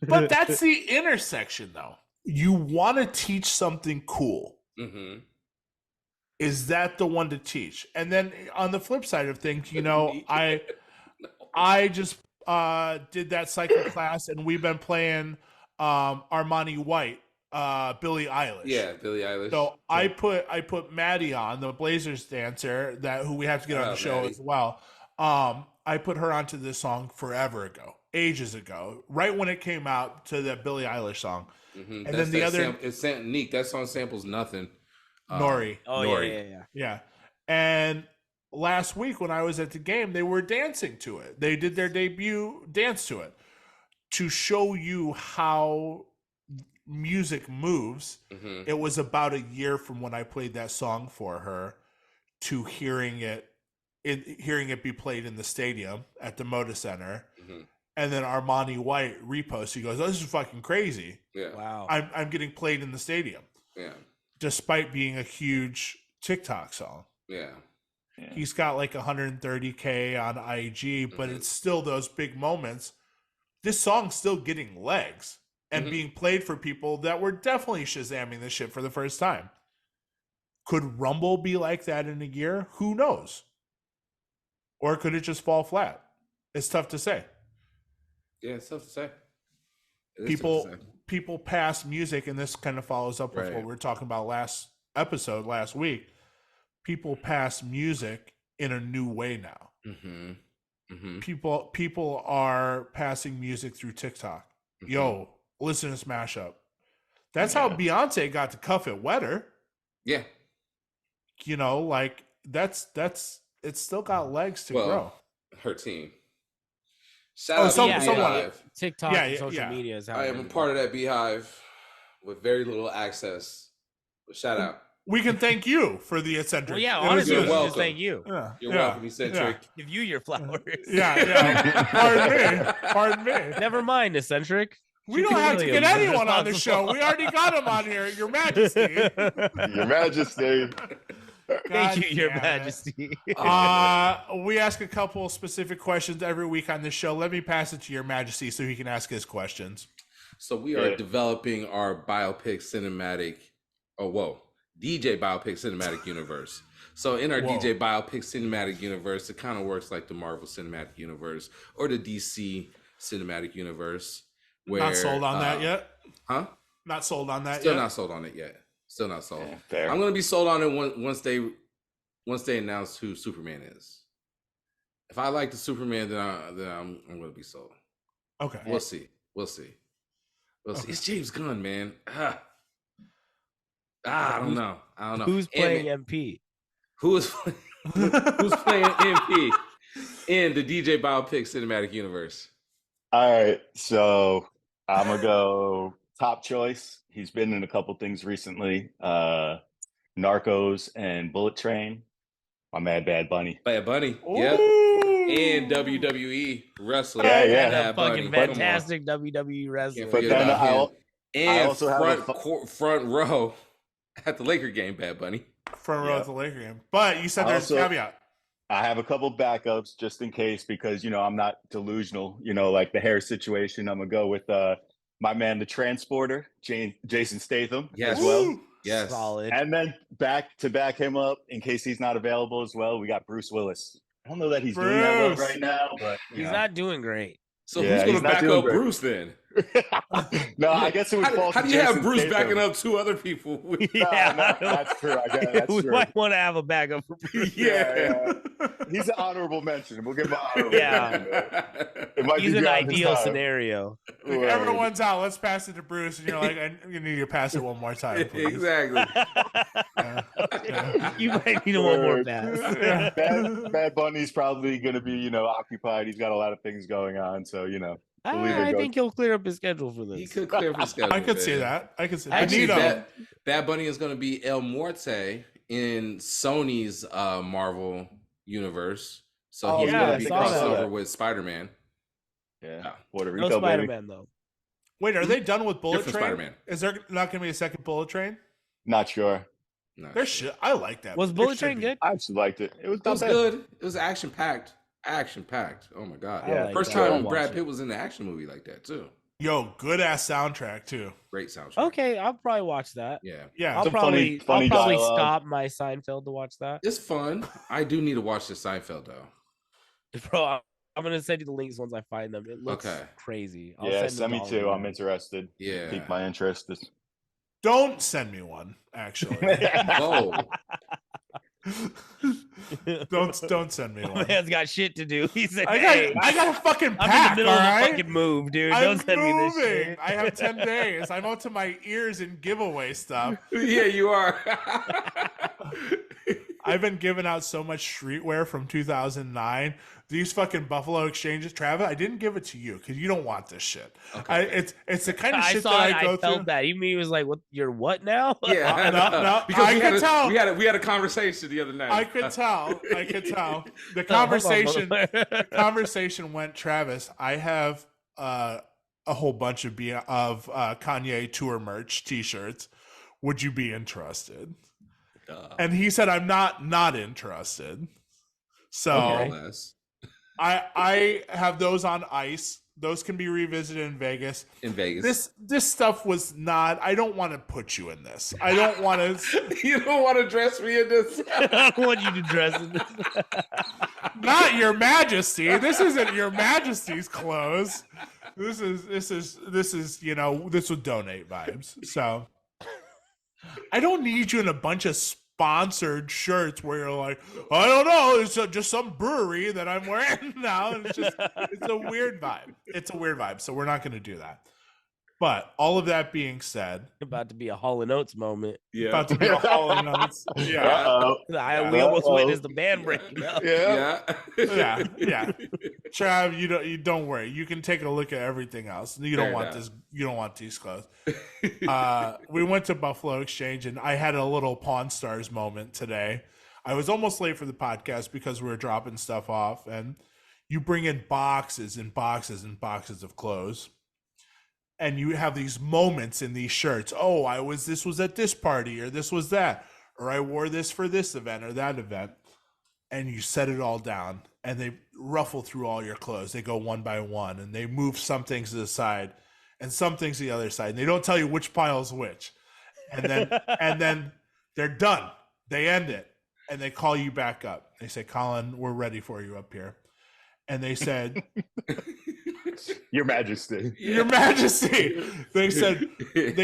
But that's the intersection, though. You want to teach something cool. Mm-hmm. Is that the one to teach? And then on the flip side of things, you know, I just did that cycle class, and we've been playing Armani White. Billie Eilish. Yeah, Billie Eilish. So I put Maddie on, the Blazers dancer who we have to get on the show Maddie. as well. I put her onto this song ages ago, right when it came out, to that Billie Eilish song. Mm-hmm. And then the other it's Nick. That song samples nothing. Nori. Nori. Yeah. And last week when I was at the game, they were dancing to it. They did their debut dance to it to show you how music moves. Mm-hmm. It was about a year from when I played that song for her to hearing it be played in the stadium at the Moda Center. Mm-hmm. And then Armani White reposts. He goes, "Oh, this is fucking crazy. Yeah. Wow. I'm getting played in the stadium." Yeah. Despite being a huge TikTok song. Yeah. He's got like 130K on IG, but it's still those big moments. This song's still getting legs and being played for people that were definitely Shazamming this shit for the first time. Could Rumble be like that in a year? Who knows? Or could it just fall flat? It's tough to say. Yeah, it's tough to say. People pass music, and this kind of follows up with what we were talking about last week. People pass music in a new way now. Mm-hmm. Mm-hmm. People are passing music through TikTok. Mm-hmm. Yo, listen to this mashup. That's how Beyonce got to Cuff It Wetter. Yeah. You know, like that's it's still got legs to grow. Her team. Shout out to Beehive. TikTok and social media is how I am a part of that Beehive with very little access. But shout out. We can thank you for the eccentric. Well, yeah, honestly, You're we welcome. just thank you. You're welcome, eccentric. Give you your flowers. Pardon me. Never mind, eccentric. We don't have to get anyone on the show. We already got him on here, Your Majesty. Your Majesty. Thank you, Your Majesty. We ask a couple specific questions every week on this show. Let me pass it to Your Majesty so he can ask his questions. So we are developing our biopic cinematic. DJ biopic cinematic universe. So in our DJ biopic cinematic universe, it kind of works like the Marvel cinematic universe or the DC cinematic universe. Where, not sold on that yet? Huh? Not sold on that Still yet? not sold on it yet. Still not sold. Yeah, fair. I'm gonna be sold on it once they announce who Superman is. If I like the Superman, then I'm gonna be sold. Okay. We'll see. Okay. It's James Gunn, man. I don't know. Who's playing MP? Who's playing MP in the DJ biopic cinematic universe? All right, so I'm gonna go top choice. He's been in a couple things recently. Narcos and Bullet Train My man, Bad Bunny. Bad Bunny. Yep. Ooh. And WWE wrestler. Yeah, yeah. And a Bad Bunny. fucking Come on. fantastic WWE Can't wrestler. forget then about him. I And also have front row at the Laker game, Bad Bunny. Front row at the Laker game. But you said there's a Also- caveat. I have a couple backups just in case because I'm not delusional. Like the hair situation. I'm gonna go with my man, the transporter, Jason Statham, Yes. as well. Ooh. Yes. Solid. And then back him up in case he's not available as well. We got Bruce Willis. I don't know that he's doing that well Bruce. right now, but He's not doing great. So Yeah, who's he's going to not back doing up great. Bruce then? No, I guess it would fall. How to do you have Jason Bruce Statham. backing up two other people? No, that's true. I guess that's we true. might want to have a backup for Bruce. Yeah. He's an honorable mention. We'll give him an honorable Yeah. mention. It might He's be an beyond his ideal time. scenario. Like, Word. everyone's out. Let's pass it to Bruce. And you're like, you need to pass it one more time, please. Exactly. You might need one more Word. pass. Bad Bunny's probably going to be, occupied. He's got a lot of things going on. So, believe it I goes. think he'll clear up his schedule for this. He could clear up his schedule. I could see man. that. I could see Actually, Benito. Bad Bunny is going to be El Muerte in Sony's Marvel universe. So Oh, he's yeah, going I to be saw crossed that. over with Spider-Man. Yeah. Puerto No Rico, baby. Spider-Man though. Wait, are they done with Bullet Different Train? Spider-Man. Is there not going to be a second Bullet Train? Not sure. No, There should. I like that. Was There Bullet should Train be. good? I actually liked it. It was It not was bad. good. It was action-packed. Action-packed. Oh, my God. I Yeah, like First that. I'll time watch Brad it. Pitt was in an action movie like that, too. Yo, good ass soundtrack too. Great soundtrack. Okay, I'll probably watch that. Yeah. Yeah. I'll Some probably funny dialogue. stop my Seinfeld to watch that. It's fun. I do need to watch the Seinfeld, though. Bro, I'm gonna send you the links once I find them. It looks Okay. crazy. I'll Yeah, send send me all of too. them. I'm interested. Yeah. Pique my interest. Don't send me one. Actually, Oh, don't send me My one. man's got shit to do. He said, I "Hey, got a fucking I'm pack. in the middle all of right? a fucking move, dude. I'm Don't send me this moving. shit." I have 10 days. I'm up to my ears in giveaway stuff. yeah, you are. I've been giving out so much streetwear from 2009. These fucking Buffalo Exchanges, Travis. I didn't give it to you because you don't want this shit. Okay. It's the kind of I shit saw that it. I go I felt through. that. Even he was like, "What? You're what now?" Yeah, No, because I we could had tell. we had a conversation the other night. I could tell. I could tell. The No, hold on, conversation. motherfucker. Conversation went. Travis, I have a whole bunch of Kanye tour merch T-shirts. Would you be interested? And he said, "I'm not interested." So Okay. More or less. I have those on ice. Those can be revisited in Vegas. In Vegas. This stuff was not. I don't want to put you in this. I don't want to. You don't want to dress me in this. I don't want you to dress in this. Not Your Majesty. This isn't Your Majesty's clothes. This is this would donate vibes. So I don't need you in a bunch of sponsored shirts where you're like, I don't know, it's just some brewery that I'm wearing now. And it's a weird vibe. It's a weird vibe. So we're not going to do that. But all of that being said, About to be a Hall and Oates moment. Yeah. about to be a Hall and Oates. Yeah. Uh-oh. We almost Uh-oh. witnessed the band breaking up. Yeah. Yeah. Yeah. Trav, you don't worry. You can take a look at everything else. You don't Fair want enough. this. You don't want these clothes. We went to Buffalo Exchange, and I had a little Pawn Stars moment today. I was almost late for the podcast because we were dropping stuff off, and you bring in boxes and boxes and boxes of clothes, and you have these moments in these shirts. Oh, this was at this party, or this was that, or I wore this for this event or that event, and you set it all down, and they ruffle through all your clothes. They go one by one, and they move some things to the side and some things to the other side. And they don't tell you which pile is which. And then they're done. They end it, and they call you back up. They say, Colin, we're ready for you up here. And they said, Your Majesty. Your Majesty. They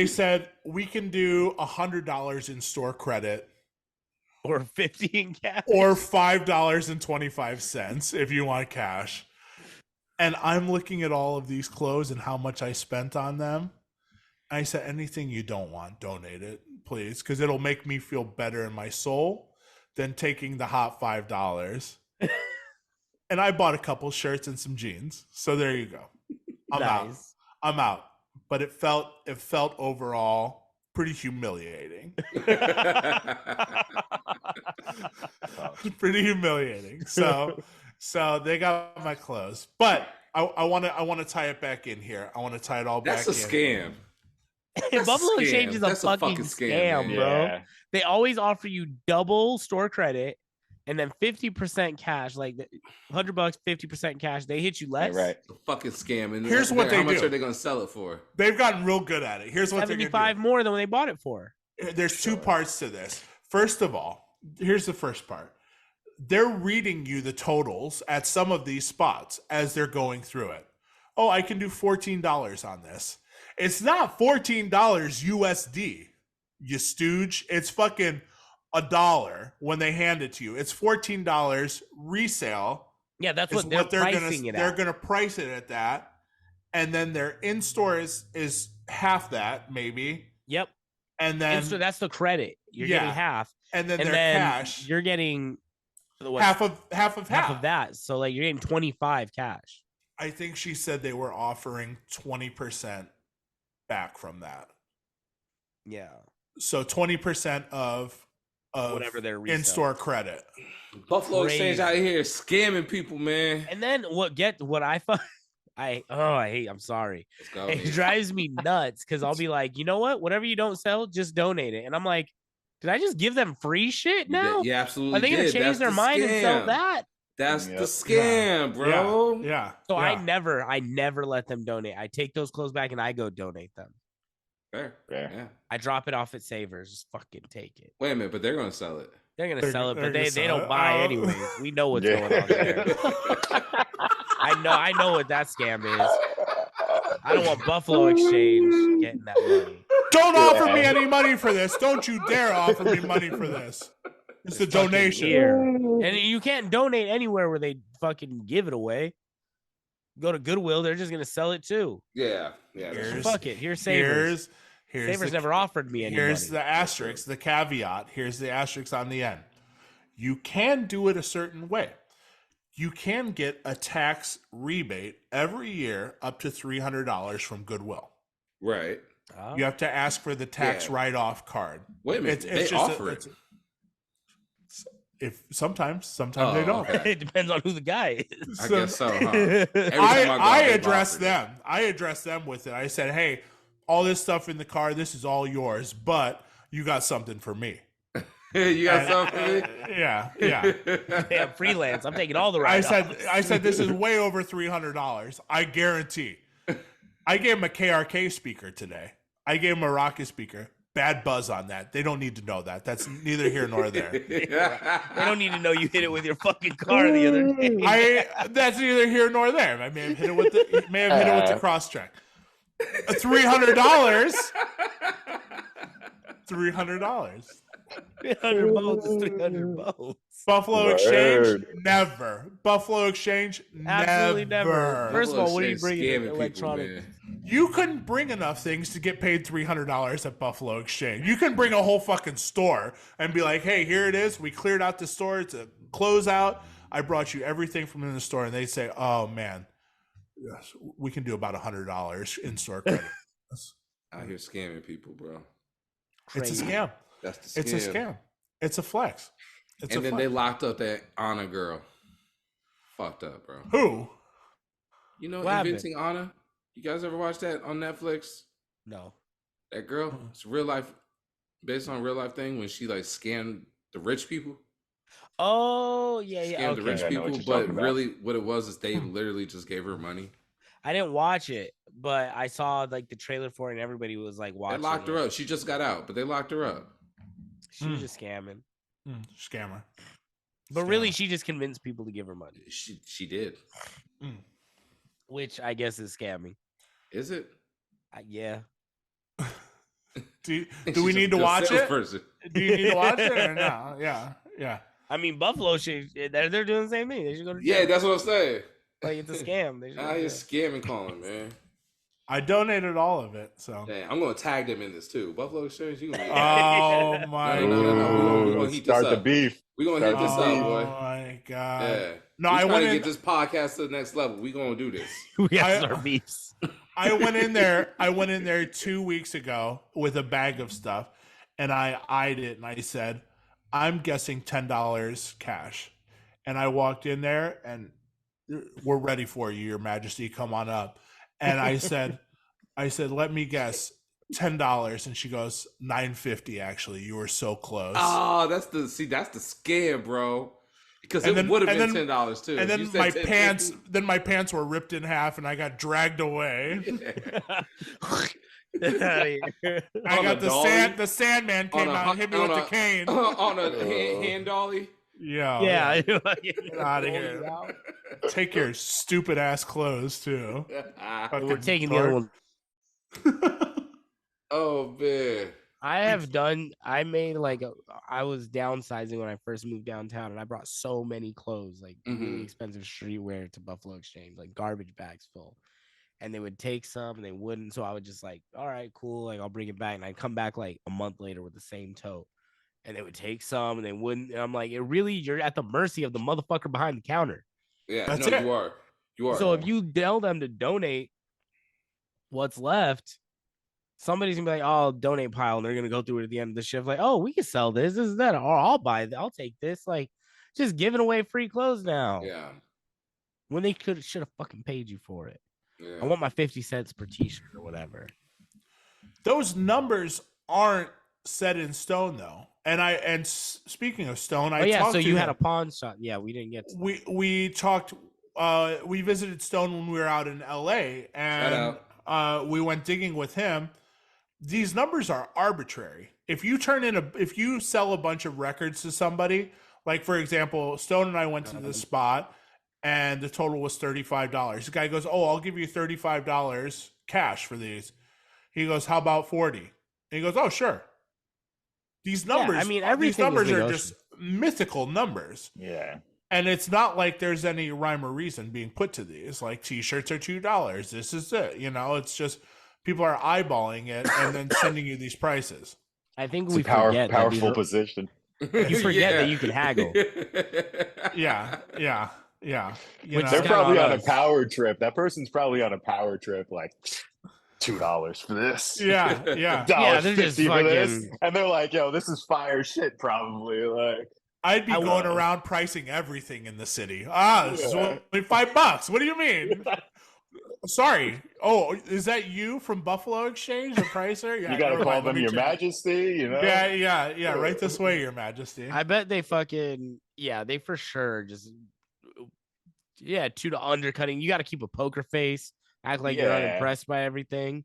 said we can do $100 in store credit Or 50 in cash. or $5.25 if you want cash. And I'm looking at all of these clothes and how much I spent on them. I said, anything you don't want, donate it, please, because it'll make me feel better in my soul than taking the hot $5. And I bought a couple shirts and some jeans. So there you go. I'm out. But it felt overall pretty humiliating. Pretty humiliating. So they got my clothes, but I want to tie it back in here. I want to tie it all back. That's a in. scam. That's Buffalo a scam. Exchange is a That's fucking scam, man. bro. Yeah. They always offer you double store credit and then 50% cash, like $100, 50% cash. They hit you less. Right. It's a fucking scam. And Here's what they how much do. are they going to sell it for? They've gotten real good at it. Here's what they're going to 75 do. more than when they bought it for. There's two parts to this. First of all, here's the first part. They're reading you the totals at some of these spots as they're going through it. Oh, I can do $14 on this. It's not $14 USD, you stooge. It's fucking $1 when they hand it to you. It's $14 resale. Yeah, that's Is what they're pricing it They're at. gonna price it at that, and then their in store is half that maybe, Yep. and then And so that's the credit. You're Yeah. getting half. and then And their then cash you're getting what, half of that. So like you're getting 25 cash. I think she said they were offering 20% back from that. Yeah. So 20% of Whatever their resale. in-store credit. Buffalo Exchange Crazy. out here scamming people, man. And then what I find I'm sorry. Let's go. It man. drives me nuts because I'll be like, you know what? Whatever you don't sell, just donate it. And I'm like, did I just give them free shit now? Yeah, absolutely. Are they gonna did. change That's their the mind and sell scam. that? That's Yep. the scam, bro. Yeah. So yeah. I never let them donate. I take those clothes back and I go donate them. Fair. Fair. Yeah. I drop it off at Savers. Just fucking take it. Wait a minute, but they're gonna sell it. They're gonna They're- sell it, they're but gonna they sell don't it. buy Oh. anyways. We know what's Yeah. going on there. I know what that scam is. I don't want Buffalo Exchange getting that money. Don't offer me Yeah. any money for this. Don't you dare offer me money for this. It's a Fucking donation. here. And you can't donate anywhere where they fucking give it away. Go to Goodwill, they're just gonna sell it too. Yeah. Yeah. Here's- That's Fuck it. Here's Savers. Here's Savers the, never offered me any Here's money. the asterisk, the caveat. Here's the asterisk on the end. You can do it a certain way. You can get a tax rebate every year up to $300 from Goodwill. right. Oh. You have to ask for the tax Yeah. write-off card. Wait a minute. They just offer it. If sometimes they Oh, don't. okay. It depends on who the guy is. I guess so, huh? Every time I go out, they've address offered it. them. I address them with it. I said, "Hey, all this stuff in the car, this is all yours, but you got something for me." You got something for me? Yeah, yeah. Yeah, freelance. I'm taking all the I right. said this is way over $300. I guarantee. I gave him a KRK speaker today. I gave him a Rocket speaker. Bad buzz on that. They don't need to know that. That's neither here nor there. They don't need to know you hit it with your fucking car the other day. That's neither here nor there. I may have hit it with the cross track. $300. $300. 300 boats is 300 boats. Buffalo Word. Exchange, never. Buffalo Exchange, Absolutely never. First of all, Buffalo what are you Exchange bringing in scamming people, electronic? man. You couldn't bring enough things to get paid $300 at Buffalo Exchange. You can bring a whole fucking store and be like, "Hey, here it is. We cleared out the store. It's a closeout. I brought you everything from in the store." And they say, "Oh man, yes, we can do about $100 in store credit." Out here scamming people, bro. It's a Crazy. scam. That's the scam. It's a scam. It's a flex. It's And a then they flex. locked up that Anna girl. Fucked up, bro. Who? You know, What happened? Inventing Anna? You guys ever watch that on Netflix? No. That girl? It's real life, based on real life thing when she like scammed the rich people. Oh, yeah, yeah. Scammed the rich Okay. I know what people, you're but talking about. really what it was is they literally just gave her money. I didn't watch it, but I saw like the trailer for it and everybody was like They watching locked her it. up. She just got out, but they locked her up. She was just scamming. Scammer. But really, she just convinced people to give her money, She did. which I guess is scamming. Is it? Yeah. Do She's we just need a to good watch it? salesperson. Do you need to watch it or no? Yeah, yeah. I mean, Buffalo should. They're doing the same thing. They should go to jail. Yeah, that's what I'm saying. Like it's a scam. They should go Now to you're jail. scamming calling, man. I donated all of it, so. Dang, I'm gonna tag them in this too. Buffalo Exchange, you gonna be Oh my No. We're gonna heat this Start the up. beef. we gonna hit this Oh up, boy. my god. Yeah. No, we I trying went to in. get this podcast to the next level. We gonna do this. We have I- to start beefs. I went in there. I went in there 2 weeks ago with a bag of stuff, and I eyed it, and I said, I'm guessing $10 cash. And I walked in there and we're ready for you, Your Majesty. Come on up. And I said, let me guess, $10. And she goes, $9.50. Actually, you were so close. Oh, that's the scam, bro. Because it would have been $10 too. And then my pants were ripped in half, and I got dragged away. Yeah. I got the Sandman came out and hit me with the cane on a hand dolly. Yeah. Get out of here. Take your stupid ass clothes too. We're taking the other one. Oh man. I made I was downsizing when I first moved downtown, and I brought so many clothes, like really expensive streetwear to Buffalo Exchange, like garbage bags full. And they would take some and they wouldn't. So I would just like, all right, cool. Like I'll bring it back. And I'd come back like a month later with the same tote. And they would take some and they wouldn't. And I'm like, you're at the mercy of the motherfucker behind the counter. Yeah, that's it. You are. So if you tell them to donate what's left, somebody's gonna be like, oh, donate pile, and they're gonna go through it at the end of the shift, like, oh, we can sell this is that, or I'll buy it, I'll take this, like, just giving away free clothes now. Yeah. When they should have fucking paid you for it. Yeah. I want my 50 cents per t-shirt or whatever. Those numbers aren't set in stone though. And speaking of stone, so you had a pawn shop. Yeah, we didn't get to we talked. We visited Stone when we were out in LA, and we went digging with him. These numbers are arbitrary. If you sell a bunch of records to somebody, like for example, Stone and I went to the spot, and the total was $35. The guy goes, "Oh, I'll give you $35 cash for these." He goes, "How about 40?" And he goes, "Oh, sure." These numbers, these numbers are just mythical numbers. Yeah. And it's not like there's any rhyme or reason being put to these. Like t-shirts are $2. This is it. It's just people are eyeballing it and then sending you these prices. I think It's we a forget powerful position. You forget that you can haggle. Yeah. They're probably on a power trip. That person's probably on a power trip, like $2 for this. Yeah. They're just $50 for this. fucking... And they're like, yo, this is fire shit, probably. Like, I'd be going around pricing everything in the city. This is only $5. What do you mean? Sorry. Oh, is that you from Buffalo Exchange, the pricer? Yeah, you gotta call them Your Majesty, Yeah. Right this way, Your Majesty. I bet they fucking they for sure just to the undercutting. You got to keep a poker face, act like you're unimpressed by everything.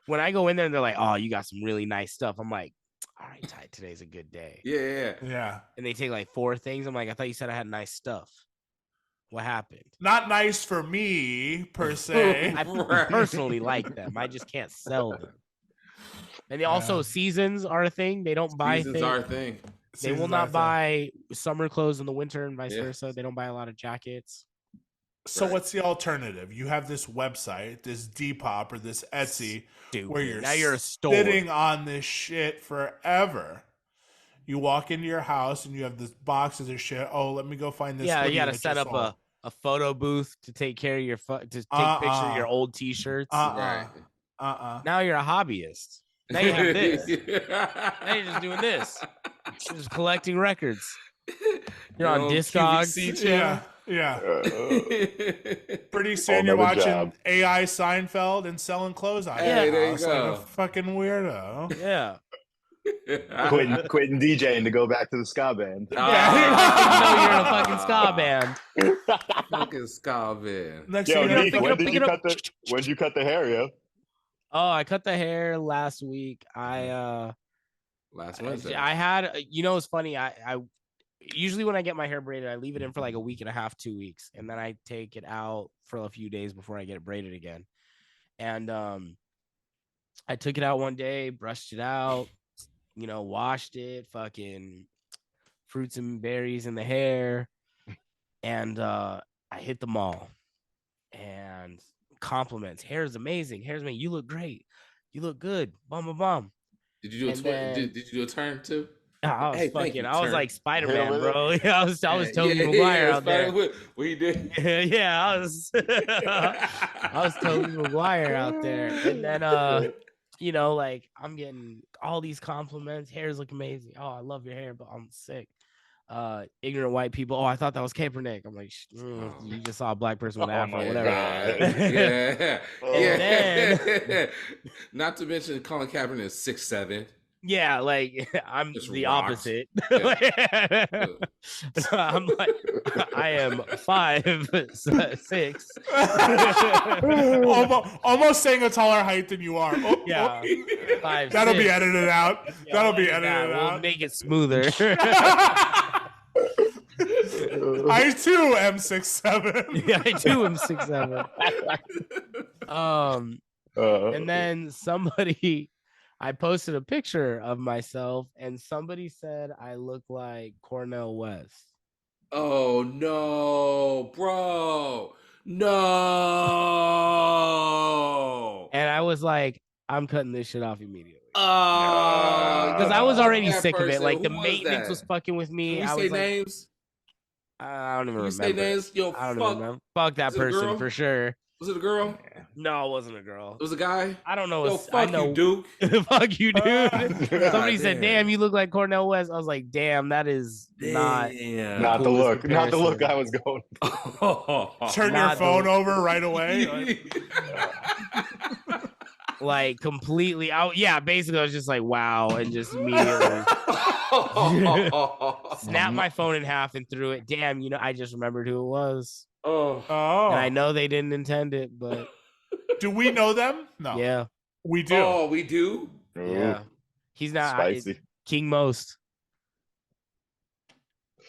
When I go in there and they're like, "Oh, you got some really nice stuff," I'm like, all right, Ty, today's a good day. Yeah. And they take like 4 things. I'm like, I thought you said I had nice stuff. What happened? Not nice for me, per se. I personally like them. I just can't sell them. And they also, seasons are a thing. They don't buy seasons things. Are a thing. They will not buy summer clothes in the winter and vice versa. They don't buy a lot of jackets. So what's the alternative? You have this website, this Depop or this Etsy, where you're sitting on this shit forever. You walk into your house and you have this boxes of shit. Oh, let me go find this. Yeah, you got to set up a photo booth to take care of your to take pictures of your old t-shirts. Now you're a hobbyist. Now you have this. Now you're just doing this. You're just collecting records. You're on Discogs. Yeah. Pretty soon you're watching AI Seinfeld and selling clothes on there you go. Like a fucking weirdo. Yeah. Quitting DJing to go back to the ska band. You're in a fucking ska band. Fucking ska band. Nick, when did you cut the hair, yo? Oh, I cut the hair last week. Last Wednesday. I had, it's funny. I usually when I get my hair braided, I leave it in for like a week and a half, 2 weeks, and then I take it out for a few days before I get it braided again. And I took it out one day, brushed it out, washed it, fucking fruits and berries in the hair, and I hit the mall. And compliments. Hair is amazing. Hair's amazing. You look great. You look good. Bum. Did you do did you do a turn too? I was like Spider-Man, bro. I was Tobey Maguire out there. What he did? I was Tobey Maguire out there. And then you know, like I'm getting all these compliments. Hairs look amazing. Oh, I love your hair, but I'm sick. Ignorant white people. Oh, I thought that was Kaepernick. I'm like, you just saw a black person with an Oh afro, my whatever. God. Yeah. And Yeah. Not to mention Colin Kaepernick is 6'7". Yeah, like I'm Just the rocks. opposite. Yeah. I'm like, I am 5'6". almost saying a taller height than you are. Oh, Yeah, oh. 5'6". That'll be edited out. Yeah, That'll we'll be edit that. edited We'll out. make it smoother. I too am 6'7". Yeah, I do. I'm 6'7". And then I posted a picture of myself, and somebody said I look like Cornel West. Oh no, bro. No. And I was like, I'm cutting this shit off immediately. Oh, Because I was already that sick of it. person. Like Who the was maintenance that? was fucking with me. Can we I say was like, names? I don't even Can you say remember. names? Yo, I don't fuck. even remember. Fuck that Was it a person girl? for sure. Was it a girl? No, it wasn't a girl. It was a guy? I don't know. Yo, I fuck know. you, Duke. Fuck you, dude. God Somebody said, damn. "Damn, you look like Cornel West." I was like, "Damn, that is not Damn. Not the coolest look. Not the look comparison." I was going. Turn your Not the- phone over right away. Like, Like completely out. Yeah, basically, I was just like, "Wow," and just immediately snapped my phone in half and threw it. Damn, I just remembered who it was, Oh. and I know they didn't intend it, but Do we know them? No. yeah, We do. Oh, we do? yeah, he's not Spicy. King Most,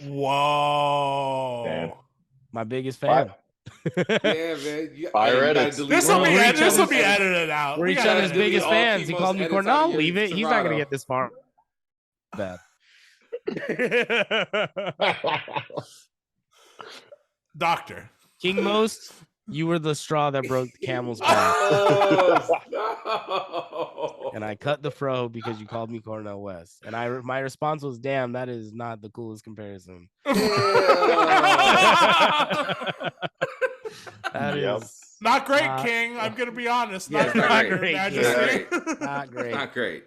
Whoa. Damn. my biggest fan. Yeah, man. Fire you gotta edits. delete This will all be these edited. This will be edits. edited out. We're We each gotta other's edit biggest all fans. He Kimo's called me edits Cornel. out of I'll your leave it. He's not gonna Serato. get this far. Bad. Doctor. King Most, you were the straw that broke the camel's back. Oh, no. And I cut the fro because you called me Cornel West. And my response was, "Damn, that is not the coolest comparison." That Yep. is Not great, Not- King. I'm gonna be honest. Yeah, Not not great, great, Your King. Majesty. not great. Not great.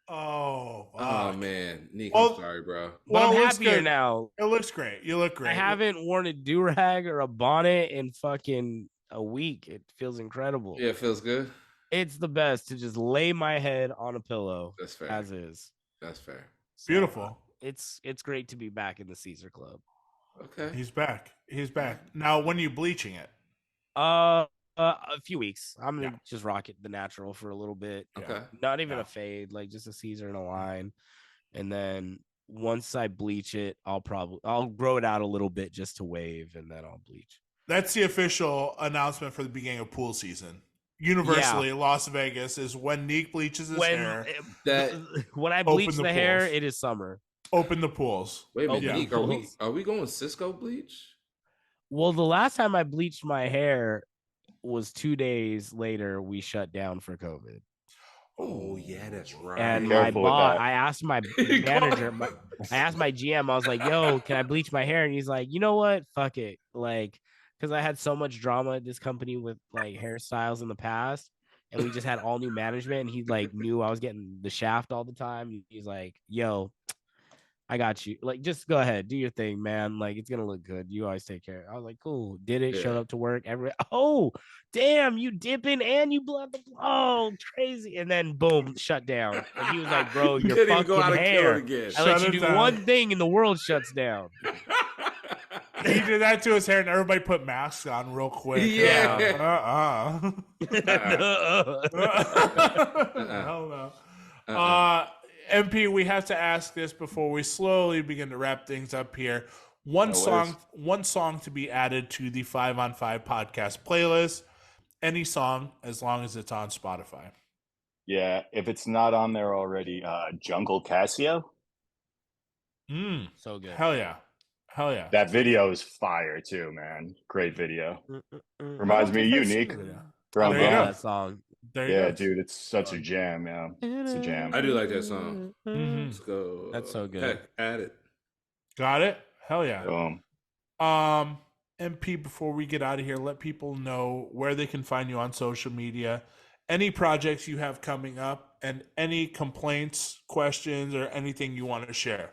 Oh, Oh fuck. man, Nick, Well- I'm sorry, bro. But Well, I'm it looks happier good. now. It looks great. You look great. I haven't worn a do-rag or a bonnet in fucking a week. It feels incredible. Yeah, it feels good. It's the best to just lay my head on a pillow That's fair. as is. That's fair. So, Beautiful. It's great to be back in the Caesar Club. Okay. He's back. He's back. Now, when are you bleaching it? A few weeks. I'm gonna Yeah. just rock it the natural for a little bit. Okay. Not even Yeah. a fade, like just a Caesar and a line. And then once I bleach it, I'll grow it out a little bit just to wave, and then I'll bleach. That's the official announcement for the beginning of pool season. Universally, Las Vegas is when Neek bleaches his hair. When I Open bleach the the hair, pools. it is summer. Open the pools. Wait a minute, Yeah. Nick, are we going Cisco bleach? Well, the last time I bleached my hair was 2 days later. We shut down for COVID. Oh yeah, that's right. And Careful with that. I asked my manager, I asked my GM, I was like, "Yo, can I bleach my hair?" And he's like, "You know what? Fuck it." Like, because I had so much drama at this company with like hairstyles in the past, and we just had all new management. And he like knew I was getting the shaft all the time. He's like, "Yo, I got you. Like, just go ahead, do your thing, man. Like, it's gonna look good. You always take care." I was like, "Cool." Did it? Showed Yeah. up to work. Oh, damn! You dipping and you blood the crazy. And then boom, shut down. And he was like, "Bro, You your couldn't fucking even go out and kill hair. it again. I let Shut you it do down." one thing, and the world shuts down." He did that to his hair, and everybody put masks on real quick. Yeah. Hell no. Uh-uh. MP, we have to ask this before we slowly begin to wrap things up here. One No song to be added to the 5on5 podcast playlist. Any song, as long as it's on Spotify. Yeah, if it's not on there already, Jungle Casio. So good. Hell yeah. Hell yeah. That video is fire too, man. Great video. Reminds me of you, Nick. I From There you love go. that song. There you yeah, go. dude, it's such a jam. Yeah, it's a jam. I do like that song. Mhm. Let's go. That's so good. Heck, add it. Got it? Hell yeah. Boom. MP, before we get out of here, let people know where they can find you on social media any projects you have coming up, and any complaints, questions, or anything you want to share.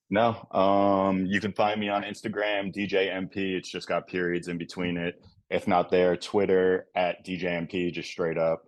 No, you can find me on Instagram, DJMP. It's just got periods in between it. If not there, Twitter at DJMP, just straight up.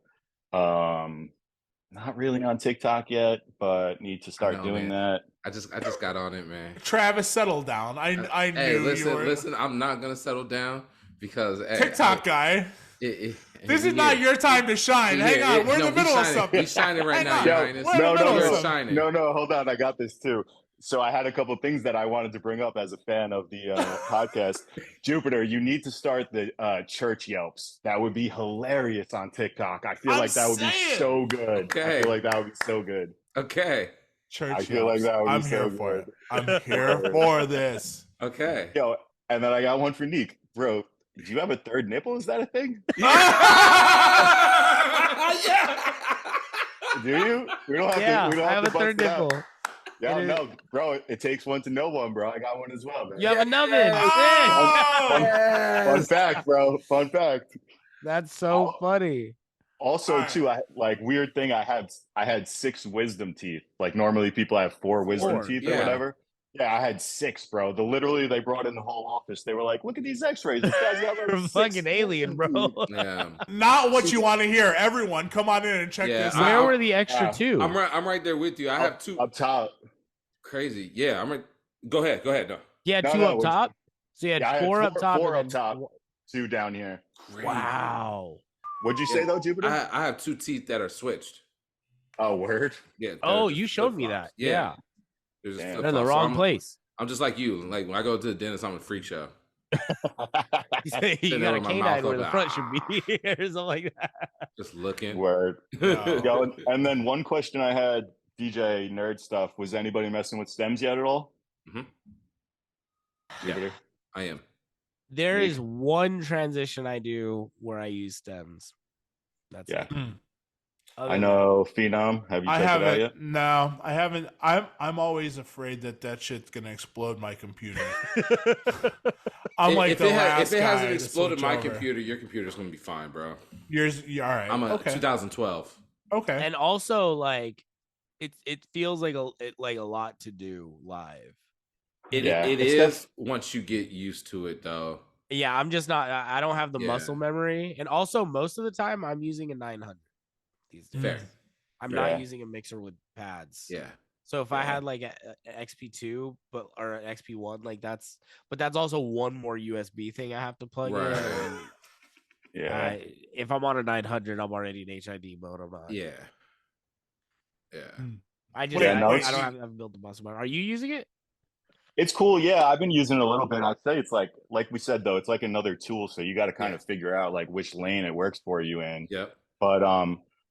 Not really on TikTok yet, but need to start doing that. I just got on it, man. Travis, settle down. I Hey, knew you were. listen. I'm not gonna settle down because TikTok guy. This is not your time to shine. Hang on, we're in the middle of something. He's shining right now, Yo, Your Highness. no, hold on. I got this too. So I had a couple things that I wanted to bring up as a fan of the podcast. Jupiter, you need to start the church yelps. That would be hilarious on TikTok. I feel like that would be so good. Okay. I feel like that would be so good. Okay. Church I feel like that would be so for good. it. I'm here for this. Okay. Yo, and then I got one for Neek. Bro, do you have a third nipple? Is that a thing? Do you? We don't have Yeah, to. We don't I have a to bust third it out. nipple. Yeah, no, bro. It takes one to know one, bro. I got one as well, man. You have another. Sick. Fun fact, bro. Fun fact. That's so funny. Also, too, weird thing. I had 6 wisdom teeth. Like normally people have 4 wisdom teeth or whatever. Yeah, I had 6, bro. Literally they brought in the whole office. They were like, "Look at these X-rays. This guy's got like You're a 6 fucking alien, bro. Yeah. Not what you want to hear. Everyone, come on in and check this Where out. were the extra 2? I'm right there with you. I have 2 up top. Crazy. Yeah, I'm right. Go ahead. No. Yeah, 2 up top. So you had 4 up top. 4 up top. 2 down here. Crazy. Wow. What'd you say though, Jupiter? I have 2 teeth that are switched. Oh, word. Yeah. Oh, you showed me that. Yeah. They're in the wrong place. I'm just like you. Like when I go to the dentist, I'm a freak show. You got a canine where the front should be, or something like that. Just looking. Word. Yo, and then one question I had, DJ nerd stuff, was anybody messing with stems yet at all? Mm-hmm. Yeah, I am. There is one transition I do where I use stems. That's it. I know Phenom. Have you checked it out yet? No, I haven't. I'm always afraid that shit's gonna explode my computer. I'm like if the it last if it guy hasn't to exploded switch my over. computer, your computer's gonna be fine, bro. Yours, all right. I'm a 2012. Okay. And also, like, it feels like a lot to do live. It is once you get used to it, though. Yeah, I'm just not. I don't have the muscle memory, and also most of the time I'm using a 900 these days. Fair. I'm not using a mixer with pads. Yeah. So if I had like an XP2, or an XP1, like that's also one more USB thing I have to plug in. And if I'm on a 900, I'm already in HID mode. I'm not. Yeah. I don't have built the muscle memory. Are you using it? It's cool. Yeah, I've been using it a little bit. I'd say it's like we said though, it's like another tool. So you got to kind of figure out like which lane it works for you in. Yep. But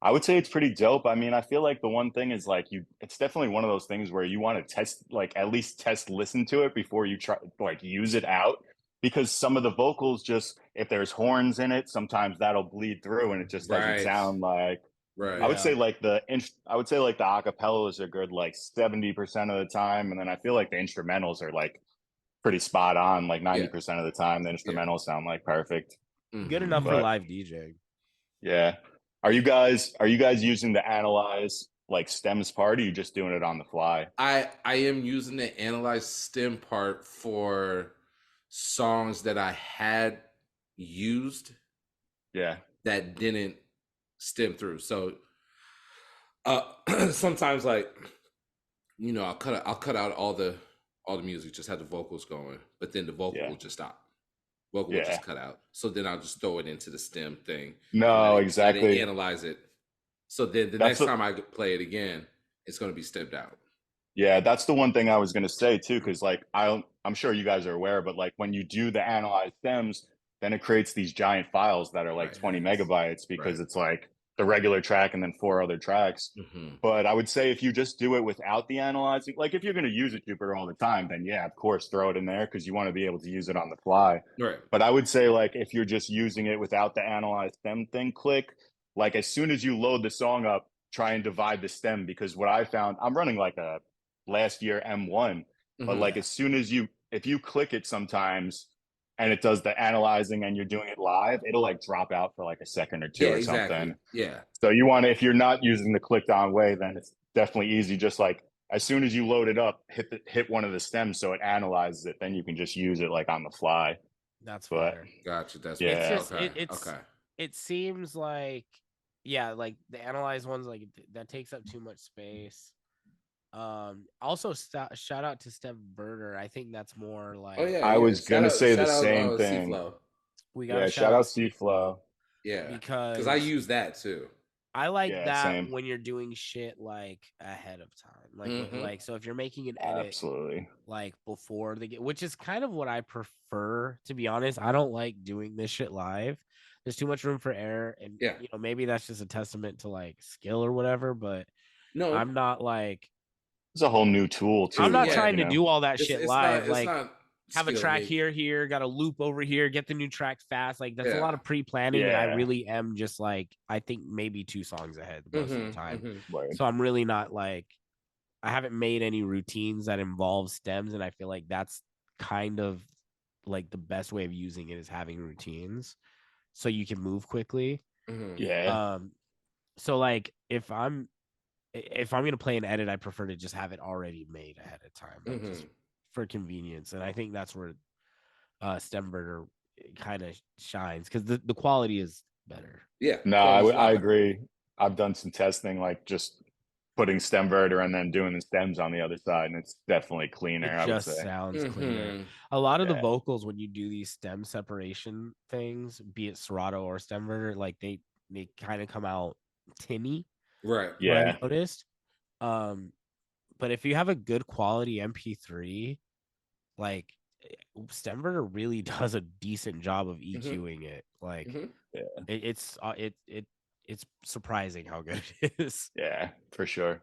I would say it's pretty dope. I mean, I feel like the one thing is like it's definitely one of those things where you want to test, like at least listen to it before you try like use it out, because some of the vocals just, if there's horns in it, sometimes that'll bleed through and it just doesn't sound like. Right. I would say like the acapellas are good like 70% of the time, and then I feel like the instrumentals are like pretty spot on, like 90% of the time. The instrumentals sound like perfect. Good enough for live DJing. Yeah. Are you guys using the analyze like stems part, or are you just doing it on the fly? I am using the analyze stem part for songs that I had used. Yeah. That didn't stem through. So sometimes, like, you know, I'll cut out all the music, just have the vocals going, but then the vocal will just stop. Vocal will just cut out. So then I'll just throw it into the stem thing. No, exactly. Analyze it. So then the next time I play it again, it's going to be stemmed out. Yeah, that's the one thing I was going to say too, because like I'm sure you guys are aware, but like when you do the analyze stems, then it creates these giant files that are like 20 megabytes, because it's like the regular track and then 4 other tracks. But I would say if you just do it without the analyzing, like if you're going to use it Jupiter all the time, then yeah, of course, throw it in there because you want to be able to use it on the fly. Right. But I would say like if you're just using it without the analyze stem thing, click, like as soon as you load the song up, try and divide the stem, because what I found, I'm running like a last year M1, but like as soon as if you click it sometimes, and it does the analyzing and you're doing it live, it'll like drop out for like a second or two or something. Yeah. So you want to, if you're not using the clicked on way, then it's definitely easy. Just like as soon as you load it up, hit one of the stems so it analyzes it. Then you can just use it like on the fly. That's But fire. Gotcha. That's Yeah. It's just okay. okay. It seems like like the analyze ones like that takes up too much space. Also shout out to Steph Berger. I think that's more like I was gonna say the same thing. C-Flow. We got shout out C-Flow. Yeah, because I use that too. I like that same. when you're doing shit like ahead of time, like so if you're making an edit, Absolutely, like before the which is kind of what I prefer, to be honest. I don't like doing this shit live. There's too much room for error, and maybe that's just a testament to like skill or whatever. But no, I'm not like it's a whole new tool too. I'm not trying to do all that shit live. Like have a track here, got a loop over here, get the new track fast. Like that's a lot of pre-planning, and I really am just like I think maybe 2 songs ahead most of the time. So I'm really not like I haven't made any routines that involve stems, and I feel like that's kind of like the best way of using it is having routines so you can move quickly. So like if I'm gonna play an edit, I prefer to just have it already made ahead of time, like just for convenience. And I think that's where Stemberger kind of shines because the quality is better. No, I agree. I've done some testing, like just putting Stemverter and then doing the stems on the other side, and it's definitely cleaner. It just sounds cleaner. A lot of the vocals when you do these stem separation things, be it Serato or Stemverter, like they kind of come out tinny. Right. Yeah. I noticed. But if you have a good quality MP3, like Stemverter really does a decent job of EQing it. Like it's surprising how good it is. Yeah, for sure.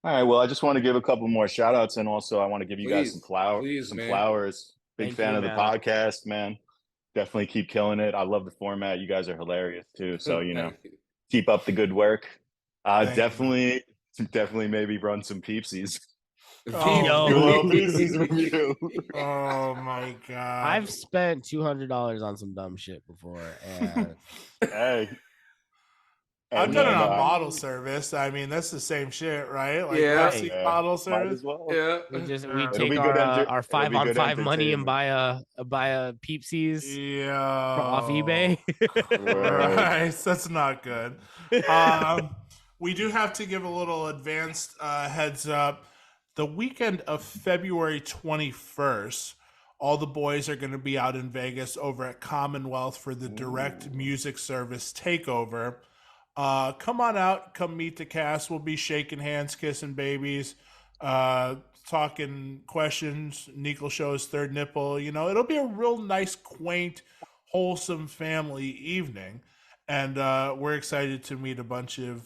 All right. Well, I just want to give a couple more shout outs, and also I want to give you guys some flowers. Big fan of the podcast, man. Definitely keep killing it. I love the format. You guys are hilarious too. So, keep up the good work. Definitely maybe run some Peepsies. Peepsies review. Oh my god! I've spent $200 on some dumb shit before, and hey, I've done it on model service. I mean, that's the same shit, right? Like Pepsi model service. We take our 5-on-5 money and buy a Peepsies off eBay. Right, that's not good. We do have to give a little advanced heads up. The weekend of February 21st, all the boys are going to be out in Vegas over at Commonwealth for the Direct Music Service Takeover. Come on out, come meet the cast. We'll be shaking hands, kissing babies, talking questions. Nick will show his third nipple. It'll be a real nice, quaint, wholesome family evening. And we're excited to meet a bunch of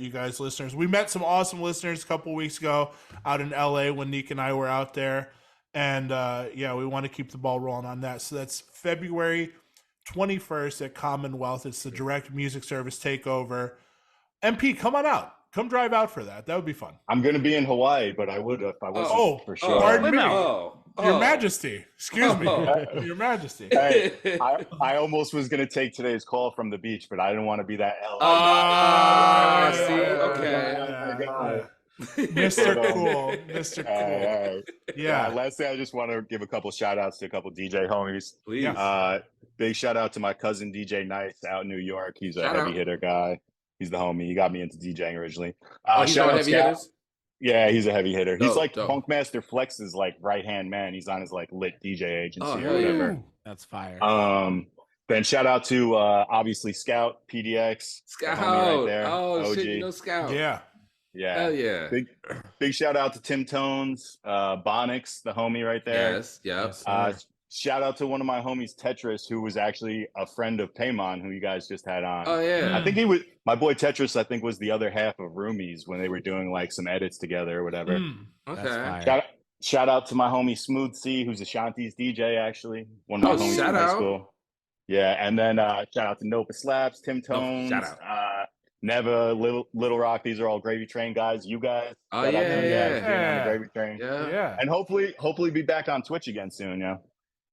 you guys listeners. We met some awesome listeners a couple weeks ago out in LA when Nick and I were out there. And we want to keep the ball rolling on that. So that's February 21st at Commonwealth. It's the Direct Music Service Takeover. MP, come on out. Come drive out for that. That would be fun. I'm going to be in Hawaii, but I would if I wasn't for sure. Pardon me. Your Majesty. Excuse me. Your Majesty. Hey, I almost was going to take today's call from the beach, but I didn't want to be that L. Okay. Mr. Cool. Mr. Cool. Yeah. Lastly, I just want to give a couple shout outs to a couple DJ homies. Please. Big shout out to my cousin DJ Nice out in New York. He's a heavy hitter guy. He's the homie. He got me into DJing originally. Shout out Scout. Yeah, he's a heavy hitter. He's like Funkmaster Flex's like right hand man. He's on his like lit DJ agency or whatever. Yeah. That's fire. Then shout out to obviously Scout PDX. Scout right there. Oh OG. shit, Scout. Yeah. Hell yeah. Big shout out to Tim Tones, Bonix, the homie right there. Yes. Shout out to one of my homies, Tetris, who was actually a friend of Paymon, who you guys just had on. Oh yeah. I think my boy Tetris, I think, was the other half of Roomies when they were doing like some edits together or whatever. Okay. Shout out to my homie Smooth C, who's Ashanti's DJ, actually. One of my homies from high school. Yeah, and then shout out to Nopa Slaps, Tim Tones, shout out. Neva, Little Rock. These are all Gravy Train guys. You guys. Oh yeah. On the Gravy Train. Yeah. And hopefully be back on Twitch again soon. Yeah.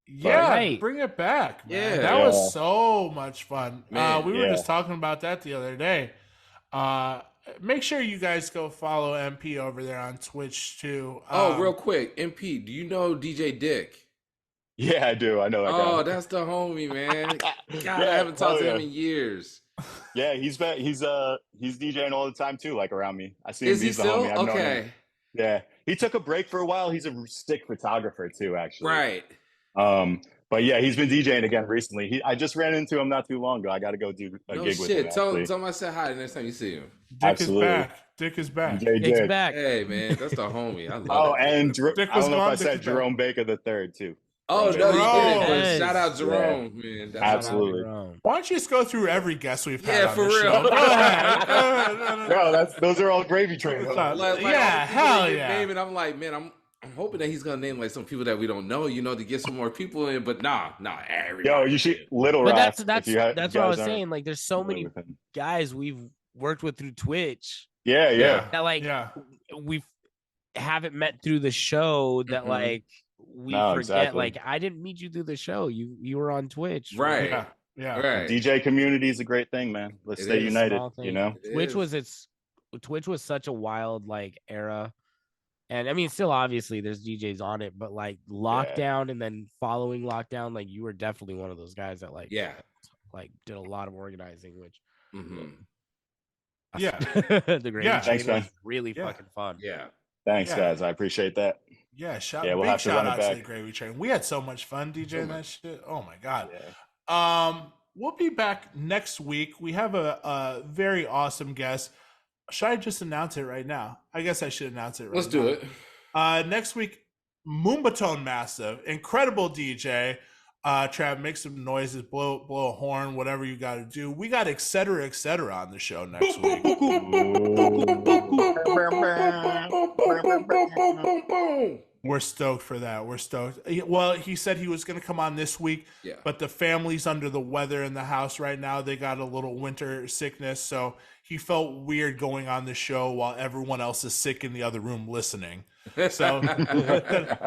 Yeah, Right. bring it back, man. Yeah. That was so much fun. Man, We were yeah. just talking about that the other day. Make sure you guys go follow MP over there on Twitch too. Real quick, MP, do you know DJ Dick? Yeah, I do. I know that Oh, guy. that's the homie, man. God, Yeah, I haven't talked to hell him in years. Yeah, he's DJing all the time too, like around me. I see him. Is he He's the still? homie. I've known him. Okay. Yeah, he took a break for a while. He's a sick photographer too, actually. Right. But yeah, he's been DJing again recently. I just ran into him not too long ago. I got to go do a No gig with him. shit. Tell Actually. him I said hi the next time you see him. Dick Absolutely. is back. Dick is back. DJ Dick's Dick. back. Hey, man, that's the homie. I love Oh, it. and Dick I was don't know gone, if I Dick said is back. Jerome Baker the third too. Oh, no, you Jerome. didn't. Yes. But shout out Jerome, man. That's Absolutely. Why don't you just go through every guest we've had Yeah, on for this real. show? Go ahead. No, those are all gravy trains. Like, Like, all the people hell that get yeah. named, and I'm like, man, I'm hoping that he's gonna name like some people that we don't know, to get some more people in. But nah, everybody. Yo, you should Little But Rat. that's if you what I was guys aren't saying. Like, there's so familiar many with him. guys we've worked with through Twitch Yeah. that like Yeah. we haven't met through the show that Mhm. like we No, forget. exactly. Like, I didn't meet you through the show. You were on Twitch, Right. Yeah. Yeah. Right. DJ community is a great thing, man. Let's It stay is. united. Small thing. You know. It Twitch is. Twitch was such a wild like era. And I mean, still obviously there's DJs on it, but like lockdown and then following lockdown, like you were definitely one of those guys that like Yeah. like did a lot of organizing, which hmm Yeah. the Gravy Yeah. Train Thanks, man. was really Yeah. fucking fun. Yeah. Thanks, Yeah. guys. I appreciate that. Yeah, Yeah, we'll big have to shout run it out to the back. Gravy Train. We had so much fun DJing that shit. Oh my god. Yeah. We'll be back next week. We have a very awesome guest. Should I just announce it right now? I guess I should announce it right Let's now. do it. Next week, Moombatone Massive, incredible DJ. Trav, make some noises, blow a horn, whatever you got to do. We got et cetera on the show next week. We're stoked for that. We're stoked. Well, he said he was going to come on this week, Yeah. but the family's under the weather in the house right now. They got a little winter sickness, so he felt weird going on the show while everyone else is sick in the other room listening. So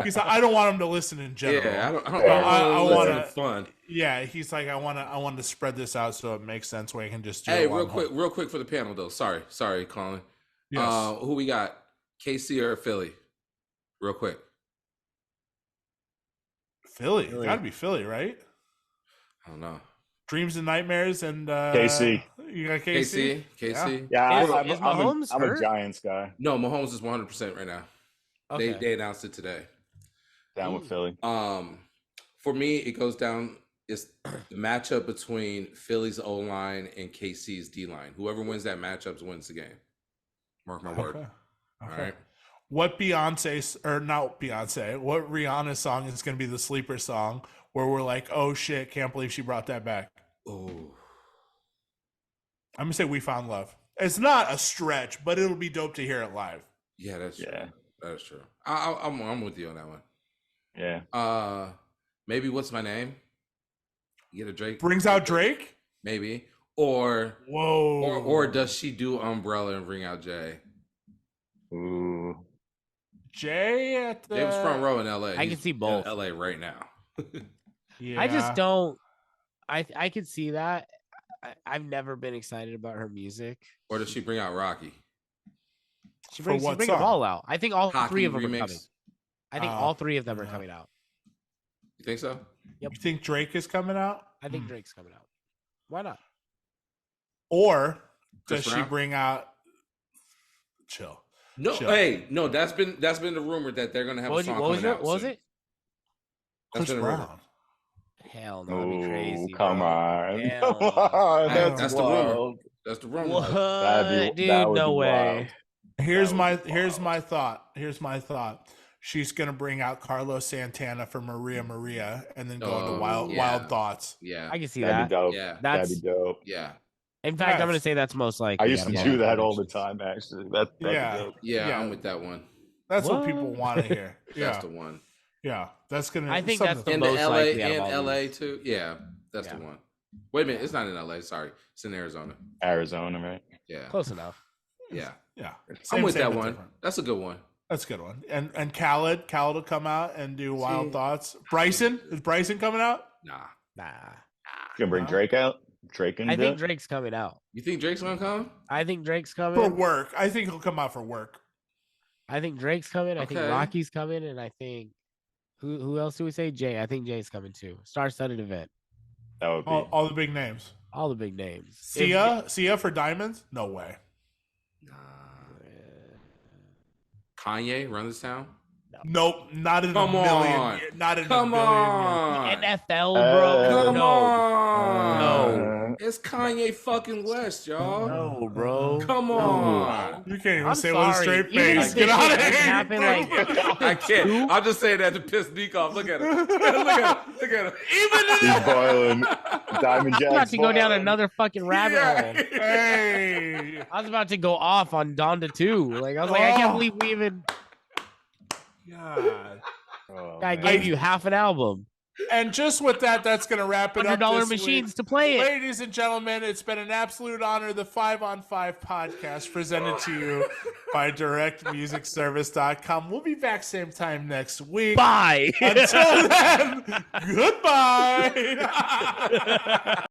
he's like, I don't want him to listen in general. Yeah, I don't I want wanna- to fun. Yeah, he's like, I want to spread this out so it makes sense where I can just do Hey, it while I'm real quick for the panel though. Sorry, Colin. Yes. Who we got? KC or Philly? Real quick. Philly. Philly. Gotta be Philly, right? I don't know. Dreams and Nightmares and KC. You got KC? KC. Yeah, Is I'm Mahomes a hurt? Giants guy. No, Mahomes is 100% right now. Okay. They announced it today. Down with Philly. For me, it goes down. It's the matchup between Philly's O line and KC's D line. Whoever wins that matchup wins the game. Mark my word. Okay. All Okay. right. What Beyonce or not Beyonce? What Rihanna song is going to be the sleeper song where we're like, oh shit, can't believe she brought that back? Oh, I'm gonna say We Found Love. It's not a stretch, but it'll be dope to hear it live. yeah, that's true. Yeah. That's true. I'm with you on that one. Yeah. Maybe What's My Name? Get a Drake. Brings out Drake. Maybe. Or Whoa. does she do Umbrella and bring out Jay? Ooh. Jay at the Jay was front row in LA. I can He's see both. in LA right now. Yeah. I just don't. I could see that. I've never been excited about her music. Or does she bring out Rocky? She For brings what them song? all out. I think all Hockey three of them remix? are coming. I think Oh, all three of them are yeah. coming out. You think so? You think Drake is coming out? I think Drake's coming out. Why not? Or Chris does she Brown? bring out chill? No, Sure. hey, no, that's been the rumor that they're gonna have What a was, song what was coming it? out. What was soon. it? That's Chris been a rumor. Brown. Hell no, that'd be crazy. Come bro. on. Hell Come no. on. That's the rumor. wild. That's the rumor. What, That'd be- dude? that would No be way. Here's That my would be my thought. Here's my thought. She's gonna bring out Carlos Santana for Maria, and then go into Oh, Wild yeah. Thoughts. Yeah, I can see That'd that. be dope. yeah, That's. That'd be dope. yeah, In fact, I'm Yes. gonna say that's most likely. I used to out of do all that all the predictions. time, actually. That'd Yeah. be dope. yeah. Yeah. I'm with that one. That's what people What? want to hear. That's Yeah, the one. yeah. That's gonna. I think something that's to- the In most the LA likely out of and all LA these. too. Yeah, that's the Yeah. one. Wait a minute, it's not in LA. Sorry, it's in Arizona. Arizona, right? Yeah, Close enough. yeah. yeah. I'm Same, with same, that but one. different. That's a good one. That's a good one. And Khaled will come out and do Wild See, Thoughts. Bryson, is Bryson coming out? Nah. Nah. Gonna bring No. Drake out. Drake and I think Drake's coming out. You think Drake's gonna come? I think Drake's For coming. work. I think he'll come out for work. I think Drake's coming. I think Okay. Rocky's coming, and I think who else do we say? Jay. I think Jay's coming too. Star-studded event. that would be. All the big names. All the big names. Sia for Diamonds? No way. Nah. Kanye run this town? Nope, not in Come a million. on. Not in Come a million. on. NFL, bro. Come no. on. No. It's Kanye fucking West, y'all. No, bro. Come on. You can't even I'm say with a sorry. straight Even if face. this Get out shit of didn't here. happen, like- I can't. I'm just saying that to piss Nick off. Look at him. Look at him. Look at him. He's boiling. Diamond I'm Jack's about to go down boiling. another fucking rabbit hole. Hey. I was about to go off on Donda 2. Like I was like, I can't believe we even God. Oh, I man. gave you half an album. And just with that, that's going to wrap it up. $100 this machines week. to play it. Ladies and gentlemen, it's been an absolute honor. The 5 on 5 podcast presented to you by directmusicservice.com. We'll be back same time next week. Bye. Until then, goodbye.